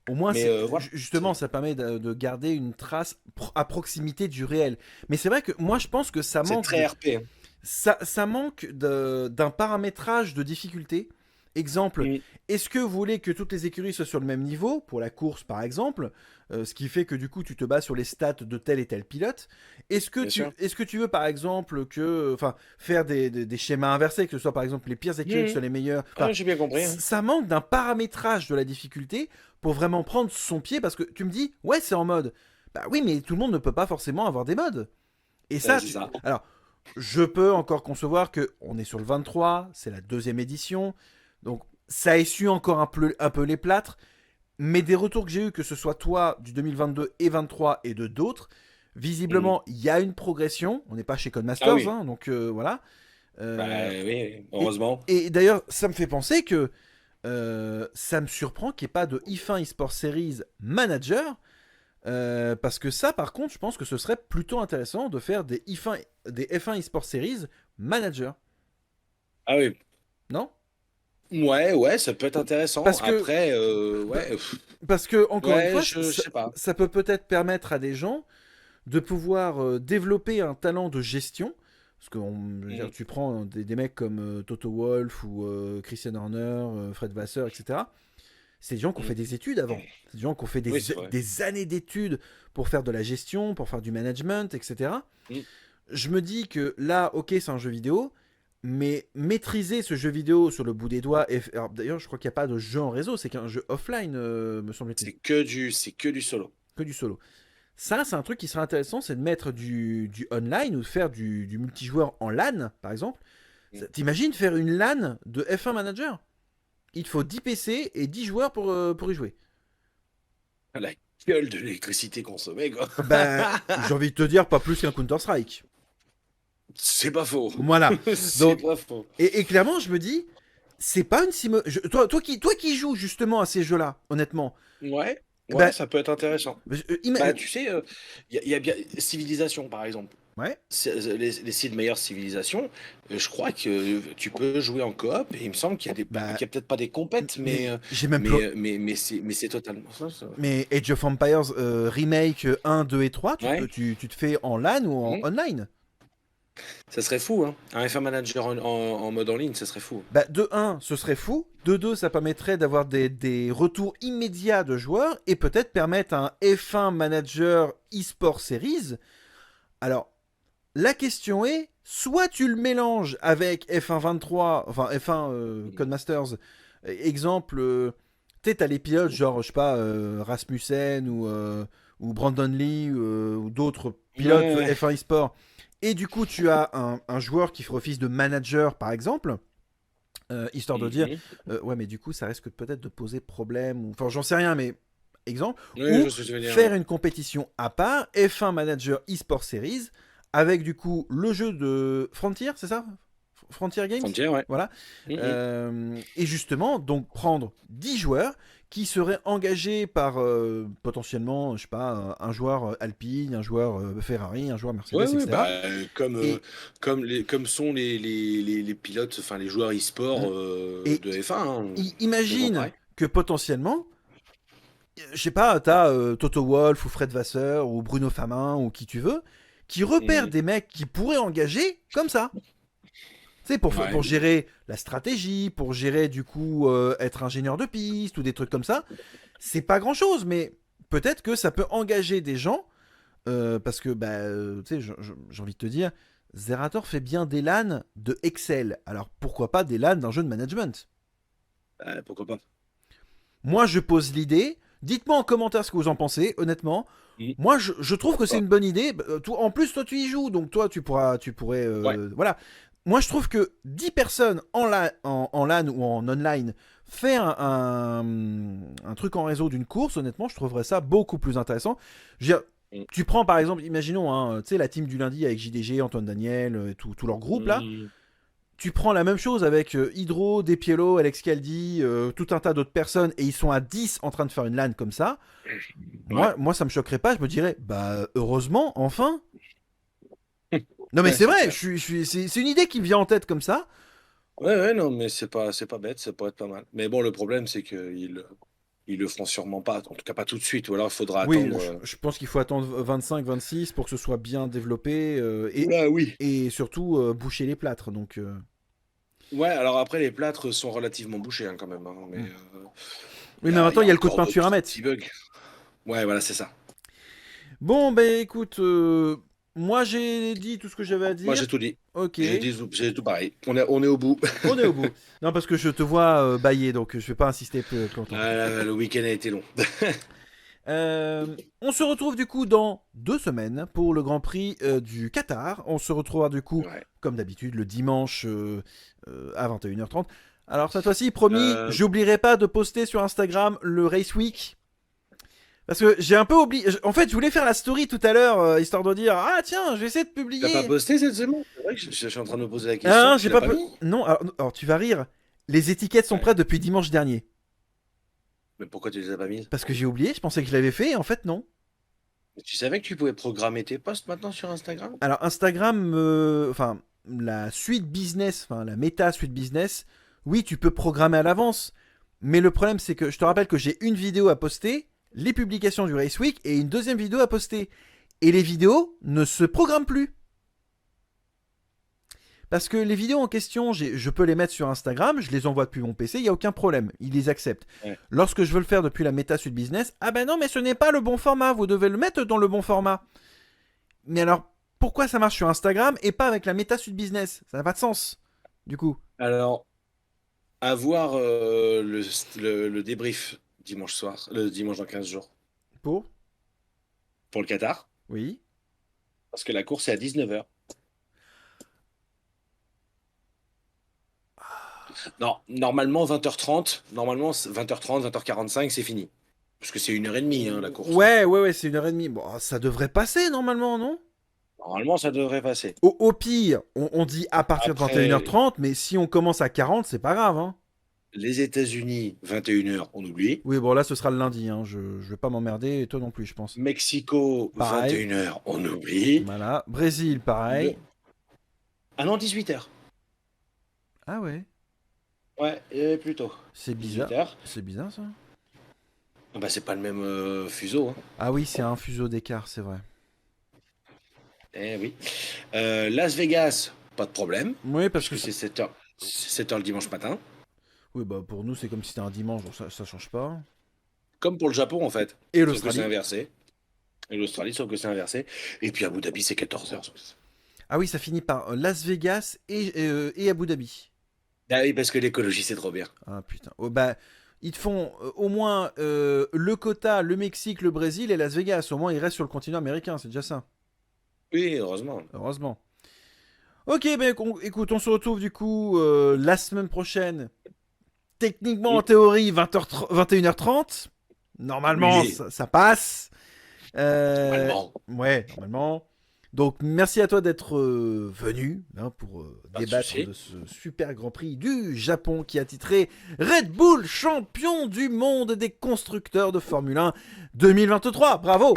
Au moins, Mais voilà, justement, ça permet de garder une trace à proximité du réel. Mais c'est vrai que moi, je pense que c'est très RP, hein. ça manque d'un paramétrage de difficulté. Exemple, Mm, est-ce que vous voulez que toutes les écuries soient sur le même niveau, pour la course par exemple, ce qui fait que du coup tu te bases sur les stats de tel et tel pilote. bien sûr. Est-ce que tu veux par exemple enfin, faire des schémas inversés, que ce soit par exemple les pires écuries qui Mm, soient les meilleures. Enfin, ouais, j'ai bien compris, hein. ça manque d'un paramétrage de la difficulté pour vraiment prendre son pied, parce que tu me dis, ouais, c'est en mode. Bah oui, mais tout le monde ne peut pas forcément avoir des modes. Et Ouais, ça, c'est ça. alors, je peux encore concevoir que on est sur le 23, c'est la deuxième édition, donc ça essuie encore un peu les plâtres, mais des retours que j'ai eu, que ce soit toi du 2022 et 23 et de d'autres, Mm. visiblement il y a une progression. On n'est pas chez Ah Codemasters, oui, hein, donc voilà. bah Euh, oui, et heureusement. et d'ailleurs, ça me fait penser que ça me surprend qu'il n'y ait pas de F1 eSport Series Manager. Parce que ça, par contre, je pense que ce serait plutôt intéressant de faire des F1 eSport Series Manager. Ah oui. Non? Ouais, ouais, ça peut être intéressant. Parce que, Après, ouais, parce que, encore une ouais, fois, je sais pas. ça peut peut-être permettre à des gens de pouvoir développer un talent de gestion. Parce que je veux dire, Mm, tu prends des mecs comme Toto Wolff ou Christian Horner, Fred Vasseur, etc. C'est des gens qui ont mm. fait des études avant. C'est des gens qui ont fait Oui, c'est vrai. des années d'études pour faire de la gestion, pour faire du management, etc. Mm. Je me dis que là, ok, c'est un jeu vidéo, mais maîtriser ce jeu vidéo sur le bout des doigts. Alors, d'ailleurs, je crois qu'il n'y a pas de jeu en réseau, c'est qu'un jeu offline, me semble-t-il, C'est que du solo. que du solo. Ça, c'est un truc qui serait intéressant, c'est de mettre du online ou de faire du multijoueur en LAN, par exemple. Mm. T'imagines faire une LAN de F1 Manager? Il te faut 10 PC et 10 joueurs pour y jouer. La gueule de l'électricité consommée, quoi. Ben, j'ai envie de te dire, pas plus qu'un Counter-Strike. C'est pas faux. Voilà. C'est Donc, pas faux. et clairement, je me dis, c'est pas une toi qui joues justement à ces jeux-là, honnêtement, Ouais, ouais, ben, ça peut être intéressant. Bah, tu sais, y a bien Civilisation, par exemple. ouais, Les sites meilleures civilisations, je crois que tu peux jouer en coop et il me semble qu'il y a bah, qu'il y a peut-être pas des compètes, mais j'ai même plus. mais c'est totalement ça. Mais Age of Empires Remake 1, 2 et 3, Ouais. tu te fais en LAN ou en Mhm. online. Ça serait fou, hein. Un F1 Manager en mode en ligne, ça serait fou. Bah, de 1, ce serait fou. De 2, ça permettrait d'avoir des retours immédiats de joueurs et peut-être permettre un F1 Manager eSport Series. Alors, la question est, soit tu le mélanges avec F1 23, enfin F1 Codemasters, exemple, t'as les pilotes genre, je sais pas, Rasmussen ou Brandon Lee ou d'autres pilotes Ouais. F1 eSport, et du coup tu as un joueur qui fait office de manager par exemple, histoire de dire, Mhm. ouais mais du coup ça risque peut-être de poser problème, ou enfin j'en sais rien, mais exemple, Oui, je ou vois ce que tu veux dire, faire ouais. une compétition à part, F1 Manager eSport Series, avec du coup le jeu de Frontier, c'est ça? Frontier Games. Frontier, ouais. Voilà. Mhm. Et justement, donc prendre 10 joueurs qui seraient engagés par potentiellement, je sais pas, un joueur Alpine, un joueur Ferrari, un joueur Mercedes, Ouais, ouais, bah, etc. Et, comme sont les pilotes, enfin les joueurs e-sport et de F1, hein, ils font imagine pareil. que potentiellement, je sais pas, t'as Toto Wolff ou Fred Vasseur ou Bruno Famin ou qui tu veux, qui repèrent Mhm. des mecs qui pourraient engager comme ça. Tu sais, Ouais. pour gérer la stratégie, pour gérer du coup être ingénieur de piste ou des trucs comme ça. C'est pas grand chose, mais peut-être que ça peut engager des gens parce que, bah, tu sais, j'ai envie de te dire, Zerator fait bien des LAN de Excel. Alors pourquoi pas des LAN d'un jeu de management? Pourquoi pas. Moi, je pose l'idée. Dites-moi en commentaire ce que vous en pensez, honnêtement. Mhm. Moi, je trouve que c'est Pourquoi une bonne idée. En plus, toi, tu y joues, donc toi, tu pourrais. pas. Ouais. Voilà. Moi, je trouve que 10 personnes en LAN ou en online faire un truc en réseau d'une course, honnêtement, je trouverais ça beaucoup plus intéressant. Je veux dire, Mhm. tu prends par exemple, imaginons, hein, tu sais, la team du lundi avec JDG, Antoine Daniel, tout leur groupe là. Mhm. Tu prends la même chose avec Hydro, Despiello, Alex Caldi, tout un tas d'autres personnes, et ils sont à 10 en train de faire une LAN comme ça. Ouais. Moi, ça me choquerait pas, je me dirais, bah, heureusement, enfin. Non, mais Ouais, c'est c'est vrai, clair. c'est une idée qui me vient en tête comme ça. Ouais, ouais, non, mais c'est pas bête, ça pourrait être pas mal. Mais bon, le problème, c'est qu'ils le feront sûrement pas, en tout cas pas tout de suite, ou alors il faudra Oui, attendre. je pense qu'il faut attendre 25, 26 pour que ce soit bien développé Oula, oui. et surtout boucher les plâtres. Donc, Ouais, alors après, les plâtres sont relativement bouchés hein, quand même, hein, mais hmm. il Oui, y mais a, il y maintenant, a il y a le coup de encore peinture à mettre. petits bugs. Ouais, voilà, c'est ça. Bon, ben écoute, moi j'ai dit tout ce que j'avais à Moi, dire. j'ai tout dit. Ok. J'ai tout pareil. On est au bout. On est au bout. Non, parce que je te vois bailler, donc je vais pas insister plus longtemps. Le week-end a été long. On se retrouve du coup dans 2 semaines pour le Grand Prix du Qatar. On se retrouvera du coup, Ouais. comme d'habitude, le dimanche à 21h30. Alors cette fois-ci, promis, Euh, j'oublierai pas de poster sur Instagram le Race Week. Parce que j'ai un peu oublié. En fait, je voulais faire la story tout à l'heure, histoire de dire ah tiens, je vais essayer de T'as pas publier. posté cette semaine? C'est vrai que je suis en train de me poser la question. Hein, Tu j'ai l'as pas. pas mis? Non, alors, tu vas rire. Les étiquettes sont Ouais. prêtes depuis dimanche dernier. Mais pourquoi tu les as pas mises? Parce que j'ai oublié, je pensais que je l'avais fait, et en fait non. Mais tu savais que tu pouvais programmer tes posts maintenant sur Instagram? Alors Instagram, enfin la suite business, enfin la méta suite business, oui tu peux programmer à l'avance. Mais le problème c'est que je te rappelle que j'ai une vidéo à poster, les publications du Race Week et une deuxième vidéo à poster. Et les vidéos ne se programment plus. Parce que les vidéos en question, je peux les mettre sur Instagram, je les envoie depuis mon PC, il n'y a aucun problème, ils les acceptent. Ouais. Lorsque je veux le faire depuis la méta suite business, ah ben non mais ce n'est pas le bon format, vous devez le mettre dans le bon format. Mais alors, pourquoi ça marche sur Instagram et pas avec la méta suite business? Ça n'a pas de sens, du coup. Alors, à voir le débrief dimanche soir, le dimanche dans 15 jours, Pour pour le Qatar, Oui. parce que la course est à 19h. Non, normalement 20h30, normalement 20h30, 20h45, c'est fini. Parce que c'est 1h30 hein, la course. Hein. Ouais, c'est 1h30. Bon, ça devrait passer normalement, non? Normalement, ça devrait passer. Au pire, on dit à partir de Après, 21h30, mais si on commence à 40, c'est pas grave, hein. les États-Unis, 21h, on oublie. Oui, bon, là, ce sera le lundi, hein. Je vais pas m'emmerder, et toi non plus, je pense. Mexico, Pareil. 21h, on oublie. Voilà. Brésil, Le... pareil. Ah non, 18h. Ah ouais. Ouais, plutôt. C'est bizarre. 18h. C'est bizarre, ça. Bah, c'est pas le même fuseau. Hein. Ah oui, c'est un fuseau d'écart, c'est vrai. Eh oui. Las Vegas, pas de problème. Oui, parce que Puisque c'est 7h. 7h le dimanche matin. Oui, bah pour nous, c'est comme si c'était un dimanche, donc ça change pas. Comme pour le Japon, en fait. Et Sauf que c'est l'Australie. inversé. Et l'Australie, sauf que c'est inversé. Et puis Abu Dhabi, c'est 14h. Ah oui, ça finit par Las Vegas et Abu Dhabi. Ah oui, parce que l'écologie, c'est trop bien. Ah putain. Oh, bah, ils te font au moins le quota, le Mexique, le Brésil et Las Vegas. Au moins, ils restent sur le continent américain, c'est déjà ça. Oui, heureusement. Heureusement. Ok, ben écoute, on se retrouve du coup la semaine prochaine. Techniquement, en Mm. théorie, 21h30. Normalement, Oui, ça passe. normalement. Ouais, normalement. Donc, merci à toi d'être venu hein, pour Pas de débattre souci. de ce super Grand Prix du Japon qui a titré Red Bull champion du monde des constructeurs de Formule 1 2023. Bravo!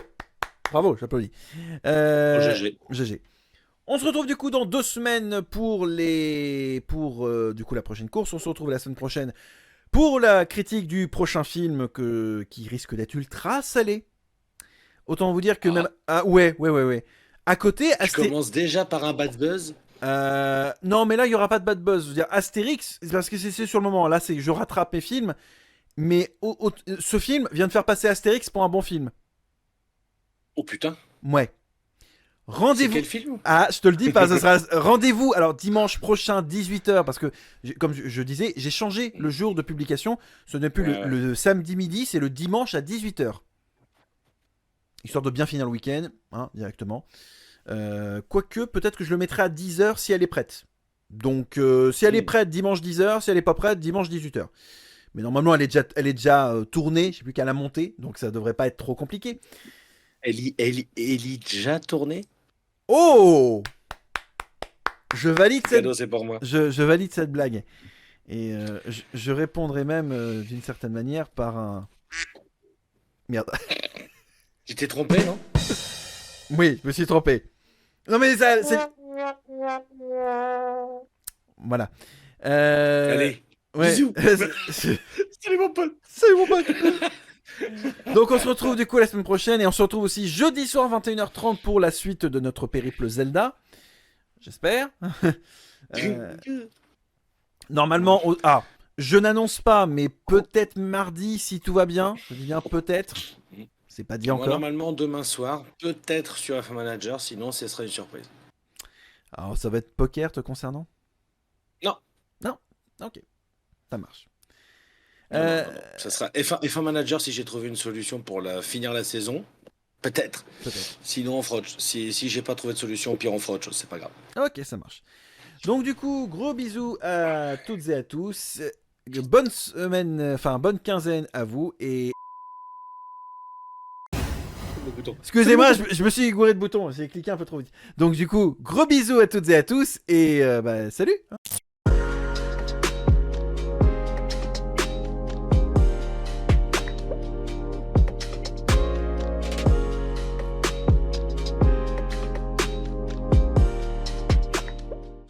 Bravo, j'applaudis. Au GG. GG. On se retrouve du coup dans 2 semaines pour du coup la prochaine course. On se retrouve la semaine prochaine Pour la critique du prochain film qui risque d'être ultra salé, autant vous dire que même... Ah ouais. À côté, Tu commences déjà par un bad buzz. non, mais là, il n'y aura pas de bad buzz. Je veux dire, Astérix, parce que c'est sur le moment. Là, je rattrape mes films. Mais ce film vient de faire passer Astérix pour un bon film. Oh putain. Ouais. C'est Rendez-vous. quel film? Ah, je te le dis pas, ce sera rendez-vous. Alors dimanche prochain 18h parce que comme je disais, j'ai changé le jour de publication, ce n'est plus Ouais. le samedi midi, c'est le dimanche à 18h. Histoire de bien finir le week-end, hein, directement. Quoique, peut-être que je le mettrai à 10h si elle est prête. Donc, si elle est prête, dimanche 10h. Si elle est pas prête, dimanche 18h. Mais normalement, elle est déjà tournée. Je sais plus qu'à la montée. Donc, ça devrait pas être trop compliqué. Elle y déjà tourné? Oh! Je valide cette, Cadeau, c'est pour moi. je valide cette blague. Et je répondrai même d'une certaine manière par un... Merde. Tu t'es trompé, non? Oui, je me suis trompé. Non mais ça, c'est... Voilà. Allez, Ouais. bisous. C'est- Salut mon Paul. C'est bon pote. Donc on se retrouve du coup la semaine prochaine et on se retrouve aussi jeudi soir 21h30 pour la suite de notre périple Zelda. J'espère. Normalement, je n'annonce pas, mais peut-être mardi si tout va bien. Je dis bien peut-être. C'est pas dit Moi, encore. normalement, demain soir, peut-être sur F1 Manager, sinon ce serait une surprise. Alors ça va être poker te concernant? Non. Non. Ok. Ça marche. Non, non. Ça sera F1 Manager si j'ai trouvé une solution pour finir la saison. Peut-être. Peut-être. Sinon, on fera si j'ai pas trouvé de solution, au pire, on fera autre chose, c'est pas grave. Ok, ça marche. Donc du coup, gros bisous à toutes et à tous. Bonne semaine, enfin bonne quinzaine à vous et... Le bouton. Excusez-moi, je me suis gouré de boutons, j'ai cliqué un peu trop vite. Donc du coup, gros bisous à toutes et à tous et salut.